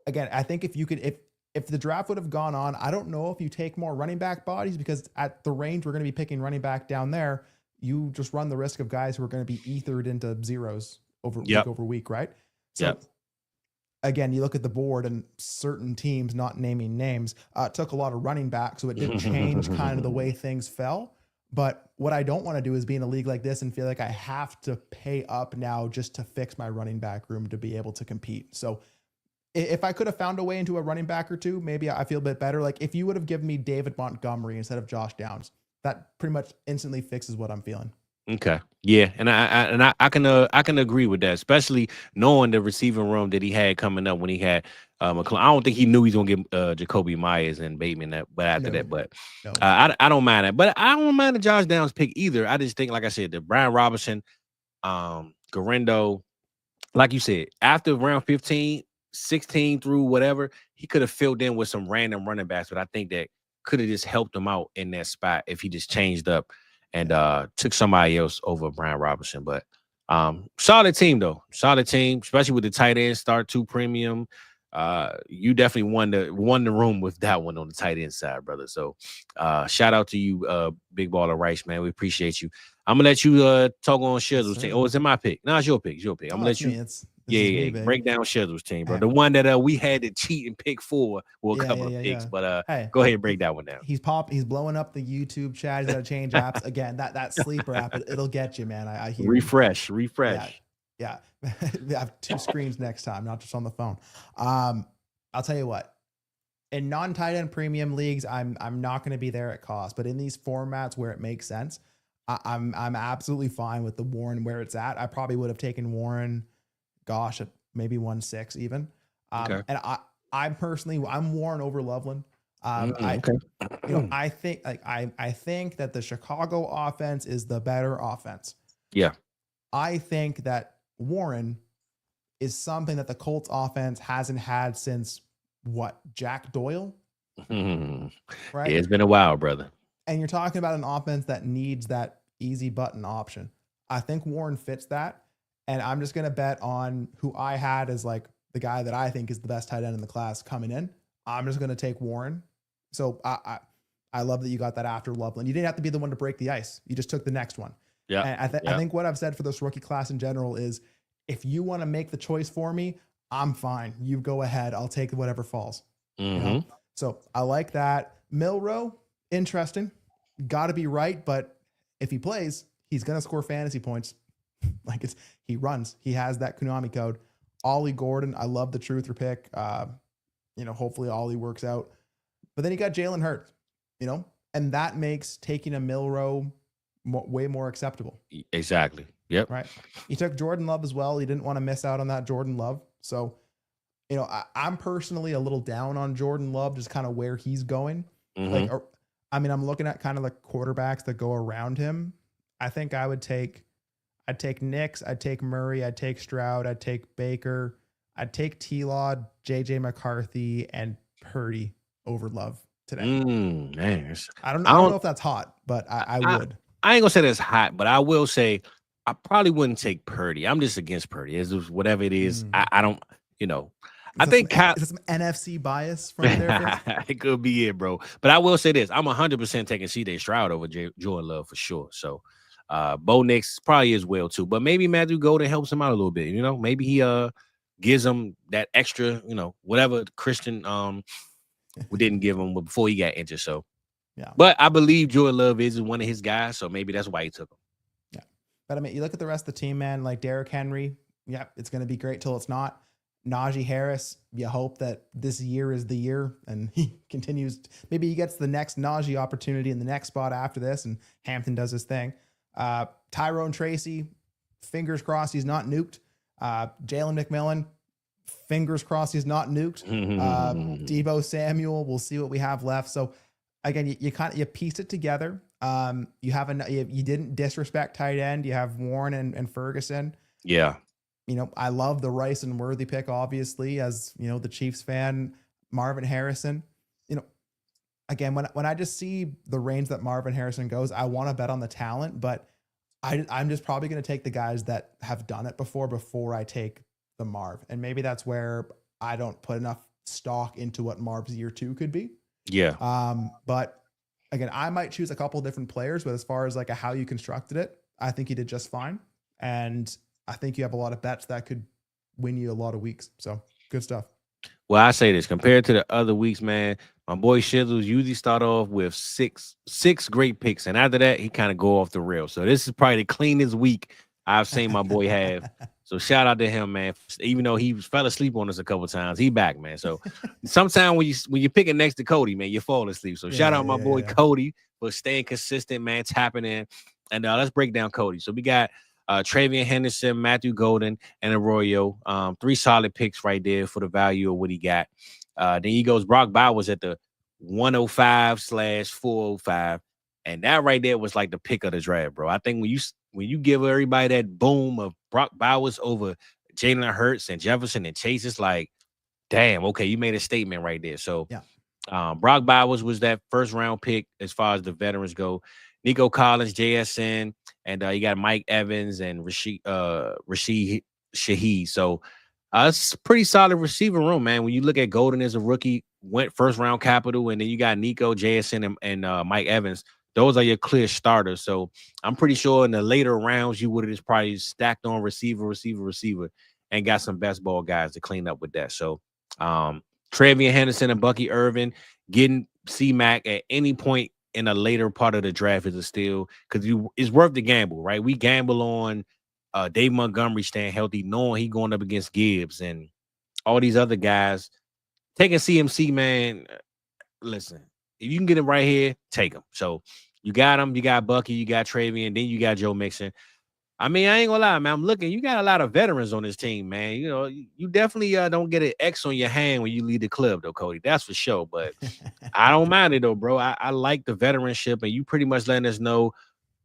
Again, I think if if the draft would have gone on, I don't know if you take more running back bodies, because at the range we're going to be picking running back down there, you just run the risk of guys who are going to be ethered into zeros over week, right? So again, you look at the board and certain teams, not naming names, took a lot of running back, so it did change kind of the way things fell. But what I don't want to do is be in a league like this and feel like I have to pay up now just to fix my running back room to be able to compete. So if I could have found a way into a running back or two, maybe I feel a bit better. Like if you would have given me David Montgomery instead of Josh Downs, that pretty much instantly fixes what I'm feeling. Okay. Yeah, and I can agree with that, especially knowing the receiving room that he had coming up when he had McClung. I don't think he knew he was gonna get Jacoby Myers and Bateman after that, but I don't mind that. But I don't mind the Josh Downs pick either. I just think, like I said, the Brian Robinson, Garendo, like you said, after round 15, 16 through whatever, he could have filled in with some random running backs, but I think that could have just helped him out in that spot if he just changed up and took somebody else over Brian Robinson. But solid team, though. Solid team, especially with the tight end, start 2 premium. You definitely won the room with that one on the tight end side, brother. So shout out to you, Big Baller Rice, man. We appreciate you. I'm gonna let you talk on Shedler's team. Oh, it's in my pick. No, it's your pick. It's your pick. I'm gonna let you. Break down Shedler's team, bro. The one that we had to cheat and pick for. We'll cover picks, but hey, go ahead and break that one down. He's blowing up the YouTube chat. He's got to change apps again. That sleeper app, it'll get you, man. I hear. Refresh. Yeah. I have 2 screens next time, not just on the phone. I'll tell you what. In non-tight end premium leagues, I'm not going to be there at cost, but in these formats where it makes sense, I'm absolutely fine with the Warren where it's at. I probably would have taken Warren. Gosh, at maybe 1.6 even. Okay. And I'm Warren over Loveland. I think I think that the Chicago offense is the better offense. Yeah. I think that Warren is something that the Colts offense hasn't had since Jack Doyle? Right? Yeah, it's been a while, brother. And you're talking about an offense that needs that easy button option. I think Warren fits that. And I'm just going to bet on who I had as like the guy that I think is the best tight end in the class coming in. I'm just going to take Warren. So I love that you got that after Loveland. You didn't have to be the one to break the ice. You just took the next one. Yeah. And I think what I've said for this rookie class in general is if you want to make the choice for me, I'm fine. You go ahead. I'll take whatever falls. You know? So I like that. Milrow, interesting. Got to be right. But if he plays, he's going to score fantasy points. Like he runs. He has that Konami code. Ollie Gordon, I love the truther pick. Hopefully Ollie works out. But then you got Jalen Hurts, and that makes taking a Milrow way more acceptable. Exactly. Yep. Right. He took Jordan Love as well. He didn't want to miss out on that Jordan Love. So, I'm personally a little down on Jordan Love, just kind of where he's going. I'm looking at kind of the quarterbacks that go around him. I think I'd take Nix, I'd take Murray, I'd take Stroud, I'd take Baker, I'd take T-Law, JJ McCarthy, and Purdy over Love today. Man. I don't know if that's hot, but I would. I ain't gonna say that's hot, but I will say I probably wouldn't take Purdy. I'm just against Purdy. It's just whatever it is. I don't, I think is this some NFC bias from there? It could be it, bro. But I will say this: I'm 100% taking C.J. Stroud over Jordan Love for sure. So. Bo Nix probably as well too, but maybe Matthew Golden helps him out a little bit. Maybe he gives him that extra, whatever Christian we didn't give him before he got injured. So yeah, but I believe Jordan Love is one of his guys, so maybe that's why he took him. Yeah, but you look at the rest of the team, man. Like Derrick Henry, yeah, it's going to be great till it's not. Najee Harris, you hope that this year is the year, and he continues. Maybe he gets the next Najee opportunity in the next spot after this, and Hampton does his thing. Tyrone Tracy, fingers crossed he's not nuked. Jalen McMillan, fingers crossed he's not nuked. Deebo Samuel, we'll see what we have left. So again, you pieced it together. You didn't disrespect tight end. You have Warren and Ferguson. Yeah. I love the Rice and Worthy pick, obviously, as the Chiefs fan. Marvin Harrison. Again, when I just see the range that Marvin Harrison goes, I want to bet on the talent, but I'm just probably going to take the guys that have done it before I take the Marv. And maybe that's where I don't put enough stock into what Marv's year 2 could be. Yeah. But again, I might choose a couple different players, but as far as like how you constructed it, I think you did just fine. And I think you have a lot of bets that could win you a lot of weeks. So good stuff. Well, I say this compared to the other weeks, man. My boy Shizzles usually start off with six great picks, and after that, he kind of go off the rail. So this is probably the cleanest week I've seen my boy have. So shout out to him, man. Even though he fell asleep on us a couple of times, he back, man. So sometimes when you're picking next to Cody, man, you fall asleep. So shout out my boy Cody for staying consistent, man, tapping in. And let's break down Cody. So we got Travion Henderson, Matthew Golden, and Arroyo. 3 solid picks right there for the value of what he got. Then he goes Brock Bowers at the 105/405. And that right there was like the pick of the draft, bro. I think when you give everybody that boom of Brock Bowers over Jalen Hurts and Jefferson and Chase, it's like, damn, okay, you made a statement right there. So Brock Bowers was that first round pick as far as the veterans go. Nico Collins, JSN, and you got Mike Evans and Rashid Shaheed. So it's a pretty solid receiver room, man. When you look at Golden as a rookie, went first round capital, and then you got Nico, JSN, and Mike Evans. Those are your clear starters. So I'm pretty sure in the later rounds, you would have just probably stacked on receiver, and got some best ball guys to clean up with that. So Travion Henderson and Bucky Irvin getting C-Mac at any point in a later part of the draft is a steal because it's worth the gamble, right? We gamble on Dave Montgomery staying healthy, knowing he going up against Gibbs and all these other guys. Taking CMC, man, listen, if you can get him right here, take him. So you got him, you got Bucky, you got Travion, then you got Joe Mixon. I mean, I ain't gonna lie, man. I'm looking. You got a lot of veterans on this team, man. You know, you definitely don't get an X on your hand when you lead the club, though, Cody. That's for sure. But I don't mind it, though, bro. I like the veteranship, and you pretty much letting us know,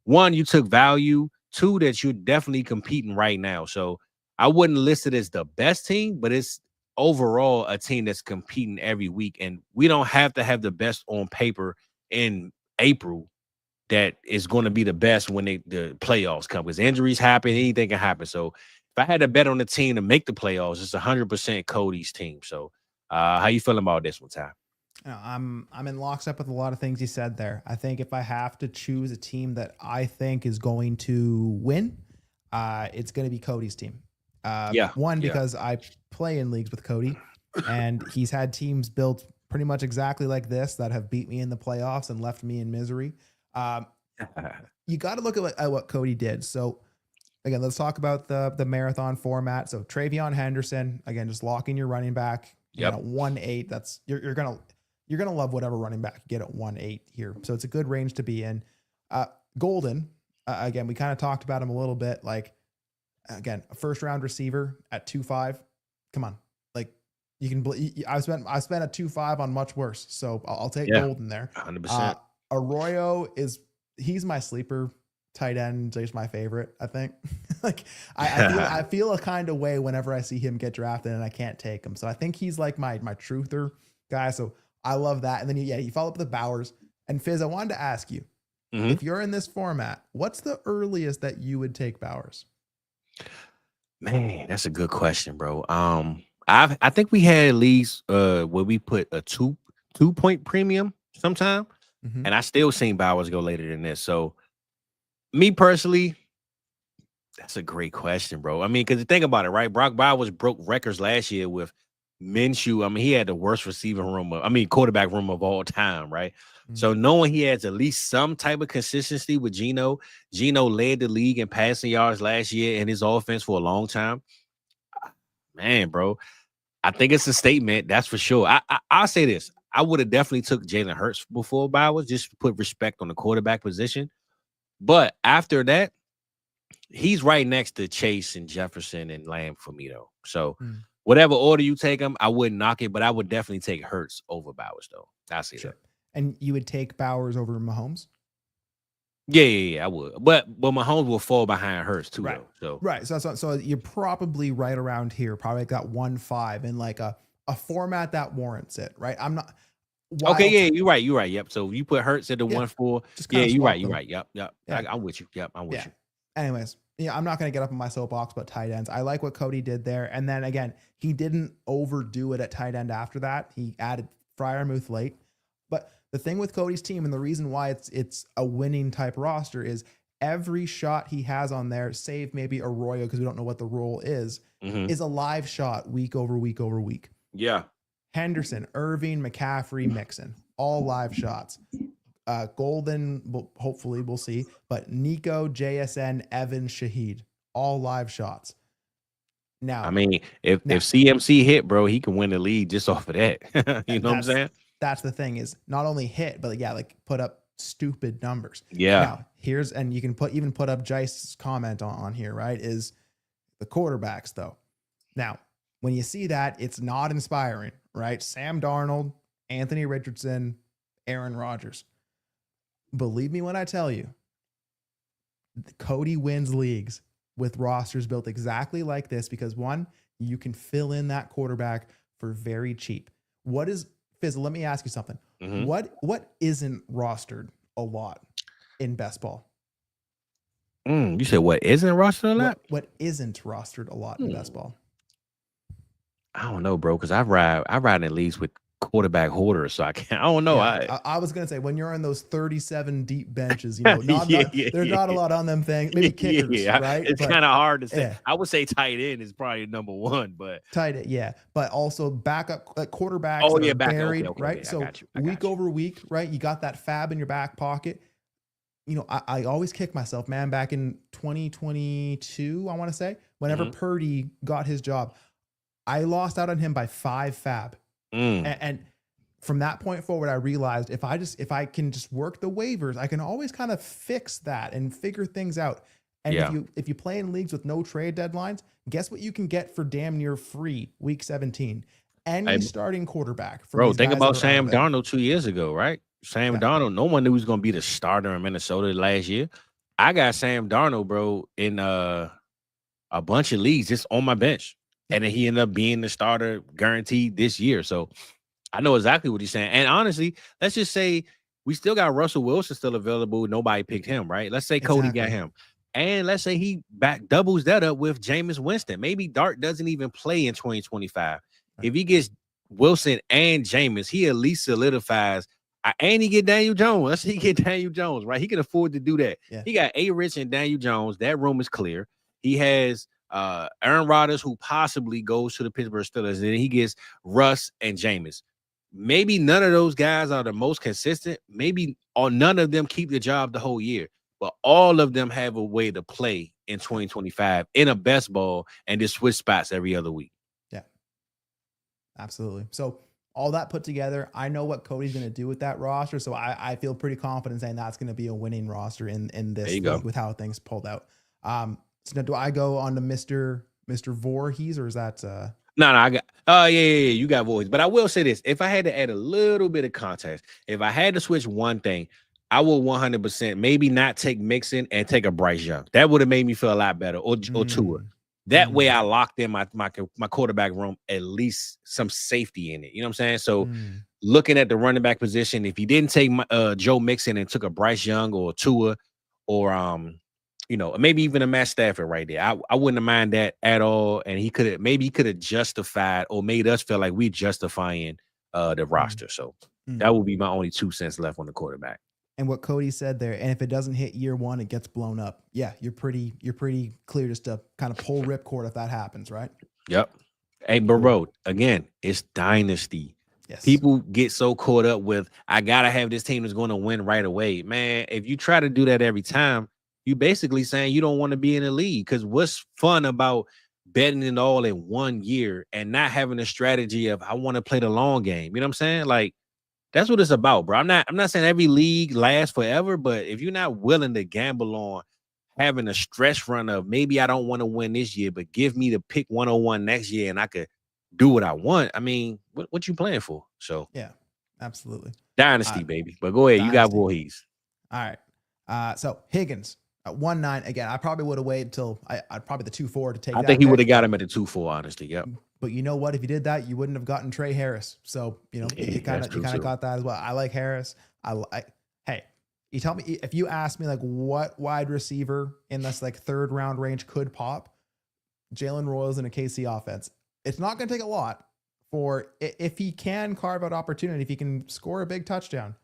1, you took value. 2, that you're definitely competing right now. So I wouldn't list it as the best team, but it's overall a team that's competing every week. And we don't have to have the best on paper in April that is going to be the best when the playoffs come, because injuries happen, anything can happen. So if I had to bet on the team to make the playoffs, it's 100% Cody's team. So how you feeling about this one, Ty? I'm in lockstep with a lot of things you said there. I think if I have to choose a team that I think is going to win, it's going to be Cody's team. Because I play in leagues with Cody, and he's had teams built pretty much exactly like this that have beat me in the playoffs and left me in misery. You got to look at what Cody did. So again, let's talk about the marathon format. So Travion Henderson, again, just locking your running back. Yep. 1.8. That's you're gonna love whatever running back you get at 1.8 here. So it's a good range to be in. Golden, again, we kind of talked about him a little bit. Like, again, a first round receiver at 2.5. Come on, like you can. I spent a 2.5 on much worse. So I'll take Golden there. 100%. Arroyo he's my sleeper tight end. He's my favorite, I think. Like I feel a kind of way whenever I see him get drafted and I can't take him. So I think he's like my truther guy. So I love that. And then you follow up with the Bowers. And Fizz, I wanted to ask you, if you're in this format, what's the earliest that you would take Bowers? Man, that's a good question, bro. I think we had at least where we put a 2-point premium sometime. And I still seen Bowers go later than this. So me personally, that's a great question, bro. I mean, because think about it, right? Brock Bowers broke records last year with Minshew. I mean, he had the worst quarterback room of all time, right? So knowing he has at least some type of consistency with Geno led the league in passing yards last year in his offense for a long time. Man, bro, I think it's a statement. That's for sure. I'll say this. I would have definitely took Jalen Hurts before Bowers, just to put respect on the quarterback position. But after that, he's right next to Chase and Jefferson and Lamb for me, though. So whatever order you take them, I wouldn't knock it, but I would definitely take Hurts over Bowers, though. I see that. And you would take Bowers over Mahomes? Yeah, I would. But Mahomes will fall behind Hurts too, right. though. So right. So you're probably right around here, probably got 1.5 in like a format that warrants it, right? I'm not. Okay, yeah, you're right. Yep. So you put Hurts at the 1.4. Yeah, you're right. Yep. Yeah. I'm with you. Yep, I'm with you. Anyways, yeah, I'm not going to get up on my soapbox about tight ends. I like what Cody did there. And then again, he didn't overdo it at tight end after that. He added Freiermuth late. But the thing with Cody's team and the reason why it's a winning type roster is every shot he has on there, save maybe Arroyo, because we don't know what the role is a live shot week over week over week. Yeah. Henderson, Irving, McCaffrey, Mixon, all live shots. Golden, hopefully we'll see, but Nico, JSN, Evan, Shaheed, all live shots. Now, I mean, if CMC hit, bro, he can win the league just off of that. You know what I'm saying? That's the thing is not only hit, but like put up stupid numbers. Yeah. Now and you can put up Jice's comment on here, right? Is the quarterbacks though. Now, when you see that, it's not inspiring, right? Sam Darnold, Anthony Richardson, Aaron Rodgers. Believe me when I tell you, Cody wins leagues with rosters built exactly like this because one, you can fill in that quarterback for very cheap. What is Fizzle? Let me ask you something. What isn't rostered a lot in best ball? You said what isn't rostered a lot? What isn't rostered a lot in best ball? I don't know, bro, because I ride in leagues with quarterback hoarders, so I don't know. Yeah, I was gonna say when you're on those 37 deep benches, you know, there's not a lot on them things. Maybe kickers, right? It's kind of hard to say. Yeah. I would say tight end is probably number one, but tight end, yeah. But also backup quarterbacks. Oh yeah, buried, okay, right? Yeah, so week over week, right? You got that fab in your back pocket. You know, I always kick myself, man. Back in 2022, I want to say, whenever Purdy got his job, I lost out on him by 5 fab. And from that point forward, I realized if I can just work the waivers, I can always kind of fix that and figure things out. And if you play in leagues with no trade deadlines, guess what you can get for damn near free week 17? Any starting quarterback. Bro, think about Sam Darnold 2 years ago, right? Sam Darnold, no one knew he was going to be the starter in Minnesota last year. I got Sam Darnold, bro, in a bunch of leagues just on my bench. And then he ended up being the starter guaranteed this year. So I know exactly what he's saying. And honestly, let's just say we still got Russell Wilson still available. Nobody picked him, right? Let's say Cody got him. And let's say he doubles that up with Jameis Winston. Maybe Dart doesn't even play in 2025. Right. If he gets Wilson and Jameis, he at least solidifies. And he get Daniel Jones. Let's say he get Daniel Jones, right? He can afford to do that. Yeah. He got A-Rich and Daniel Jones. That room is clear. He has Aaron Rodgers, who possibly goes to the Pittsburgh Steelers, and then he gets Russ and Jameis. Maybe none of those guys are the most consistent. Maybe or none of them keep the job the whole year, but all of them have a way to play in 2025 in a best ball and just switch spots every other week. Yeah, absolutely. So all that put together, I know what Cody's going to do with that roster. So I feel pretty confident saying that's going to be a winning roster in this league with how things pulled out. So now do I go on to Mr. Voorhees or is that No, I got yeah, you got Voorhees. But I will say this. If I had to add a little bit of context, if I had to switch one thing, I would 100% maybe not take Mixon and take a Bryce Young. That would have made me feel a lot better. Or Tua. That way I locked in my quarterback room, at least some safety in it. You know what I'm saying? So looking at the running back position, if you didn't take Joe Mixon and took a Bryce Young or a Tua or you know, maybe even a Matt Stafford right there. I wouldn't have mind that at all. And he could have justified or made us feel like we're justifying the roster. So that would be my only 2 cents left on the quarterback. And what Cody said there, and if it doesn't hit year one, it gets blown up. Yeah, you're pretty clear just to kind of pull ripcord if that happens, right? Yep. Hey, bro, again, it's Dynasty. Yes. People get so caught up with, I got to have this team that's going to win right away. Man, if you try to do that every time, you basically saying you don't want to be in the league, because what's fun about betting it all in 1 year and not having a strategy of I want to play the long game? You know what I'm saying? Like, that's what it's about, bro. I'm not saying every league lasts forever, but if you're not willing to gamble on having a stress run of maybe I don't want to win this year, but give me the pick 101 next year and I could do what I want. I mean, what you playing for? So yeah, absolutely. Dynasty, baby. But go ahead, Dynasty. You got Voorhees. All right. So Higgins. 1-9 again. I probably would have waited till I'd probably the 2-4 to take. I think he would have got him at the 2-4, honestly. Yep. But you know what? If you did that, you wouldn't have gotten Trey Harris. So you know you kind of got that as well. I like Harris. Hey, You tell me if you ask me like what wide receiver in this like third round range could pop, Jalen Royals in a KC offense. It's not going to take a lot for if he can carve out opportunity, if he can score a big touchdown.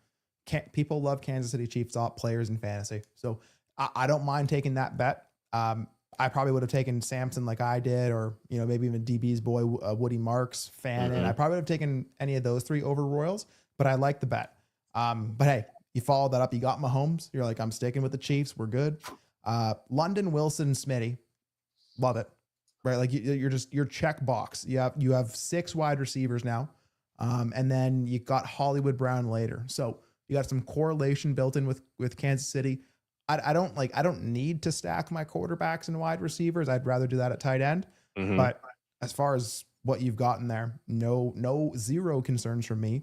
People love Kansas City Chiefs players in fantasy. So I don't mind taking that bet. I probably would have taken Samson like I did, or, maybe even DB's boy, Woody Marks, Fannin. I probably would have taken any of those three over Royals, but I like the bet. But hey, you followed that up. You got Mahomes. You're like, I'm sticking with the Chiefs. We're good. London, Wilson, Smitty. Love it. Right. Like your check box. You have 6 wide receivers now. And then you got Hollywood Brown later. So you got some correlation built in with Kansas City. I don't need to stack my quarterbacks and wide receivers. I'd rather do that at tight end. But as far as what you've gotten there, zero concerns from me.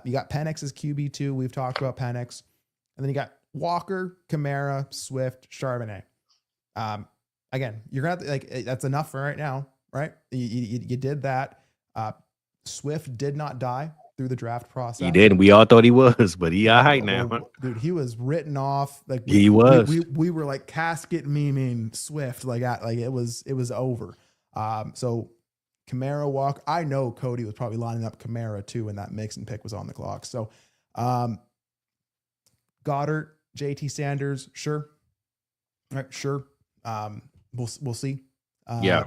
You got Penix as QB2. We've talked about Penix. And then you got Walker, Kamara, Swift, Charbonnet. Again, you're going to have to, that's enough for right now, right? You did that. Swift did not die through the draft process. He did. We all thought he was, but he all right now. Dude, he was written off. Like he was. We were like casket memeing Swift like it was over. So Kamara, Walker. I know Cody was probably lining up Kamara too when that Mixon pick was on the clock. So Goddard, JT Sanders, sure. All right, sure. We'll see. Yeah.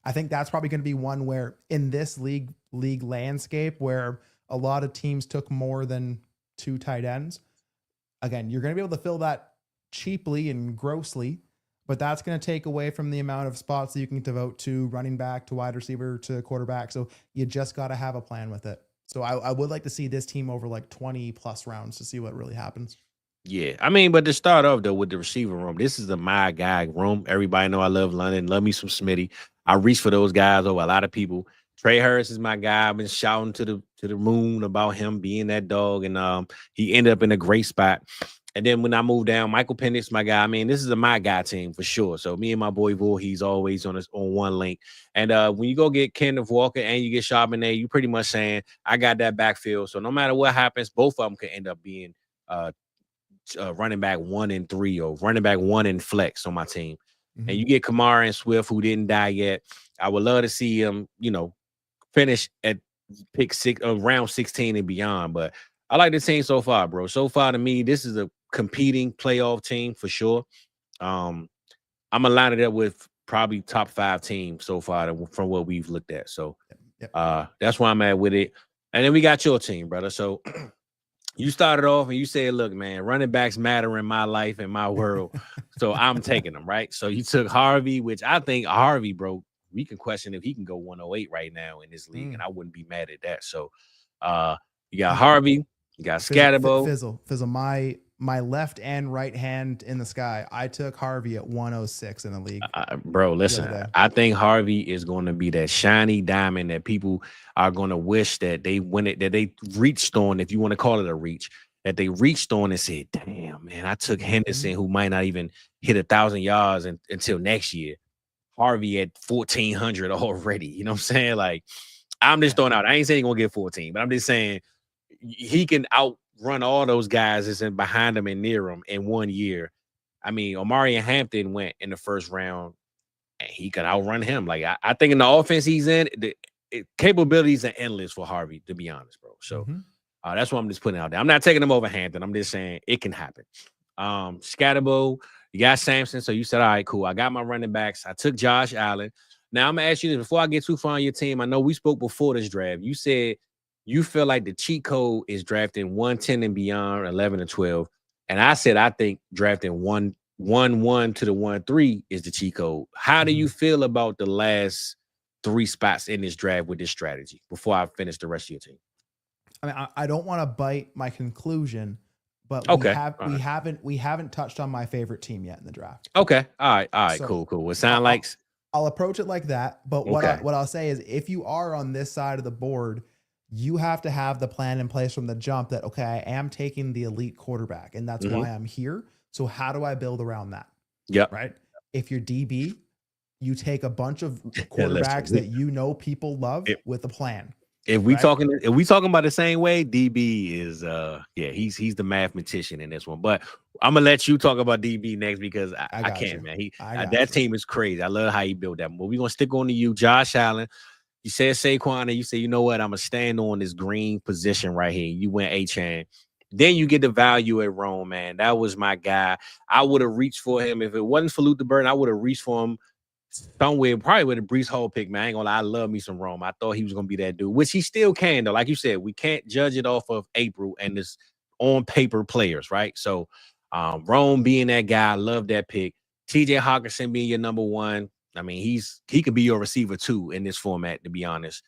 I think that's probably going to be one where in this league landscape where a lot of teams took more than 2 tight ends. Again, you're going to be able to fill that cheaply and grossly, but that's going to take away from the amount of spots that you can devote to running back, to wide receiver, to quarterback. So you just got to have a plan with it. So I would like to see this team over like 20 plus rounds to see what really happens. Yeah, I mean, but to start off though with the receiver room, this is my guy room. Everybody know I love London, love me some Smitty. I reach for those guys over a lot of people. Trey Harris is my guy. I've been shouting to the moon about him being that dog, and he ended up in a great spot. And then when I moved down, Michael Penix, my guy. I mean, this is my guy team for sure. So me and my boy Vol, he's always on one link. And when you go get Kenneth Walker and you get Charbonnet, you pretty much saying I got that backfield. So no matter what happens, both of them could end up being running back 1 and 3 or running back 1 and flex on my team. And you get Kamara and Swift, who didn't die yet. I would love to see him, finish at pick 6, round 16 and beyond. But I like the team so far, bro. So far to me, this is a competing playoff team for sure. I'm gonna line it up with probably top 5 teams so far from what we've looked at. So that's where I'm at with it. And then we got your team, brother. So you started off and you said, look, man, running backs matter in my life and my world. So I'm taking them, right? So you took Harvey, which I think Harvey, bro, we can question if he can go 108 right now in this league, and I wouldn't be mad at that. So you got Harvey, you got Scatterbo. Fizzle, my left and right hand in the sky. I took Harvey at 106 in the league. Bro, listen, I think Harvey is going to be that shiny diamond that people are going to wish that they that they reached on, if you want to call it a reach, that they reached on and said, damn, man, I took Henderson, who might not even hit 1,000 yards until next year. Harvey at 1,400 already. You know what I'm saying? Like, I'm just throwing out. I ain't saying he's going to get 14, but I'm just saying he can outrun all those guys that's in behind him and near him in 1 year. I mean, Omari Hampton went in the first round, and he could outrun him. Like, I think in the offense he's in, the capabilities are endless for Harvey, to be honest, bro. So that's what I'm just putting out there. I'm not taking him over Hampton. I'm just saying it can happen. Scatterbo, you got Samson. So you said, all right, cool. I got my running backs. I took Josh Allen. Now I'm going to ask you this before I get too far on your team. I know we spoke before this draft. You said you feel like the cheat code is drafting 110 and beyond, 11 and 12. And I said I think drafting 1 to the 1-3 is the cheat code. How do you feel about the last 3 spots in this draft with this strategy before I finish the rest of your team? I mean, I don't want to bite my conclusion, but we haven't touched on my favorite team yet in the draft. Okay. All right. So, cool. It sounds like I'll approach it like that. But what I'll say is, if you are on this side of the board, you have to have the plan in place from the jump that, okay, I am taking the elite quarterback, and that's why I'm here. So how do I build around that? Yeah. Right. If you're DB, you take a bunch of quarterbacks that people love with a plan. If we Right? talking about the same way, DB is he's the mathematician in this one. But I'm gonna let you talk about DB next because I I got can't, you. man. I got That you. team is crazy. I love how he built that. But we're gonna stick on to you, Josh Allen. You said Saquon, and you said, you know what? I'm gonna stand on this green position right here. You went H-Chan. Then you get the value at Rome, man. That was my guy. I would have reached for him if it wasn't for Luther Burton. I would have reached for him somewhere, probably with a Brees Hall pick, man. I ain't gonna lie, I love me some Rome. I thought he was gonna be that dude, which he still can, though. Like you said, we can't judge it off of April and this on paper players, right? So Rome being that guy, I love that pick. TJ Hawkinson being your number one. I mean, he could be your receiver too in this format, to be honest.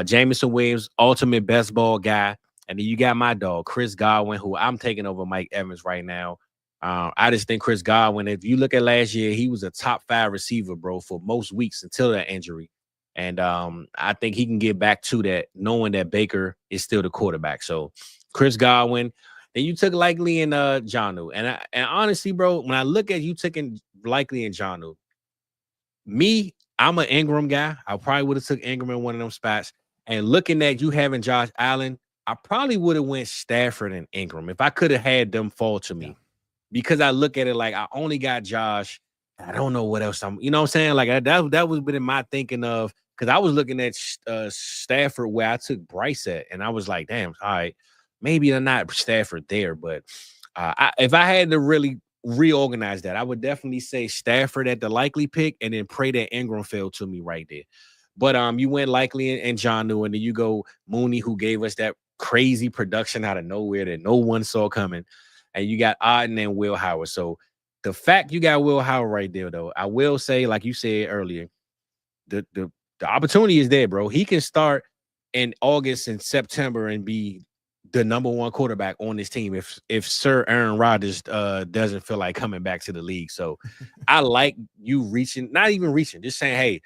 Jameson Williams, ultimate best ball guy. And then you got my dog, Chris Godwin, who I'm taking over Mike Evans right now. I just think Chris Godwin, if you look at last year, he was a top 5 receiver, bro, for most weeks until that injury. And I think he can get back to that, knowing that Baker is still the quarterback. So Chris Godwin. Then you took Likely and Jonnu. And honestly, bro, when I look at you taking Likely and Jonnu, I'm an Ingram guy. I probably would have took Ingram in one of them spots. And looking at you having Josh Allen, I probably would have went Stafford and Ingram if I could have had them fall to me. Yeah. Because I look at it like I only got Josh. I don't know what else you know what I'm saying? Like that was been in my thinking of, because I was looking at Stafford where I took Bryce at, and I was like, damn, all right, maybe I'm not Stafford there. But if I had to really reorganize that, I would definitely say Stafford at the likely pick and then pray that Ingram fell to me right there. But you went Likely and Jonnu, and then you go Mooney, who gave us that crazy production out of nowhere that no one saw coming. And you got Auden and Will Howard. So the fact you got Will Howard right there, though, I will say, like you said earlier, the opportunity is there, bro. He can start in August and September and be the number one quarterback on this team if Sir Aaron Rodgers doesn't feel like coming back to the league. So I like you reaching, not even reaching, just saying, hey,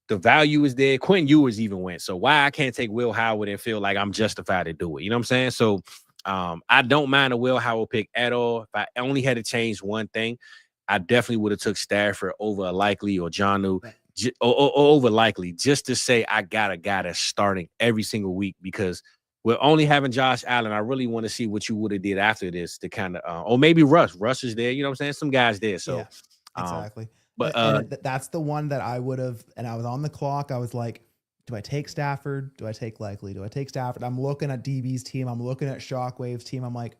the value is there. Quentin Ewers even went. So why I can't take Will Howard and feel like I'm justified to do it? You know what I'm saying? So I don't mind a Will Howard pick at all. If I only had to change one thing, I definitely would have took Stafford over a Likely or Jonnu, or over Likely, just to say I got a guy that's starting every single week, because we're only having Josh Allen. I really want to see what you would have did after this to kind of, or maybe Russ. Russ is there. You know what I'm saying? Some guys there. So yeah, exactly. But and that's the one that I would have, and I was on the clock. I was like, do I take Stafford? Do I take Likely? Do I take Stafford? I'm looking at DB's team. I'm looking at Shockwave's team. I'm like,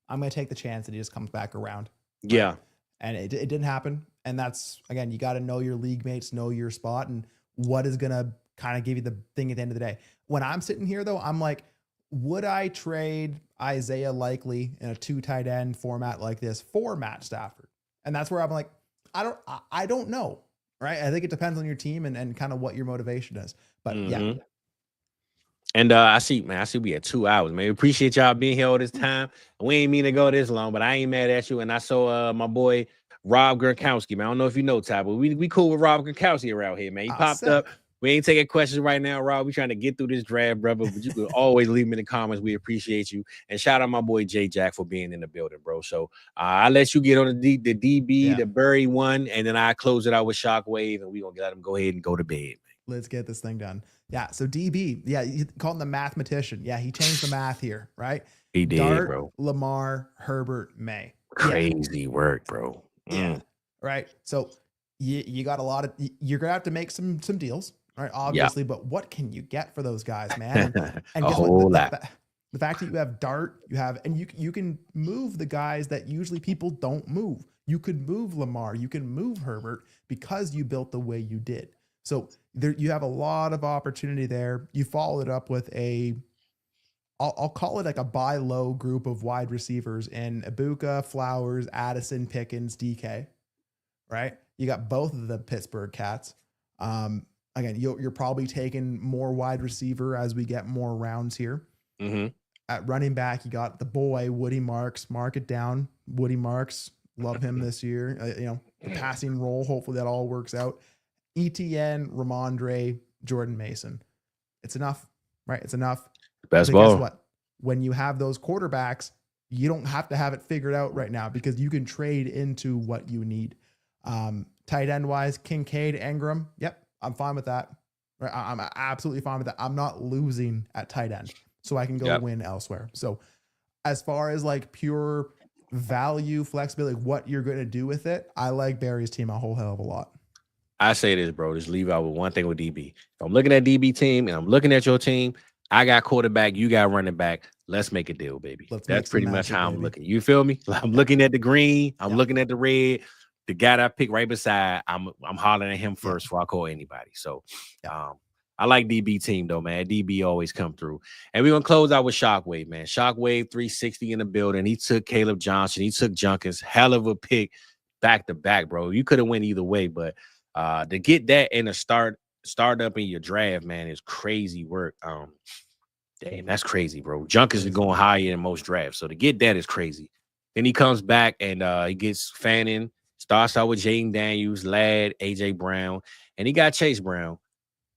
I'm going to take the chance that he just comes back around. Right? Yeah. And it didn't happen. And that's, again, you got to know your league mates, know your spot, and what is going to kind of give you the thing at the end of the day. When I'm sitting here, though, I'm like, would I trade Isaiah Likely in a 2 tight end format like this for Matt Stafford? And that's where I'm like, I don't know. Right. I think it depends on your team and kind of what your motivation is. But yeah. And I see we had 2 hours, man. Appreciate y'all being here all this time. We ain't mean to go this long, but I ain't mad at you. And I saw my boy Rob Gronkowski, man. I don't know if you know Ty, but we cool with Rob Gronkowski around here, man. He popped up. We ain't taking questions right now, Rob. We trying to get through this draft, brother. But you could always leave them in the comments. We appreciate you. And shout out my boy J Jack for being in the building, bro. So I'll let you get on the DB, the Burry one, and then I close it out with Shockwave, and we gonna let him go ahead and go to bed. Let's get this thing done. Yeah. So DB, you call him the mathematician. Yeah, he changed the math here, right? He did, Dart, bro. Lamar, Herbert, May. Crazy work, bro. Yeah. Right. So you got a lot of, you're gonna have to make some deals. Right, obviously, but what can you get for those guys, man? And a whole lot. The fact that you have Dart, and you can move the guys that usually people don't move. You could move Lamar, you can move Herbert because you built the way you did. So there, you have a lot of opportunity there. You follow it up with I'll call it like a buy low group of wide receivers in Ibuka, Flowers, Addison, Pickens, DK. Right, you got both of the Pittsburgh Cats. Again, you're probably taking more wide receiver as we get more rounds here. Mm-hmm. At running back, you got the boy, Woody Marks. Mark it down. Woody Marks, love him this year. The passing role, hopefully that all works out. ETN, Ramondre, Jordan Mason. It's enough, right? It's enough. Best ball. Guess what? When you have those quarterbacks, you don't have to have it figured out right now because you can trade into what you need. Tight end wise, Kincaid, Ingram. Yep. I'm fine with that, Right? I'm absolutely fine with that. I'm not losing at tight end, so I can go win elsewhere. So as far as like pure value, flexibility, what you're going to do with it, I like Barry's team a whole hell of a lot. I say this, bro. Just leave out with one thing with DB. If I'm looking at DB team and I'm looking at your team, I got quarterback, you got running back. Let's make a deal, baby. That's pretty much how I'm looking. You feel me? I'm looking at the green. I'm looking at the red. The guy that I picked right beside, I'm hollering at him first before I call anybody. So I like DB team though, man. DB always come through. And we're gonna close out with Shockwave, man. Shockwave 360 in the building. He took Caleb Johnson, he took Junkins. Hell of a pick back to back, bro. You could have went either way, but to get that in a start up in your draft, man, is crazy work. Damn, that's crazy, bro. Junkins is going higher in most drafts. So to get that is crazy. Then he comes back and he gets Fannin. Starts out with Jaden Daniels, Ladd, AJ Brown, and he got Chase Brown.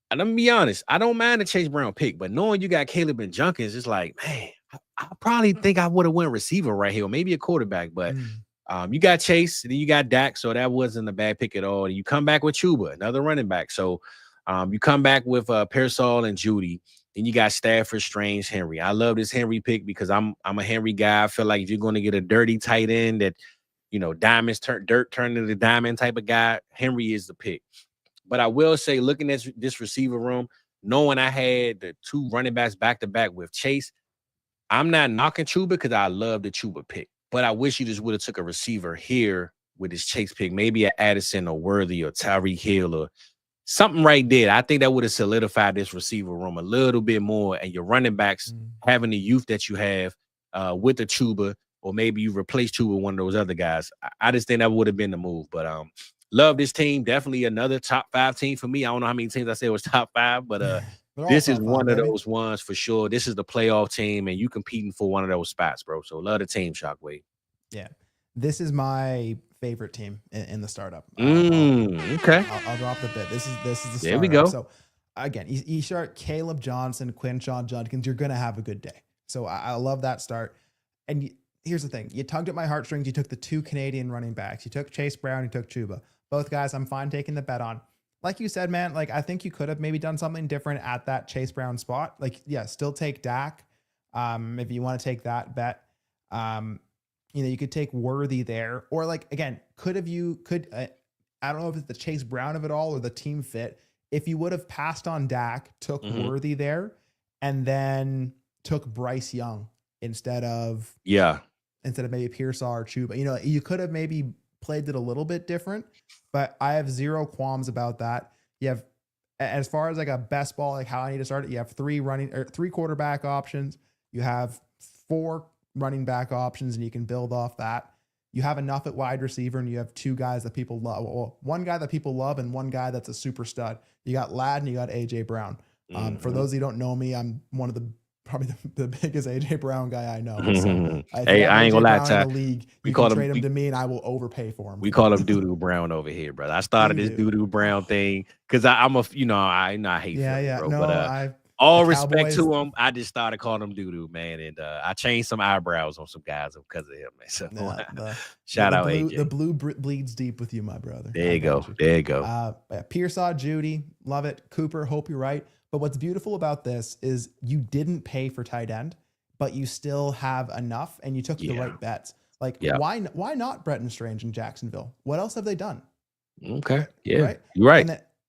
And let me be honest, I don't mind the Chase Brown pick, but knowing you got Caleb and Junkins, it's like, man, I probably think I would have went receiver right here, or maybe a quarterback. But you got Chase, then you got Dak, so that wasn't a bad pick at all. And you come back with Chuba, another running back. So you come back with Pearsall and Judy. Then you got Stafford, Strange, Henry. I love this Henry pick because I'm a Henry guy. I feel like if you're going to get a dirty tight end that, diamonds dirt turn into diamond type of guy, Henry is the pick. But I will say, looking at this receiver room, knowing I had the two running backs back to back with Chase, I'm not knocking Chuba because I love the Chuba pick. But I wish you just would have took a receiver here with his Chase pick, maybe an Addison or Worthy or Tyreek Hill or something right there. I think that would have solidified this receiver room a little bit more. And your running backs having the youth that you have with the Chuba, or maybe you replace Chuba with one of those other guys. I just think that would have been the move. But love this team. Definitely another top 5 team for me. I don't know how many teams I said was top 5, but this is one of those ones for sure. This is the playoff team, and you competing for one of those spots, bro. So love the team, Shockwave. Yeah. This is my favorite team in the startup. Okay. I'll drop the bit. This is the startup. There we go. So again, you start Caleb Johnson, Quinshon Judkins, you're going to have a good day. So I love that start. And here's the thing. You tugged at my heartstrings. You took the 2 Canadian running backs. You took Chase Brown. You took Chuba. Both guys I'm fine taking the bet on. Like you said, man, like I think you could have maybe done something different at that Chase Brown spot. Like, yeah, still take Dak. If you want to take that bet, you could take Worthy there, or like, again, I don't know if it's the Chase Brown of it all or the team fit. If you would have passed on Dak, took Worthy there, and then took Bryce Young instead of maybe Pearsall or Chuba, you could have maybe played it a little bit different, but I have zero qualms about that. You have, as far as like a best ball, like how I need to start it, you have 3 quarterback options. You have 4 running back options, and you can build off that. You have enough at wide receiver, and you have 2 guys that people love. Well, one guy that people love and one guy that's a super stud. You got Ladd and you got AJ Brown. For those who don't know me, I'm one of probably the biggest AJ Brown guy I know. So hey, I ain't gonna lie, Ty. League, we call trade him to me, and I will overpay for him. We call him Doodoo Brown over here, brother. I started this Doodoo Brown thing because I'm a, I hate Philly, bro. No, but all respect to him. I just started calling him Doodoo, man, and I changed some eyebrows on some guys because of him, man. So shout out AJ. The blue bleeds deep with you, my brother. There you go. There you go. Pearsall, Judy, love it. Cooper, hope you're right. But what's beautiful about this is you didn't pay for tight end, but you still have enough, and you took the right bets. Like, why not Bretton Strange in Jacksonville? What else have they done? Okay. Yeah. Right? You're right.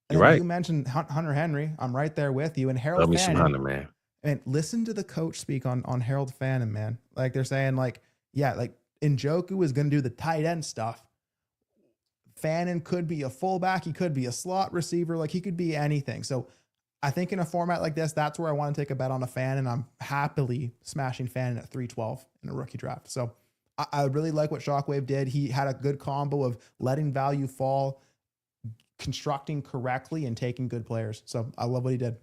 And then you mentioned Hunter Henry. I'm right there with you. And Harold Love me Fannin, some Hunter, man. And listen to the coach speak on Harold Fannin, man. Like, they're saying, like, Njoku is going to do the tight end stuff. Fannin could be a fullback. He could be a slot receiver. Like, he could be anything. So I think in a format like this, that's where I want to take a bet on a Fannin. I'm happily smashing Fannin at 312 in a rookie draft. So I really like what Shockwave did. He had a good combo of letting value fall, constructing correctly, and taking good players. So I love what he did.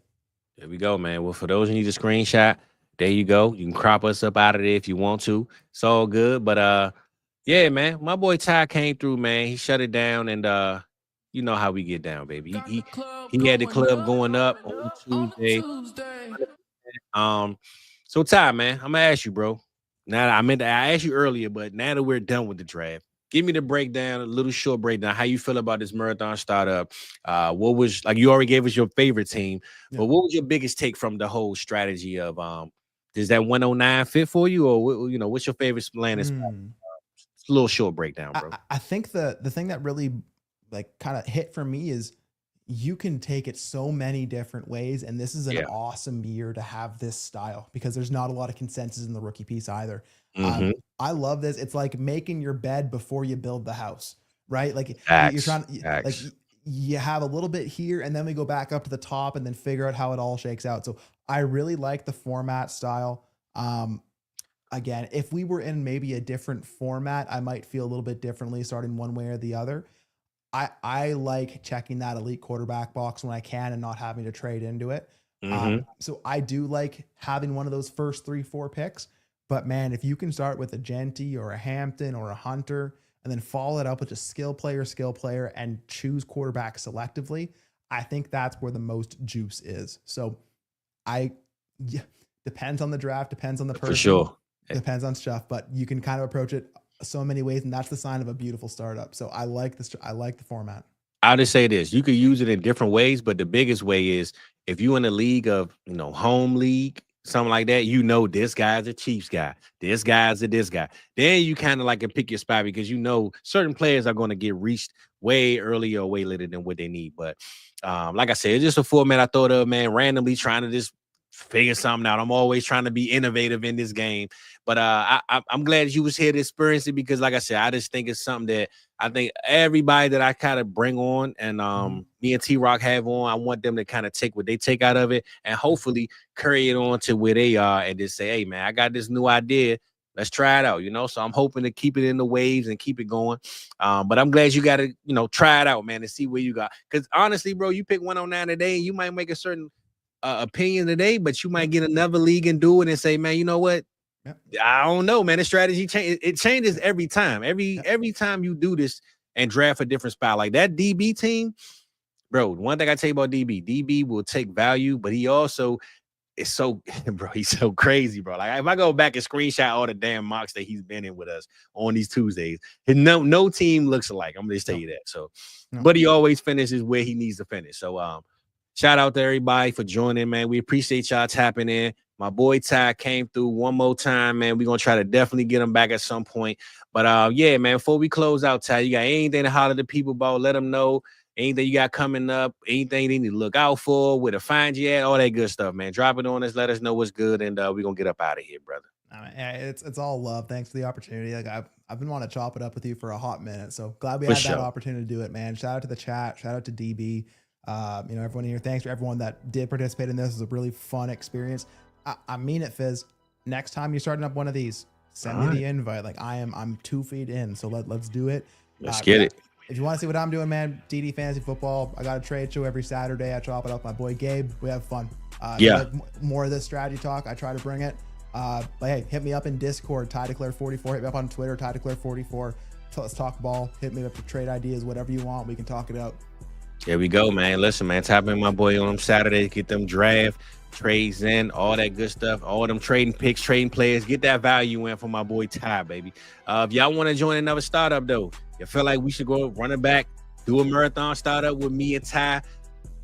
There we go, man. Well, for those who need a screenshot, there you go. You can crop us up out of there if you want to. It's all good. But yeah, man, my boy Ty came through, man. He shut it down, and you know how we get down, baby. He had the club going up on Tuesday. So Ty, man, I'm gonna ask you, bro. Now I asked you earlier, but now that we're done with the draft, Give me the breakdown, a little short breakdown. How you feel about this marathon startup? What was like? You already gave us your favorite team, but what was your biggest take from the whole strategy of does that 109 fit for you, or what's your favorite landing spot? It's a little short breakdown, bro. I think the thing that really like kind of hit for me is you can take it so many different ways, and this is an awesome year to have this style because there's not a lot of consensus in the rookie piece either. I love this. It's like making your bed before you build the house, right? Like you're trying like you have a little bit here, and then we go back up to the top and then figure out how it all shakes out. So I really like the format style. Again, if we were in maybe a different format, I might feel a little bit differently starting one way or the other. I like checking that elite quarterback box when I can and not having to trade into it. So I do like having one of those first 3-4 picks. But man, if you can start with a Genty or a Hampton or a Hunter and then follow it up with a skill player and choose quarterback selectively, I think that's where the most juice is. So depends on the draft, depends on the person. For sure. Depends on stuff, but you can kind of approach it so many ways, and that's the sign of a beautiful startup. So I like this. I like the format. I'll just say this: you could use it in different ways, but the biggest way is if you're in a league of home league, something like that. This guy's a Chiefs guy. This guy's this guy. Then you kind of like can pick your spot because certain players are going to get reached way earlier or way later than what they need. But like I said, it's just a format I thought of, man, randomly trying to just figure something out. I'm always trying to be innovative in this game. But I'm glad you was here to experience it because, like I said, I just think it's something that I think everybody that I kind of bring on and me and T-Rock have on, I want them to kind of take what they take out of it and hopefully carry it on to where they are and just say, hey, man, I got this new idea. Let's try it out, So I'm hoping to keep it in the waves and keep it going. But I'm glad you got to, try it out, man, and see where you got. Because honestly, bro, you pick 109 today and you might make a certain opinion today, but you might get another league and do it and say, man, you know what? I don't know, man. The strategy it changes every time. Every time you do this and draft a different spot like that DB team, bro. One thing I tell you about DB will take value, but he also is so, bro. He's so crazy, bro. Like if I go back and screenshot all the damn mocks that he's been in with us on these Tuesdays, no team looks alike. I'm gonna just tell you that. So, but he always finishes where he needs to finish. So, shout out to everybody for joining, man. We appreciate y'all tapping in. My boy Ty came through one more time, man. We're going to try to definitely get him back at some point. But, yeah, man, before we close out, Ty, you got anything to holler to people about? Let them know. Anything you got coming up, anything they need to look out for, where to find you at, all that good stuff, man. Drop it on us. Let us know what's good, and we're going to get up out of here, brother. It's all love. Thanks for the opportunity. Like I've been wanting to chop it up with you for a hot minute, so glad we had that opportunity to do it, man. Shout out to the chat. Shout out to DB. Everyone here. Thanks for everyone that did participate in this. It was a really fun experience. I mean it, Fizz. Next time you're starting up one of these, send me the invite. Like I'm 2 feet in, so let's do it. Let's get it. If you want to see what I'm doing, man, DD Fantasy Football. I got a trade show every Saturday. I chop it up with my boy Gabe. We have fun. More of this strategy talk. I try to bring it. But hey, hit me up in Discord, TyDeclare44. Hit me up on Twitter, TyDeclare44. Let's talk ball. Hit me up for trade ideas, whatever you want. We can talk it out. There we go, man. Listen, man, tap in my boy on them Saturdays. Get them draft trades in, all that good stuff, all them trading picks, trading players. Get that value in for my boy Ty, baby. If y'all want to join another startup, though, you feel like we should go running back, do a marathon startup with me and Ty,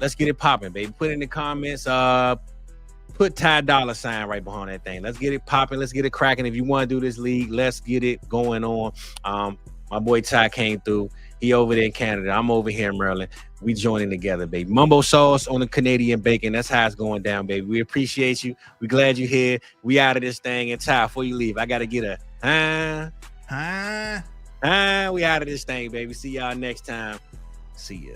let's get it popping, baby. Put in the comments, put Ty $ right behind that thing. Let's get it popping. Let's get it cracking. If you want to do this league, let's get it going on. My boy Ty came through. He over there in Canada. I'm over here in Maryland. We joining together, baby. Mumbo sauce on the Canadian bacon. That's how it's going down, baby. We appreciate you. We glad you're here. We out of this thing. And Ty, before you leave, I got to get a we out of this thing, baby. See y'all next time. See ya.